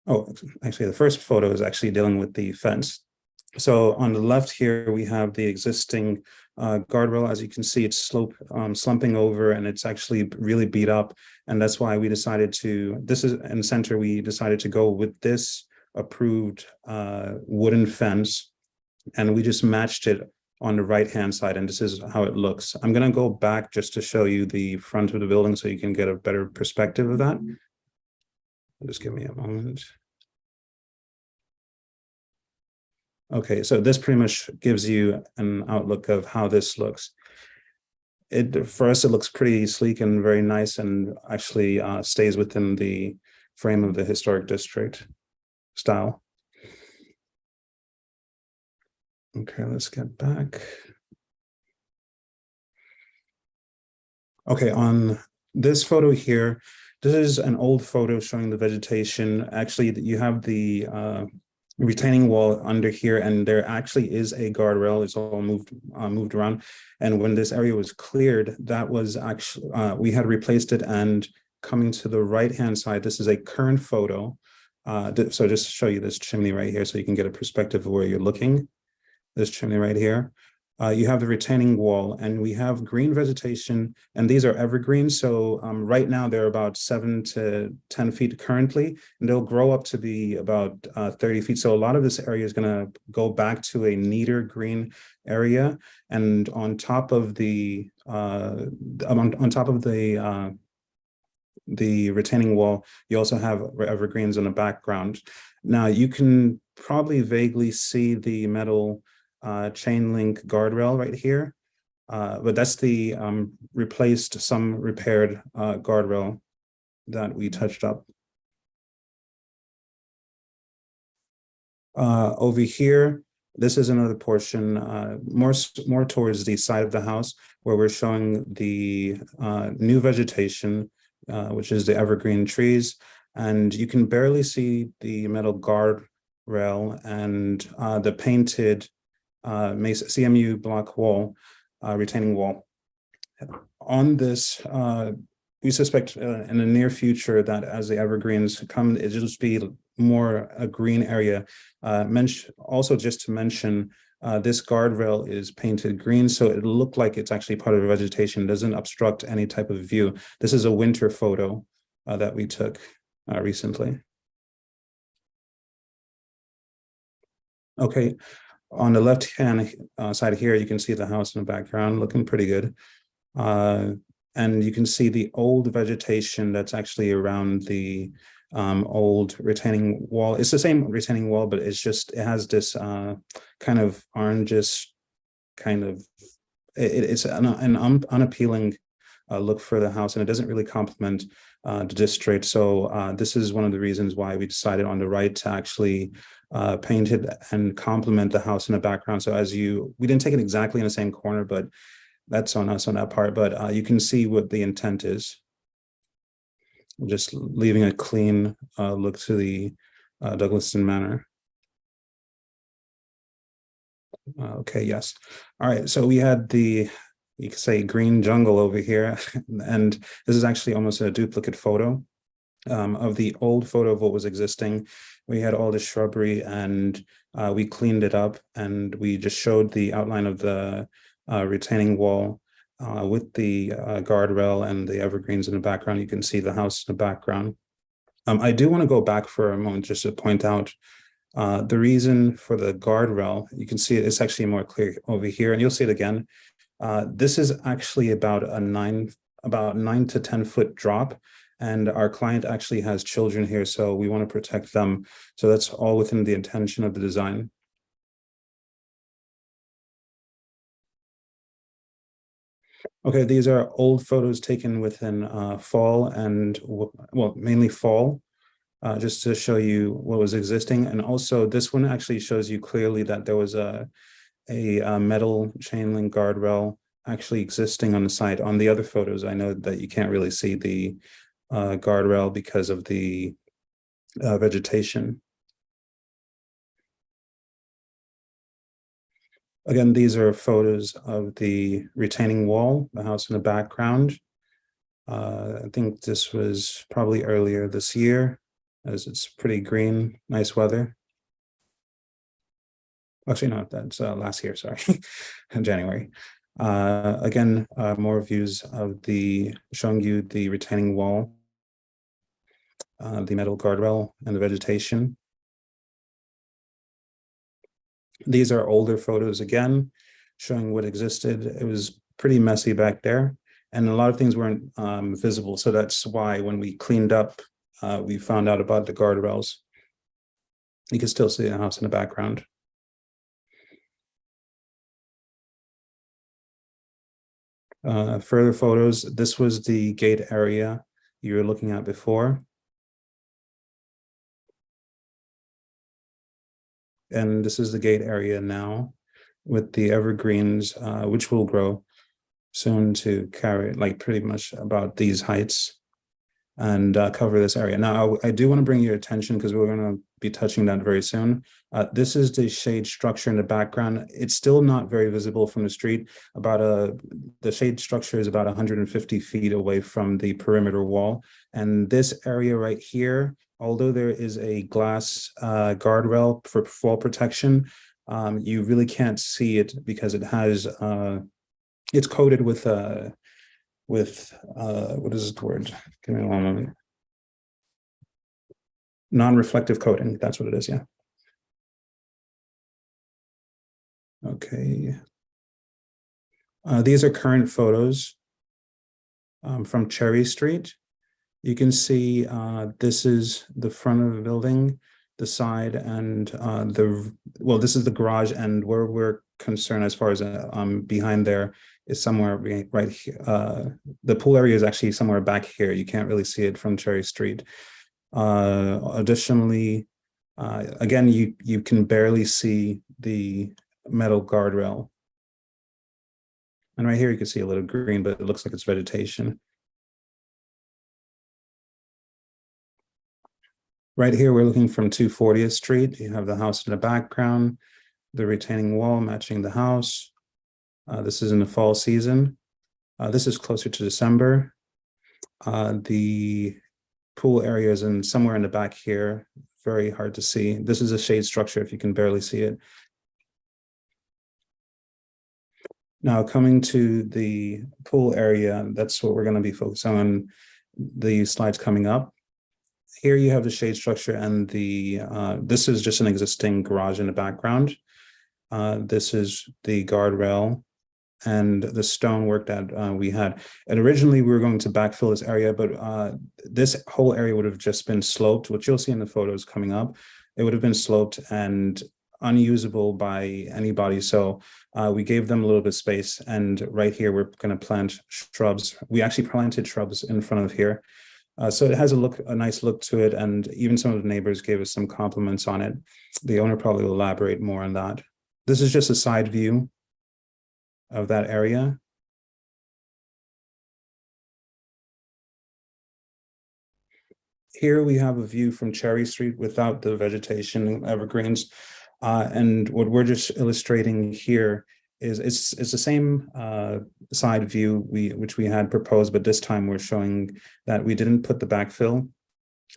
Oh, actually, the first photo is actually dealing with the fence. So on the left here, we have the existing guardrail. As you can see, it's slumping over, and it's actually really beat up. And that's why we decided to, this is in the center, we decided to go with this approved wooden fence, and we just matched it on the right-hand side, and this is how it looks. I'm going to go back just to show you the front of the building so you can get a better perspective of that. Just give me a moment. Okay, so this pretty much gives you an outlook of how this looks. For us, it looks pretty sleek and very nice, and actually stays within the frame of the historic district style. Okay, let's get back. Okay, on this photo here, this is an old photo showing the vegetation. Actually, you have the retaining wall under here, and there actually is a guardrail. It's all moved around. And when this area was cleared, that was actually, we had replaced it, and coming to the right-hand side, this is a current photo. So just to show you this chimney right here so you can get a perspective of where you're looking. This chimney right here. You have the retaining wall, and we have green vegetation, and these are evergreens. So right now they're about 7 to 10 feet currently, and they'll grow up to be about 30 feet. So a lot of this area is going to go back to a neater green area. And on top of the the retaining wall, you also have evergreens in the background. Now you can probably vaguely see the metal chain link guardrail right here, but that's the replaced, some repaired guardrail that we touched up. Over here, this is another portion more towards the side of the house, where we're showing the new vegetation, which is the evergreen trees, and you can barely see the metal guardrail and the painted CMU block wall, retaining wall. On this, we suspect in the near future that as the evergreens come, it'll just be more a green area. Also, just to mention, this guardrail is painted green, so it'll look like it's actually part of the vegetation. It doesn't obstruct any type of view. This is a winter photo that we took recently. Okay, on the left-hand side here, you can see the house in the background looking pretty good. And you can see the old vegetation that's actually around the old retaining wall. It's the same retaining wall, but it's just, it has this kind of orangish kind of, it's an unappealing look for the house, and it doesn't really complement the district. So this is one of the reasons why we decided on the right to actually paint it and complement the house in the background. So we didn't take it exactly in the same corner, but that's on us on that part. But you can see what the intent is. Just leaving a clean look to the Douglaston Manor. Okay, yes. All right, so we had you could say green jungle over here, and this is actually almost a duplicate photo of the old photo of what was existing. We had all the shrubbery, and we cleaned it up, and we just showed the outline of the retaining wall with the guardrail and the evergreens in the background. You can see the house in the background. I do want to go back for a moment just to point out the reason for the guardrail. You can see it's actually more clear over here, and you'll see it again. This is actually about a 9 to 10 foot drop, and our client actually has children here, so we want to protect them. So that's all within the intention of the design. Okay, these are old photos taken within fall and, well, mainly fall, just to show you what was existing. And also this one actually shows you clearly that there was a metal chain link guardrail actually existing on the site. On the other photos, I know that you can't really see the guardrail because of the vegetation. Again, these are photos of the retaining wall, the house in the background. I think this was probably earlier this year, as it's pretty green, nice weather. Actually, no, that's last year, sorry, in January. Again, more views of showing you the retaining wall, the metal guardrail, and the vegetation. These are older photos again, showing what existed. It was pretty messy back there, and a lot of things weren't visible. So that's why when we cleaned up, we found out about the guardrails. You can still see the house in the background. Further photos, this was the gate area you were looking at before. And this is the gate area now with the evergreens, which will grow soon to carry like pretty much about these heights and cover this area. Now, I do want to bring your attention, because we're going to be touching that very soon. This is the shade structure in the background. It's still not very visible from the street. The shade structure is about 150 feet away from the perimeter wall. And this area right here, although there is a glass guardrail for fall protection, you really can't see it because it has, it's coated with what is the word? Give me one moment. Non-reflective coating, that's what it is, yeah. Okay. These are current photos from Cherry Street. You can see this is the front of the building, the side, and this is the garage, and where we're concerned as far as behind there is somewhere right here. The pool area is actually somewhere back here. You can't really see it from Cherry Street. Additionally, again, you can barely see the metal guardrail. And right here you can see a little green, but it looks like it's vegetation. Right here, we're looking from 240th Street. You have the house in the background, the retaining wall matching the house. This is in the fall season. This is closer to December. The pool area is somewhere in the back here, very hard to see. This is a shade structure if you can barely see it. Now coming to the pool area, that's what we're going to be focused on the slides coming up. here you have the shade structure and the, this is just an existing garage in the background. This is the guardrail and the stonework that we had. And originally we were going to backfill this area, but this whole area would have just been sloped, which you'll see in the photos coming up. It would have been sloped and unusable by anybody. So we gave them a little bit of space. And right here, we're going to plant shrubs. We actually planted shrubs in front of here. So it has a nice look to it. And even some of the neighbors gave us some compliments on it. The owner probably will elaborate more on that. This is just a side view of that area. Here we have a view from Cherry Street without the vegetation, evergreens. And what we're just illustrating here is it's the same side view which we had proposed, but this time we're showing that we didn't put the backfill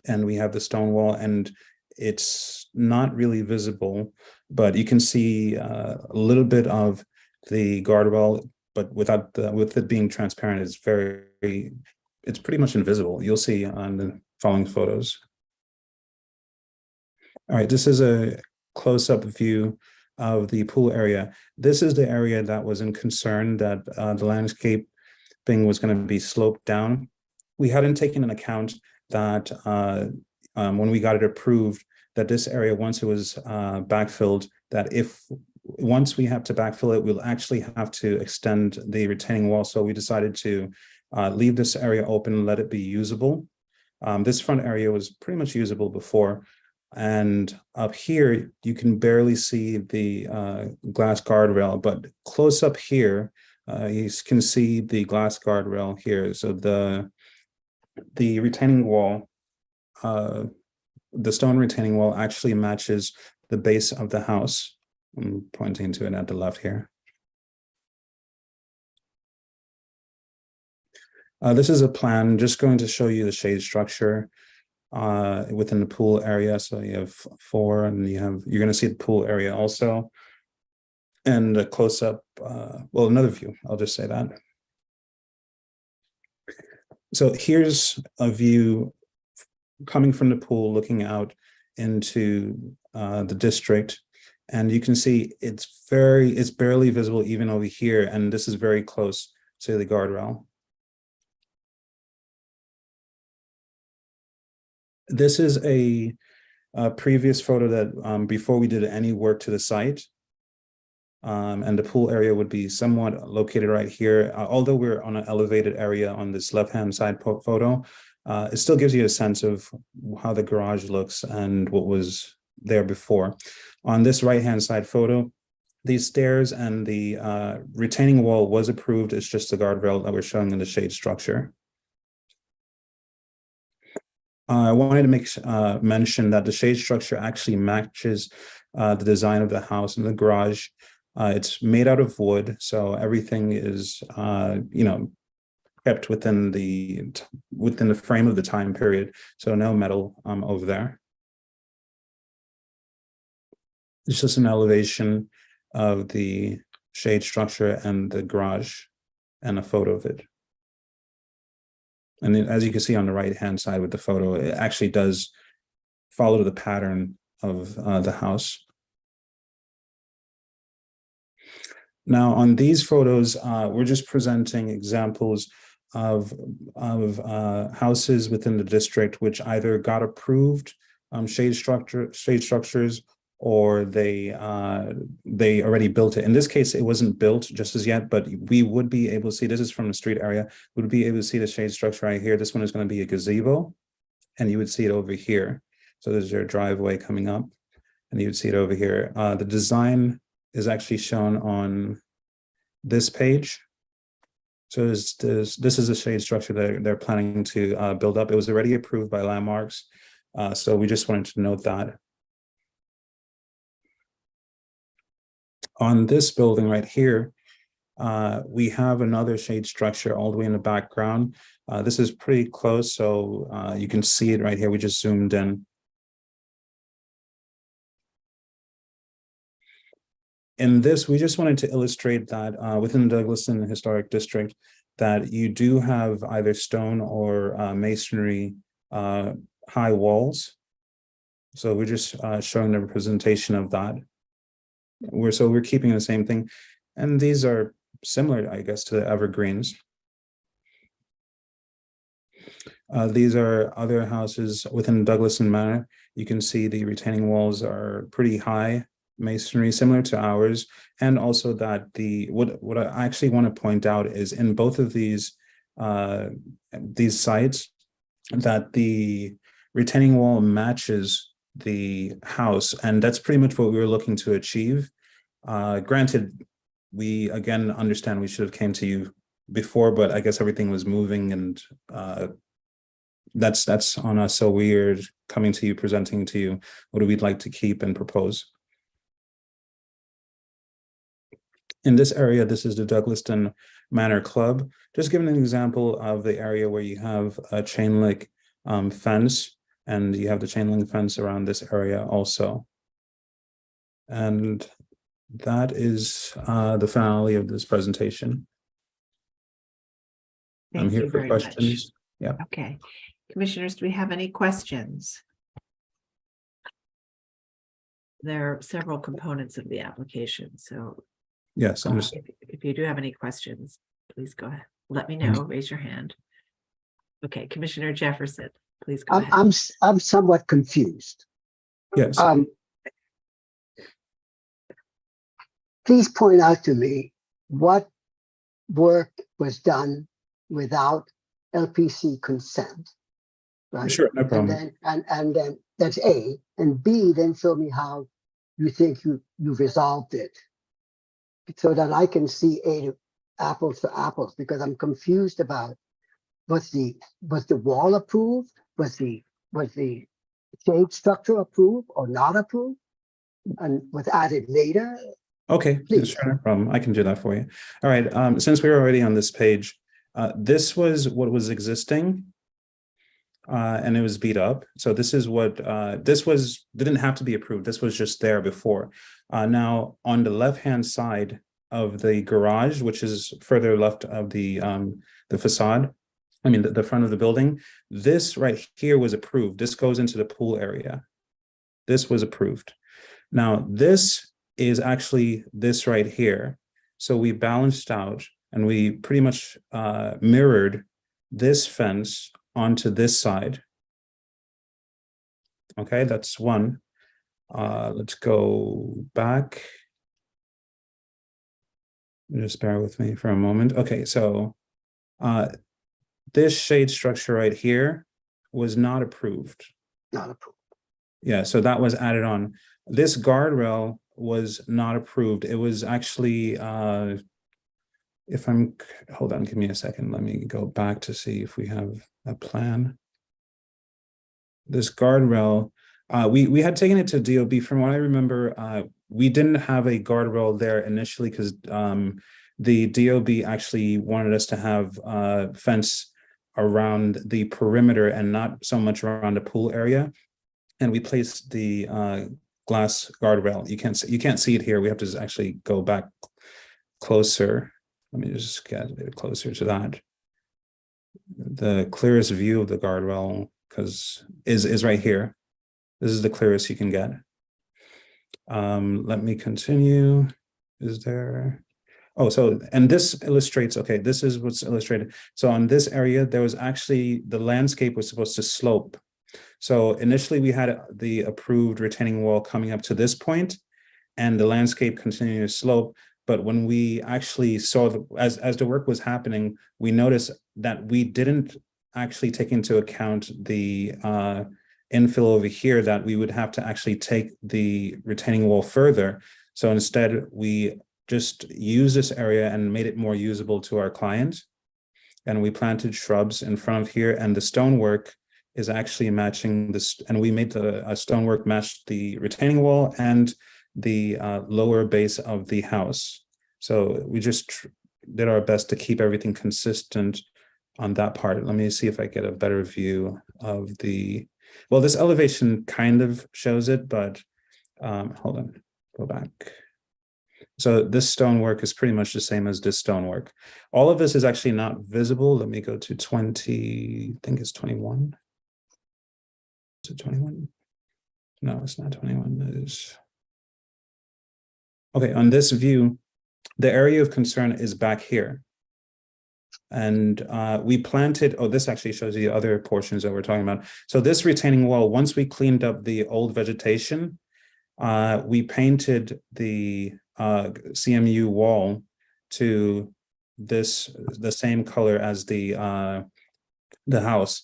and we have the stone wall, and it's not really visible, but you can see a little bit of the guardrail, but with it being transparent, it's pretty much invisible. You'll see on the following photos. All right, this is a close-up view of the pool area. This is the area that was in concern that the landscaping was going to be sloped down. We hadn't taken into account that when we got it approved, that this area, once it was backfilled, that once we have to backfill it, we'll actually have to extend the retaining wall. So we decided to leave this area open and let it be usable. This front area was pretty much usable before. And up here, you can barely see the glass guardrail, but close up here, you can see the glass guardrail here. So the retaining wall, the stone retaining wall actually matches the base of the house. I'm pointing to it at the left here. This is a plan, just going to show you the shade structure within the pool area. So you have 4, and you're going to see the pool area also. And a close-up, well, another view, I'll just say that. So here's a view coming from the pool, looking out into the district. And you can see it's barely visible even over here. And this is very close to the guardrail. This is a previous photo that before we did any work to the site. And the pool area would be somewhat located right here. Although we're on an elevated area on this left-hand side photo, it still gives you a sense of how the garage looks and what was there before. On this right-hand side photo, these stairs and the retaining wall was approved. It's just the guardrail that we're showing in the shade structure. I wanted to mention that the shade structure actually matches the design of the house and the garage. It's made out of wood, so everything is, kept within the frame of the time period. So no metal over there. It's just an elevation of the shade structure and the garage and a photo of it. And then, as you can see on the right-hand side with the photo, it actually does follow the pattern of the house. Now, on these photos, we're just presenting examples of houses within the district which either got approved shade structures, or they already built it. In this case, it wasn't built just as yet, but we would be able to see, this is from the street area, we would be able to see the shade structure right here. This one is going to be a gazebo, and you would see it over here. So there's your driveway coming up, and you would see it over here. The design is actually shown on this page. So this is a shade structure that they're planning to build up. It was already approved by Landmarks, so we just wanted to note that. On this building right here, we have another shade structure all the way in the background. This is pretty close, so you can see it right here. We just zoomed in. In this, we just wanted to illustrate that within the Douglaston Historic District, that you do have either stone or masonry high walls. So we're just showing the representation of that. We're keeping the same thing. And these are similar, I guess, to the evergreens. These are other houses within Douglaston Manor. You can see the retaining walls are pretty high masonry, similar to ours. And also that what I actually want to point out is in both of these sites, that the retaining wall matches the house. And that's pretty much what we were looking to achieve. Granted, we again understand we should have came to you before, but I guess everything was moving, and that's on us. So we're coming to you, presenting to you what we'd like to keep and propose. In this area, this is the Douglaston Manor Club. Just giving an example of the area where you have a chain link fence, and you have the chain link fence around this area also. And that is the finale of this presentation. I'm Thank here you for very much. questions. Yeah. Okay. Commissioners, do we have any questions? There are several components of the application, so Yes, understood. if you do have any questions, please go ahead. Let me know, raise your hand. Okay, Commissioner Jefferson, please go ahead. I'm somewhat confused. Yes. Please point out to me what work was done without LPC consent, right? Sure, no problem. And then that's A, and B, then show me how you think you resolved it, so that I can see apples to apples, because I'm confused about was the wall approved? Was the shade structure approved or not approved? And was added later? Okay, sure, no problem. I can do that for you. All right, since we're already on this page, this was what was existing, and it was beat up. So this is what, didn't have to be approved. This was just there before. Now, on the left-hand side of the garage, which is further left of the facade, I mean, the front of the building, this right here was approved. This goes into the pool area. This was approved. Now, this is actually this right here. So we balanced out and we pretty much mirrored this fence onto this side. Okay, that's one. Let's go back. Just bear with me for a moment. Okay, so this shade structure right here was not approved. Not approved. Yeah, so that was added on. This guardrail was not approved. It was actually, hold on, give me a second. Let me go back to see if we have a plan. This guardrail, we had taken it to DOB. From what I remember, we didn't have a guardrail there initially because the DOB actually wanted us to have a fence around the perimeter and not so much around the pool area. And we placed the glass guardrail. You can't see it here. We have to actually go back closer. Let me just get a bit closer to that. The clearest view of the guardrail is right here. This is the clearest you can get. Let me continue. Is there? Oh, so, and this illustrates, okay, this is what's illustrated. So on this area, there was actually, the landscape was supposed to slope. So initially we had the approved retaining wall coming up to this point and the landscape continuing to slope. But when we actually saw, as the work was happening, we noticed that we didn't actually take into account the infill over here, that we would have to actually take the retaining wall further. So instead we just used this area and made it more usable to our client. And we planted shrubs in front of here, and the stonework is actually matching this, and we made the stonework match the retaining wall and the lower base of the house. So we just did our best to keep everything consistent on that part. Let me see if I get a better view of the, well, this elevation kind of shows it, but hold on, go back. So this stonework is pretty much the same as this stonework. All of this is actually not visible. Let me go to 20, I think it's 21. it 21? No, it's not 21. It is. Okay, on this view, the area of concern is back here. And we planted, oh, this actually shows you the other portions that we're talking about. So this retaining wall, once we cleaned up the old vegetation, we painted the CMU wall to the same color as the house.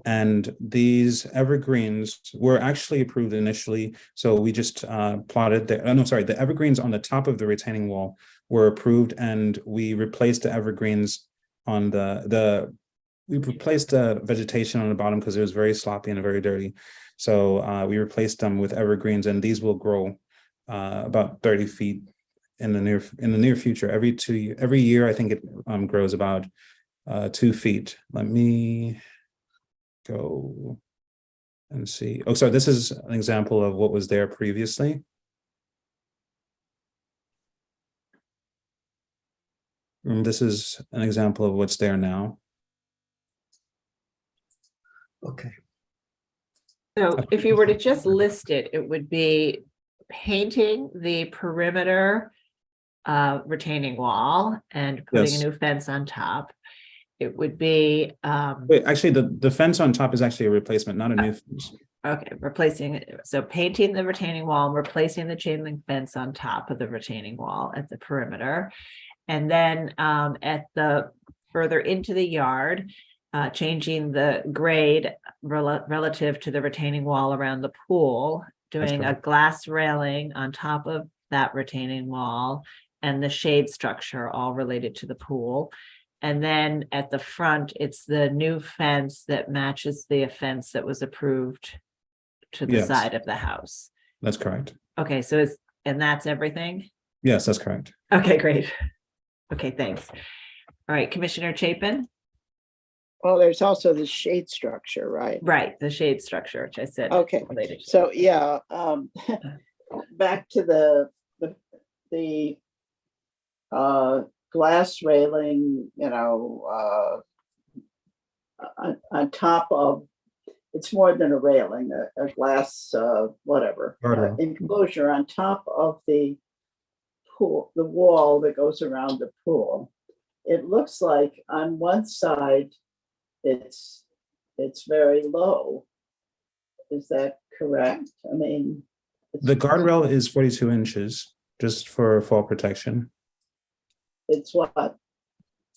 And these evergreens were actually approved initially. So we just plotted the, no, sorry, the evergreens on the top of the retaining wall were approved, and we replaced the evergreens on we replaced the vegetation on the bottom because it was very sloppy and very dirty. So we replaced them with evergreens, and these will grow about 30 feet in the near future. Every year, I think it grows about 2 feet. Let me go and see. Oh, sorry, this is an example of what was there previously. And this is an example of what's there now. Okay. So if you were to just list it, it would be painting the perimeter retaining wall and putting Yes. a new fence on top. It would be Wait, actually, the fence on top is actually a replacement, not a new fence. okay, replacing it. So painting the retaining wall, and replacing the chain link fence on top of the retaining wall at the perimeter. And then at the further into the yard, changing the grade relative to the retaining wall around the pool, doing a glass railing on top of that retaining wall, and the shade structure all related to the pool. And then at the front, it's the new fence that matches the fence that was approved to the Yes. side of the house. That's correct. Okay, so and that's everything? Yes, that's correct. Okay, great. Okay, thanks. All right, Commissioner Chapin? Well, there's also the shade structure, right? Right, the shade structure, which I said. Okay, related to. so yeah, back to the glass railing, on top of, it's more than a railing, a glass, whatever, enclosure on top of the pool, the wall that goes around the pool. It looks like on one side, it's very low. Is that correct? I mean, The guardrail is 42 inches, just for fall protection. it's what?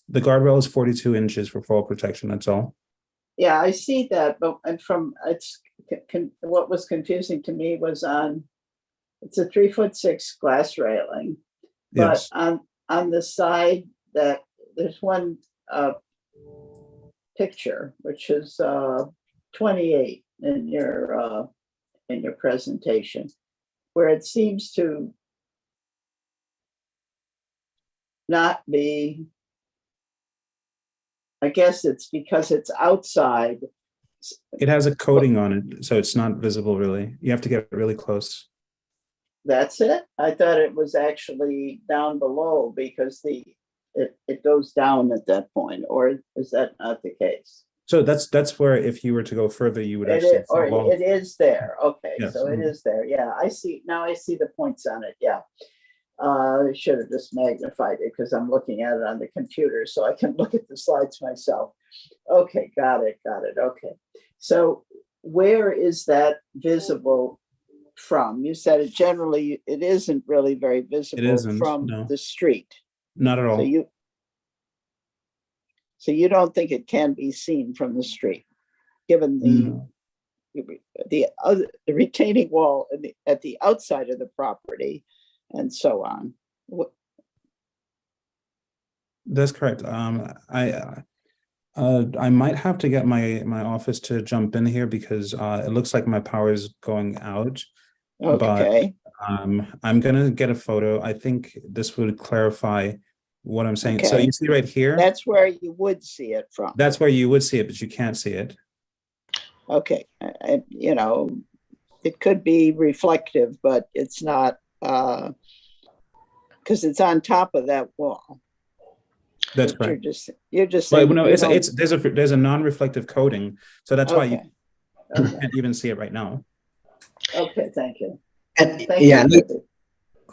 The guardrail is 42 inches for fall protection, that's all. Yeah, I see that, but what was confusing to me was it's a 3'6" glass railing, but Yes. on the side that there's one picture, which is 28 in your presentation, where it seems to not be, I guess it's because it's outside. It has a coating on it, so it's not visible really. You have to get really close. That's it? I thought it was actually down below because it goes down at that point, or is that not the case? So that's where if you were to go further, you would actually fall off. It is there. Okay, Yes. so it is there. Yeah, I see. Now I see the points on it. Yeah. I should have just magnified it because I'm looking at it on the computer so I can look at the slides myself. Okay, got it. Okay. So where is that visible from? You said it generally, it isn't really very visible from the street. Not at all. So you don't think it can be seen from the street, given the retaining wall at the outside of the property and so on. That's correct. I might have to get my office to jump in here because it looks like my power is going out. Okay. But I'm gonna get a photo. I think this would clarify what I'm saying. So Okay. you see right here? That's where you would see it from. That's where you would see it, but you can't see it. Okay. It could be reflective, but it's not, because it's on top of that wall. That's correct. You're just Well, saying. no, there's a non-reflective coating, so that's why you. You can't even see it right now. Okay, thank you. And, Thank yeah, you.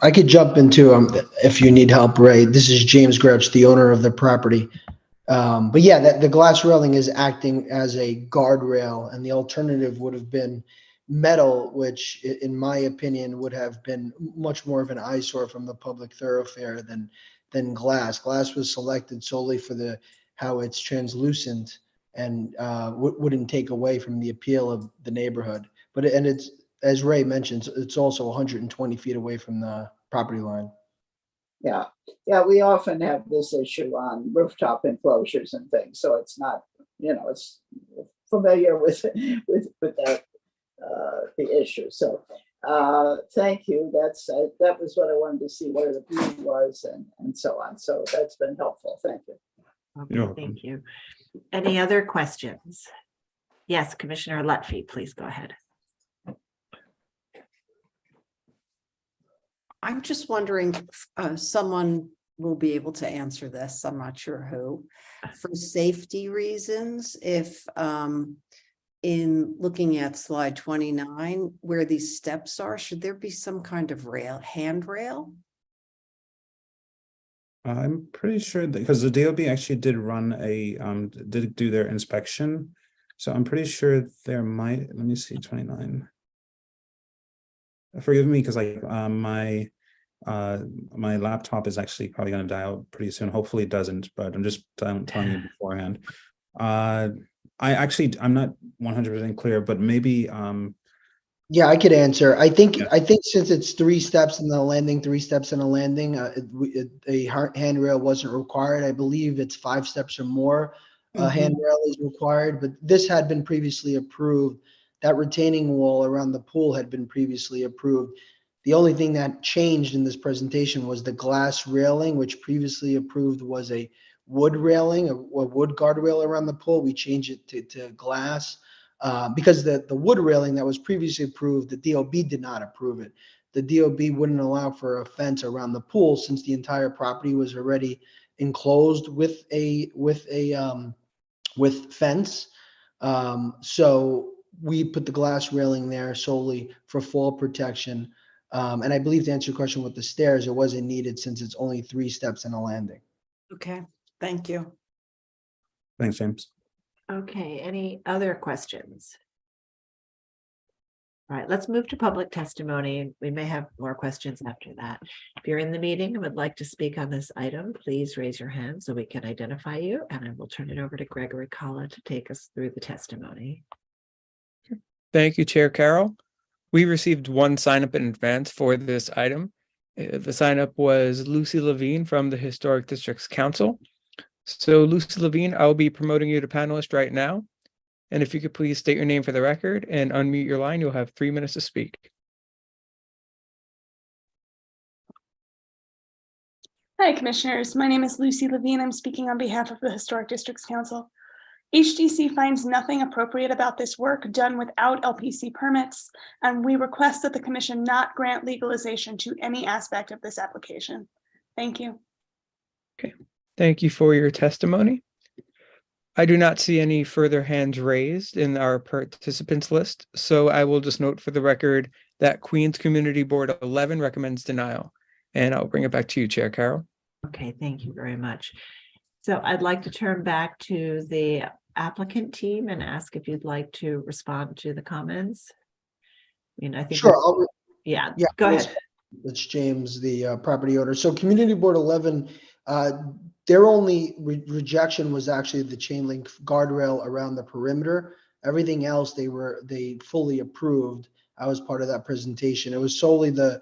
I could jump into if you need help, Ray. This is James Gretsch, the owner of the property. But yeah, the glass railing is acting as a guardrail, and the alternative would have been metal, which in my opinion would have been much more of an eyesore from the public thoroughfare than glass. Glass was selected solely for how it's translucent and wouldn't take away from the appeal of the neighborhood. But it's, as Ray mentioned, it's also 120 feet away from the property line. Yeah, yeah, we often have this issue on rooftop enclosures and things, so it's not, it's familiar with that the issue. So thank you. That was what I wanted to see, where the view was and so on. So that's been helpful. Thank you. Okay, thank you. Any other questions? Yes, Commissioner Lutfi, please go ahead. I'm just wondering if someone will be able to answer this. I'm not sure who. For safety reasons, if in looking at slide 29, where these steps are, should there be some kind of handrail? I'm pretty sure that because the DOB actually did run did do their inspection. So I'm pretty sure there might, let me see, 29. Forgive me, because my laptop is actually probably going to die out pretty soon. Hopefully it doesn't, but I'm just telling you beforehand. I'm not 100% clear, but maybe Yeah, I could answer. I think since it's 3 steps in the landing, 3 steps in a landing, a handrail wasn't required. I believe it's 5 steps or more. Handrail is required, but this had been previously approved. That retaining wall around the pool had been previously approved. The only thing that changed in this presentation was the glass railing, which previously approved was a wood railing, a wood guardrail around the pool. We changed it to glass. Because the wood railing that was previously approved, the DOB did not approve it. The DOB wouldn't allow for a fence around the pool since the entire property was already enclosed with fence. So we put the glass railing there solely for fall protection. And I believe to answer your question with the stairs, it wasn't needed since it's only 3 steps in a landing. Okay, thank you. Thanks, James. Okay, any other questions? All right, let's move to public testimony. We may have more questions after that. If you're in the meeting and would like to speak on this item, please raise your hand so we can identify you, and I will turn it over to Gregory Kalla to take us through the testimony. Thank you, Chair Carroll. We received 1 sign up in advance for this item. The sign up was Lucy Levine from the Historic Districts Council. So Lucy Levine, I'll be promoting you to panelist right now. And if you could please state your name for the record and unmute your line, you'll have 3 minutes to speak. Hi, Commissioners. My name is Lucy Levine. I'm speaking on behalf of the Historic Districts Council. HDC finds nothing appropriate about this work done without LPC permits, and we request that the Commission not grant legalization to any aspect of this application. Thank you. Okay, thank you for your testimony. I do not see any further hands raised in our participants list, so I will just note for the record that Queens Community Board 11 recommends denial. And I'll bring it back to you, Chair Carroll. Okay, thank you very much. So I'd like to turn back to the applicant team and ask if you'd like to respond to the comments. I mean, I think. Sure. Go ahead. It's James, the property owner. So Community Board 11, their only rejection was actually the chain link guardrail around the perimeter. Everything else they fully approved. I was part of that presentation. It was solely the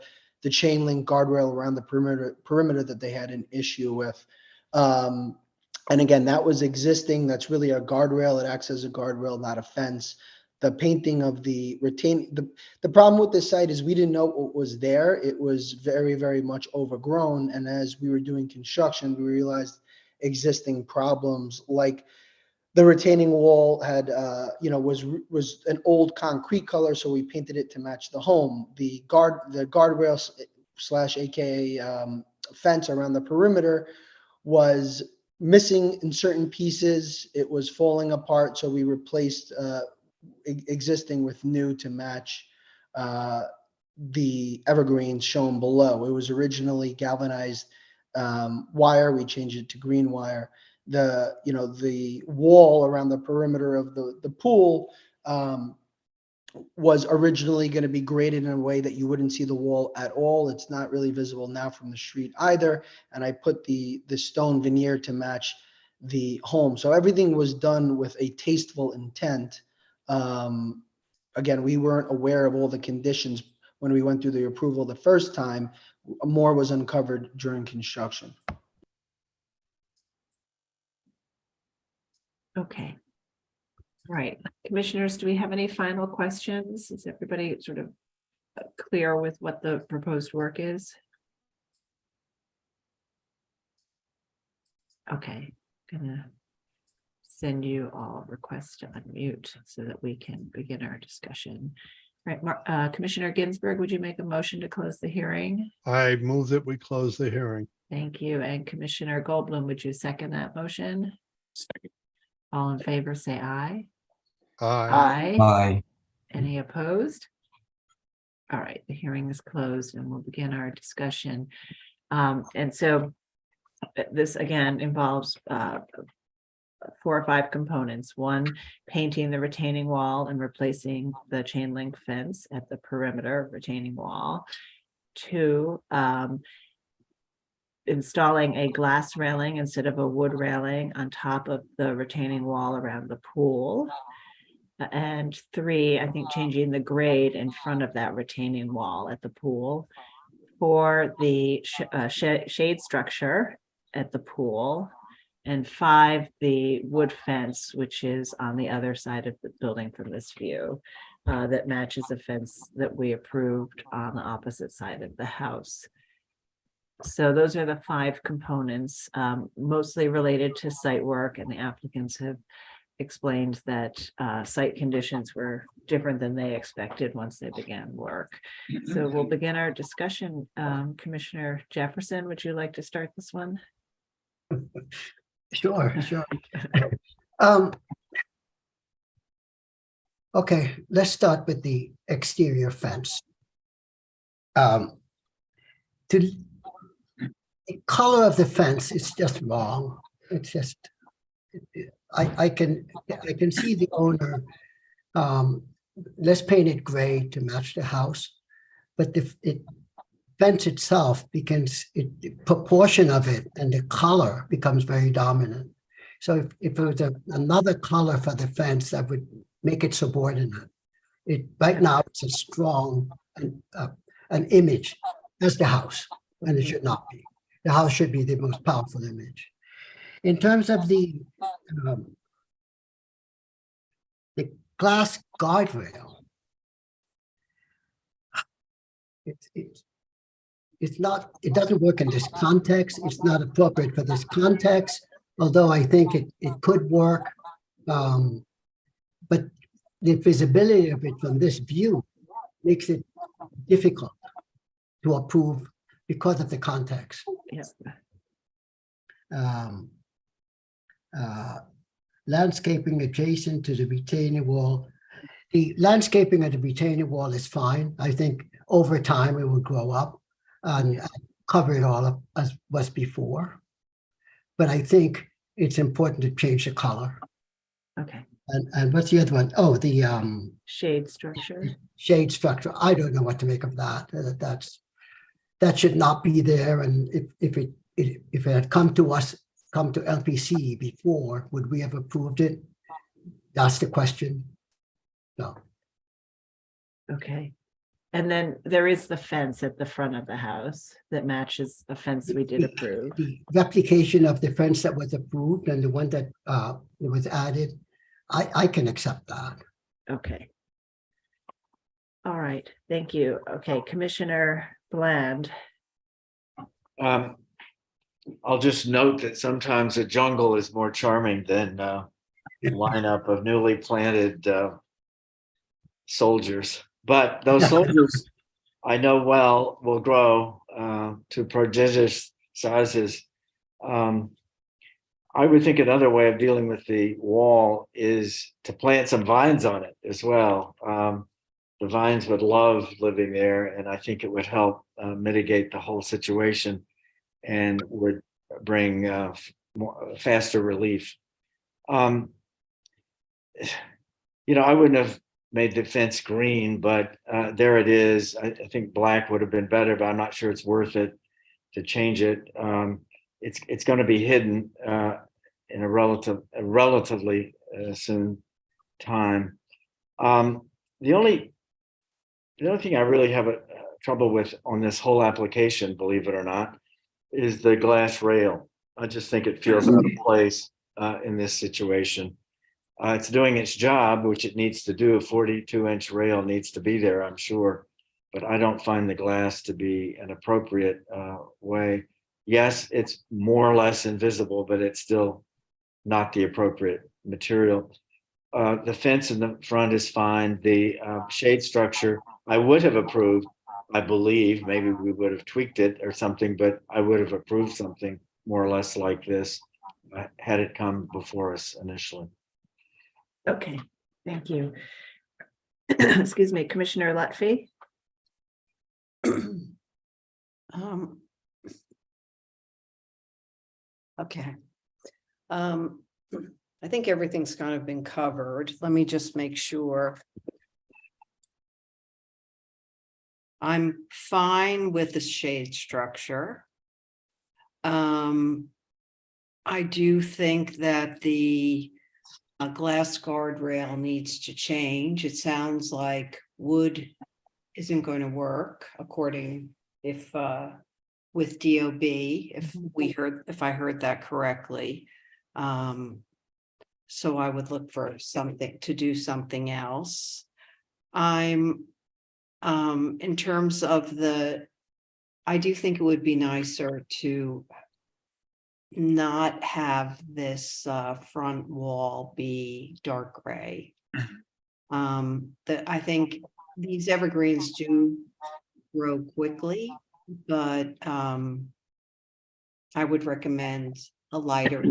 chain link guardrail around the perimeter that they had an issue with. And again, that was existing. That's really a guardrail. It acts as a guardrail, not a fence. The painting of the problem with this site is we didn't know what was there. It was very, very much overgrown. And as we were doing construction, we realized existing problems like the retaining wall had, was an old concrete color. So we painted it to match the home. The guardrail / AKA fence around the perimeter was missing in certain pieces. It was falling apart. So we replaced existing with new to match the evergreens shown below. It was originally galvanized wire. We changed it to green wire. The wall around the perimeter of the pool was originally going to be graded in a way that you wouldn't see the wall at all. It's not really visible now from the street either. And I put the stone veneer to match the home. So everything was done with a tasteful intent. Again, we weren't aware of all the conditions when we went through the approval the first time. More was uncovered during construction. Okay. Right. Commissioners, do we have any final questions? Is everybody sort of clear with what the proposed work is? Okay, gonna send you all requests to unmute so that we can begin our discussion. Right, Commissioner Ginsburg, would you make a motion to close the hearing? I move that we close the hearing. Thank you. And Commissioner Goldblum, would you second that motion? Second. All in favor, say aye. Aye. Aye. Any opposed? All right, the hearing is closed and we'll begin our discussion. And so this again involves 4 or 5 components. 1, painting the retaining wall and replacing the chain link fence at the perimeter retaining wall. 2, installing a glass railing instead of a wood railing on top of the retaining wall around the pool. And 3, I think changing the grade in front of that retaining wall at the pool. 4, the shade structure at the pool. And 5, the wood fence, which is on the other side of the building from this view, that matches the fence that we approved on the opposite side of the house. So those are the 5 components, mostly related to site work, and the applicants have explained that site conditions were different than they expected once they began work. So we'll begin our discussion. Commissioner Jefferson, would you like to start this one? Sure. Okay, let's start with the exterior fence. The color of the fence is just wrong. It's just, I can see the owner, let's paint it gray to match the house, but the fence itself becomes, the proportion of it and the color becomes very dominant. So if it was another color for the fence, that would make it subordinate. Right now it's a strong an image as the house, and it should not be. The house should be the most powerful image. In terms of the glass guardrail, it's not, it doesn't work in this context. It's not appropriate for this context, although I think it could work. But the visibility of it from this view makes it difficult to approve because of the context. Yes. Landscaping adjacent to the retaining wall. The landscaping of the retaining wall is fine. I think over time it will grow up and cover it all up as was before. But I think it's important to change the color. Okay. And what's the other one? Oh, the shade structure. Shade structure. I don't know what to make of that. That should not be there. And if it had come to LPC before, would we have approved it? That's the question. No. Okay. And then there is the fence at the front of the house that matches the fence we did approve. The replication of the fence that was approved and the one that was added, I can accept that. Okay. All right, thank you. Okay, Commissioner Bland. I'll just note that sometimes a jungle is more charming than a lineup of newly planted soldiers. But those soldiers, I know well, will grow to prodigious sizes. I would think another way of dealing with the wall is to plant some vines on it as well. The vines would love living there, and I think it would help mitigate the whole situation and would bring faster relief. I wouldn't have made the fence green, but there it is. I think black would have been better, but I'm not sure it's worth it to change it. It's going to be hidden in a relatively soon time. The only thing I really have trouble with on this whole application, believe it or not, is the glass rail. I just think it feels out of place in this situation. It's doing its job, which it needs to do. A 42-inch rail needs to be there, I'm sure, but I don't find the glass to be an appropriate way. Yes, it's more or less invisible, but it's still not the appropriate material. The fence in the front is fine. The shade structure, I would have approved, I believe. Maybe we would have tweaked it or something, but I would have approved something more or less like this had it come before us initially. Okay, thank you. Excuse me, Commissioner Lutfi. Okay. I think everything's kind of been covered. Let me just make sure. I'm fine with the shade structure. I do think that the glass guardrail needs to change. It sounds like wood isn't going to work according with DOB, if I heard that correctly. So I would look for something to do something else. I'm in terms of I do think it would be nicer to not have this front wall be dark gray. I think these evergreens do grow quickly, but I would recommend a lighter.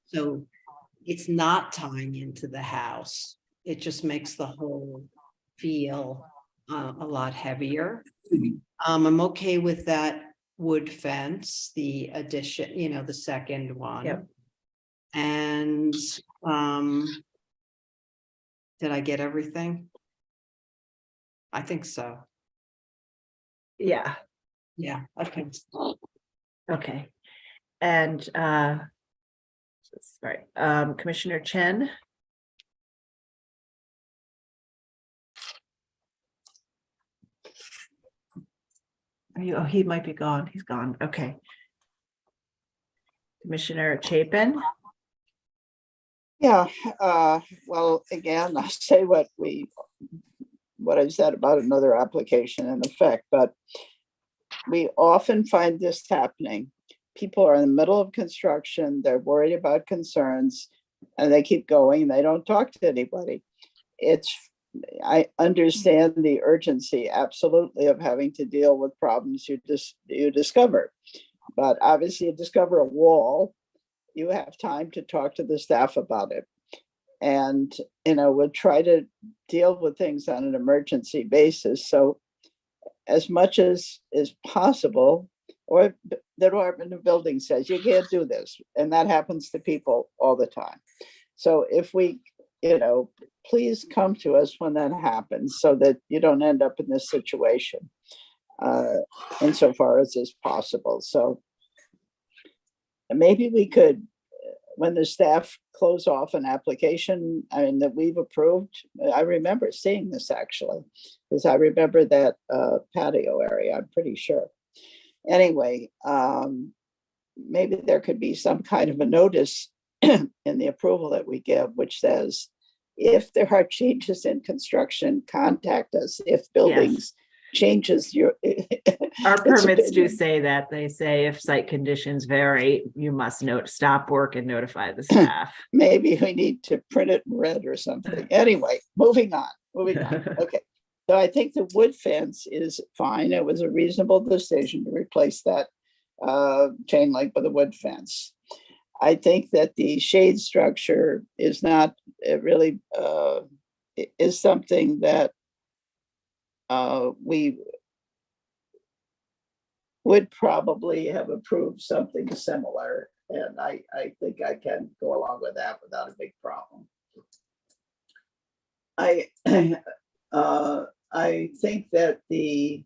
So it's not tying into the house. It just makes the whole feel a lot heavier. I'm okay with that wood fence, the addition, the second one. Yep. And did I get everything? I think so. Yeah. Yeah, okay. Okay. And sorry, Commissioner Chen. Oh, he might be gone. He's gone. Okay. Commissioner Chapin. Yeah, well, again, I'll say what I said about another application in effect, but we often find this happening. People are in the middle of construction, they're worried about concerns, and they keep going, they don't talk to anybody. I understand the urgency, absolutely, of having to deal with problems you discover. But obviously, you discover a wall, you have time to talk to the staff about it. And, we'll try to deal with things on an emergency basis. So as much as is possible, or the Department of Building says, you can't do this. And that happens to people all the time. So if we, please come to us when that happens so that you don't end up in this situation insofar as is possible. So maybe we could, when the staff close off an application, that we've approved, I remember seeing this actually, because I remember that patio area, I'm pretty sure. Anyway, maybe there could be some kind of a notice in the approval that we give, which says, if there are changes in construction, contact us. If buildings changes our permits do say that. They say if site conditions vary, you must stop work and notify the staff. Maybe we need to print it in red or something. Anyway, moving on. Okay. So I think the wood fence is fine. It was a reasonable decision to replace that chain link with a wood fence. I think that the shade structure is not really is something that we would probably have approved something similar. And I think I can go along with that without a big problem. I think that the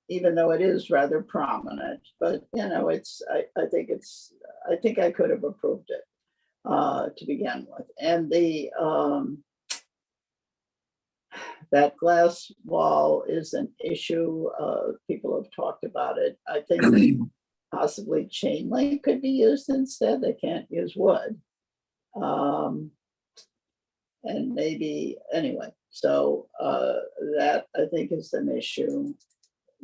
even though it is rather prominent, but you know, I think I could have approved it to begin with. And the that glass wall is an issue. People have talked about it. I think possibly chain link could be used instead. They can't use wood. And maybe, anyway, so that I think is an issue.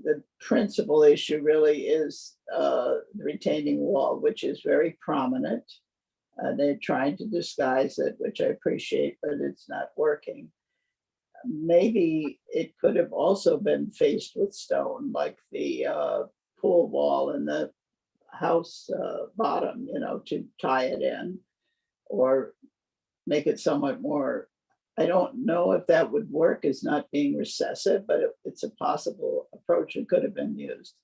The principal issue really is the retaining wall, which is very prominent. They're trying to disguise it, which I appreciate, but it's not working. Maybe it could have also been faced with stone, like the pool wall in the house bottom, you know, to tie it in or make it somewhat more. I don't know if that would work as not being recessive, but it's a possible approach that could have been used.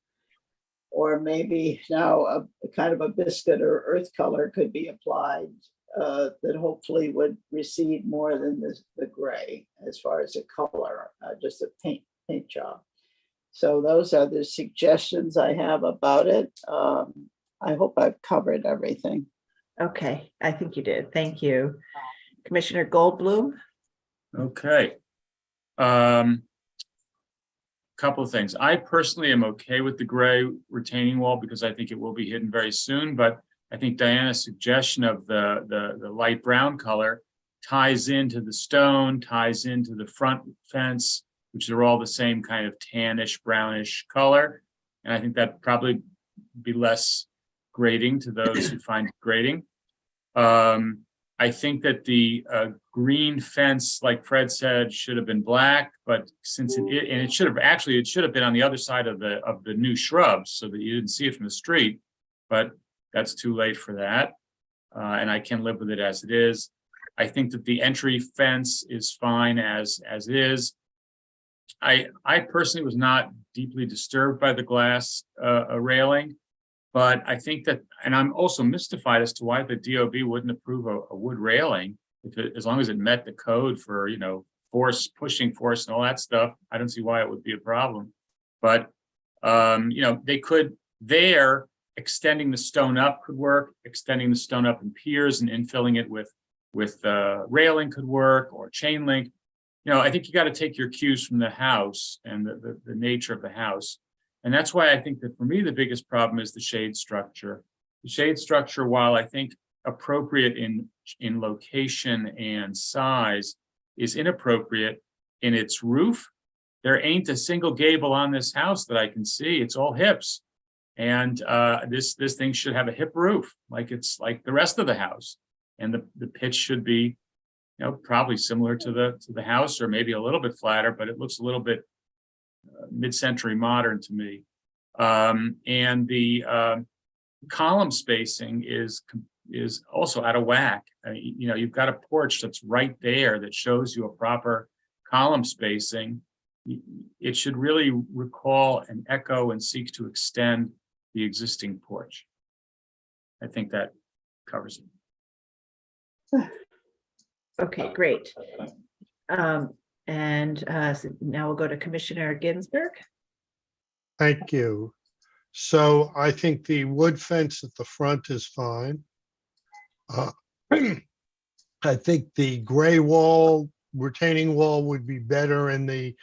Or maybe now a kind of a biscuit or earth color could be applied that hopefully would recede more than the gray as far as the color, just a paint job. So those are the suggestions I have about it. I hope I've covered everything. Okay, I think you did. Thank you. Commissioner Goldblum? Okay. Couple of things. I personally am okay with the gray retaining wall because I think it will be hidden very soon, but I think Diana's suggestion of the light brown color ties into the stone, ties into the front fence, which are all the same kind of tannish, brownish color. And I think that'd probably be less grating to those who find it grating. I think that the green fence, like Fred said, should have been black, but since it should have been on the other side of the new shrubs so that you didn't see it from the street, but that's too late for that. And I can live with it as it is. I think that the entry fence is fine as is. I personally was not deeply disturbed by the glass railing. But I think that, and I'm also mystified as to why the DOB wouldn't approve a wood railing as long as it met the code for, you know, force, pushing force and all that stuff. I don't see why it would be a problem. But, you know, they could extending the stone up could work, extending the stone up in piers and infilling it with railing could work, or chain link. You know, I think you got to take your cues from the house and the nature of the house. And that's why I think that for me, the biggest problem is the shade structure. The shade structure, while I think appropriate in location and size, is inappropriate in its roof. There ain't a single gable on this house that I can see. It's all hips. And this thing should have a hip roof, like it's like the rest of the house. And the pitch should be, you know, probably similar to the house, or maybe a little bit flatter, but it looks a little bit mid-century modern to me. And the column spacing is also out of whack. You know, you've got a porch that's right there that shows you a proper column spacing. It should really recall and echo and seek to extend the existing porch. I think that covers it. Okay, great. So now we'll go to Commissioner Ginsburg. Thank you. So I think the wood fence at the front is fine. I think the gray wall, retaining wall would be better in the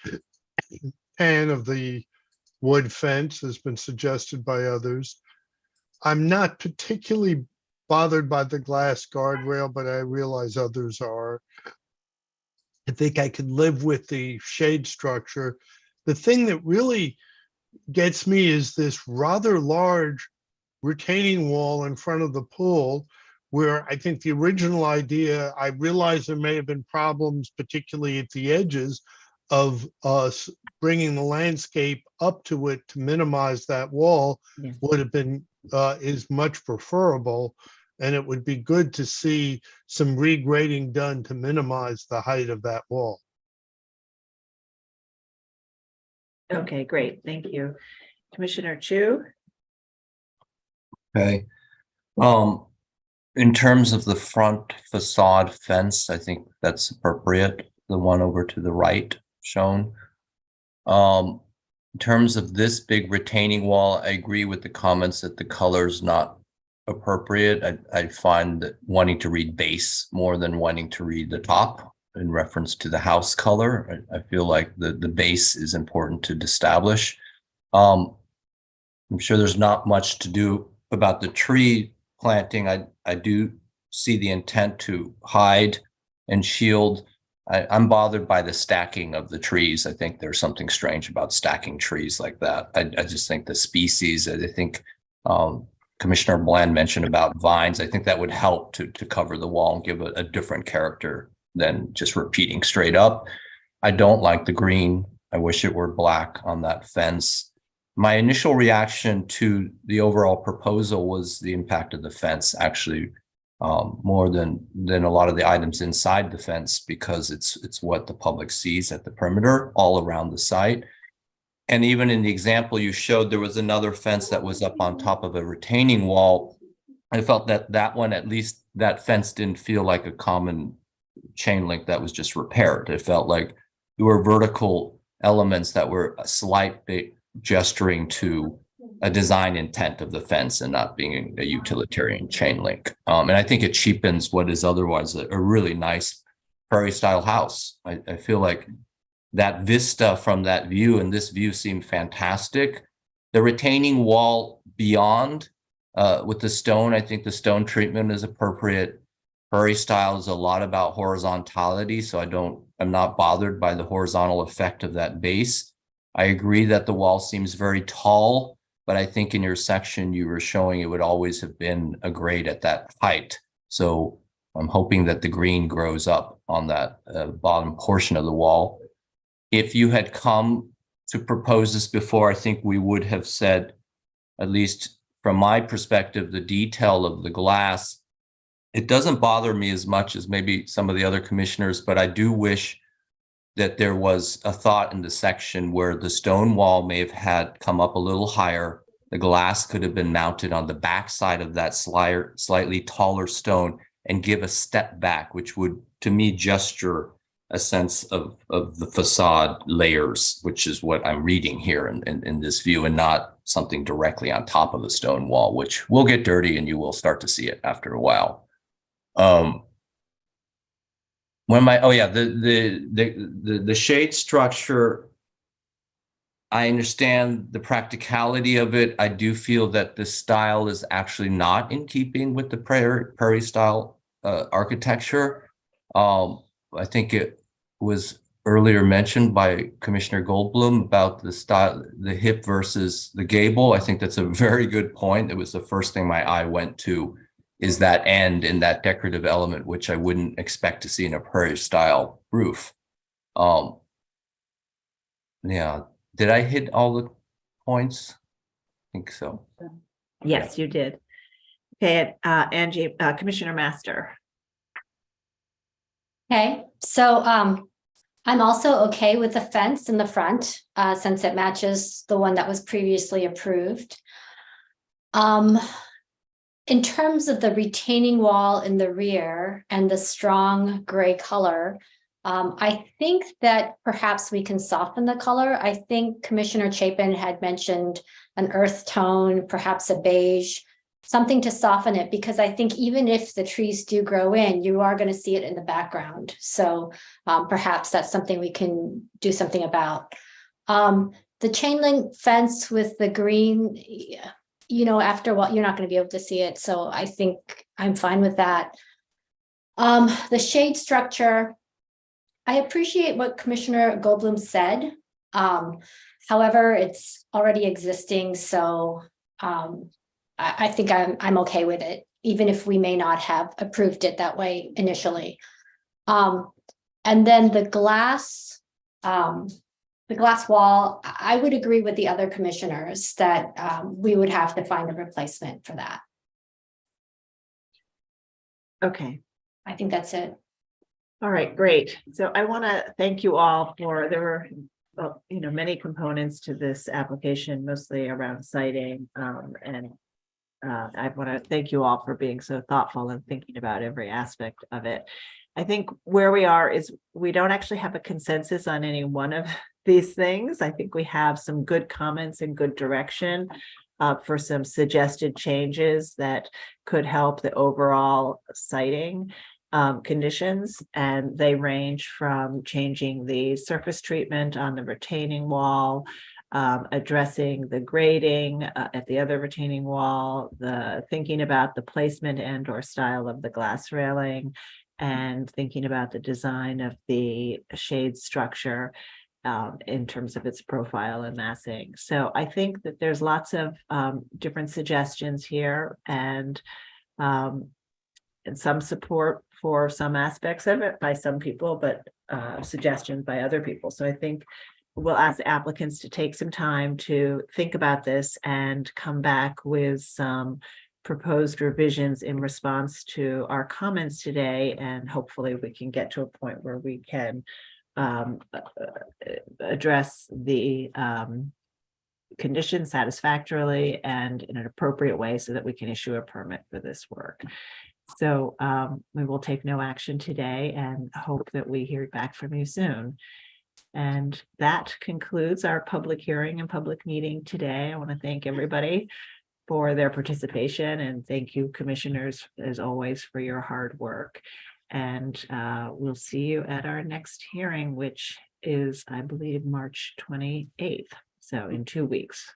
pan of the wood fence, has been suggested by others. I'm not particularly bothered by the glass guardrail, but I realize others are. I think I could live with the shade structure. The thing that really gets me is this rather large retaining wall in front of the pool, where I think the original idea, I realize there may have been problems, particularly at the edges, of us bringing the landscape up to it to minimize that wall, would have been is much preferable. And it would be good to see some regrading done to minimize the height of that wall. Okay, great. Thank you. Commissioner Chu? Okay. In terms of the front facade fence, I think that's appropriate. The one over to the right shown. In terms of this big retaining wall, I agree with the comments that the color is not appropriate. I find that wanting to read base more than wanting to read the top in reference to the house color. I feel like the base is important to establish. I'm sure there's not much to do about the tree planting. I do see the intent to hide and shield. I'm bothered by the stacking of the trees. I think there's something strange about stacking trees like that. I just think the species, I think Commissioner Bland mentioned about vines. I think that would help to cover the wall and give a different character than just repeating straight up. I don't like the green. I wish it were black on that fence. My initial reaction to the overall proposal was the impact of the fence, actually more than a lot of the items inside the fence, because it's what the public sees at the perimeter all around the site. And even in the example you showed, there was another fence that was up on top of a retaining wall. I felt that one, at least that fence didn't feel like a common chain link that was just repaired. It felt like there were vertical elements that were a slight bit gesturing to a design intent of the fence and not being a utilitarian chain link. And I think it cheapens what is otherwise a really nice prairie style house. I feel like that vista from that view and this view seemed fantastic. The retaining wall beyond with the stone, I think the stone treatment is appropriate. Prairie style is a lot about horizontality, so I'm not bothered by the horizontal effect of that base. I agree that the wall seems very tall, but I think in your section you were showing it would always have been a grade at that height. So I'm hoping that the green grows up on that bottom portion of the wall. If you had come to propose this before, I think we would have said, at least from my perspective, the detail of the glass, it doesn't bother me as much as maybe some of the other commissioners, but I do wish that there was a thought in the section where the stone wall may have had come up a little higher. The glass could have been mounted on the back side of that slightly taller stone and give a step back, which would, to me, gesture a sense of the facade layers, which is what I'm reading here in this view, and not something directly on top of the stone wall, which will get dirty and you will start to see it after a while. The shade structure, I understand the practicality of it. I do feel that the style is actually not in keeping with the prairie style architecture. I think it was earlier mentioned by Commissioner Goldblum about the style, the hip versus the gable. I think that's a very good point. It was the first thing my eye went to, is that end in that decorative element, which I wouldn't expect to see in a prairie style roof. Yeah, did I hit all the points? I think so. Yes, you did. Okay, Angie, Commissioner Master. Okay, so I'm also okay with the fence in the front, since it matches the one that was previously approved. In terms of the retaining wall in the rear and the strong gray color, I think that perhaps we can soften the color. I think Commissioner Chapin had mentioned an earth tone, perhaps a beige, something to soften it, because I think even if the trees do grow in, you are going to see it in the background. So perhaps that's something we can do something about. The chain link fence with the green, after a while, you're not going to be able to see it. So I think I'm fine with that. The shade structure, I appreciate what Commissioner Goldblum said. However, it's already existing. So I think I'm okay with it, even if we may not have approved it that way initially. And then the glass, the glass wall, I would agree with the other commissioners that we would have to find a replacement for that. Okay. I think that's it. All right, great. So I want to thank you all for, there were, well, many components to this application, mostly around citing. And I want to thank you all for being so thoughtful and thinking about every aspect of it. I think where we are is we don't actually have a consensus on any one of these things. I think we have some good comments and good direction for some suggested changes that could help the overall citing conditions, and they range from changing the surface treatment on the retaining wall, addressing the grading at the other retaining wall, the thinking about the placement and or style of the glass railing, and thinking about the design of the shade structure in terms of its profile and massing. So I think that there's lots of different suggestions here, and some support for some aspects of it by some people, but suggestions by other people. So I think we'll ask applicants to take some time to think about this and come back with some proposed revisions in response to our comments today. And hopefully we can get to a point where we can address the conditions satisfactorily and in an appropriate way so that we can issue a permit for this work. So we will take no action today and hope that we hear back from you soon. And that concludes our public hearing and public meeting today. I want to thank everybody for their participation, and thank you, commissioners, as always, for your hard work. And we'll see you at our next hearing, which is, I believe, March 28th. So in 2 weeks.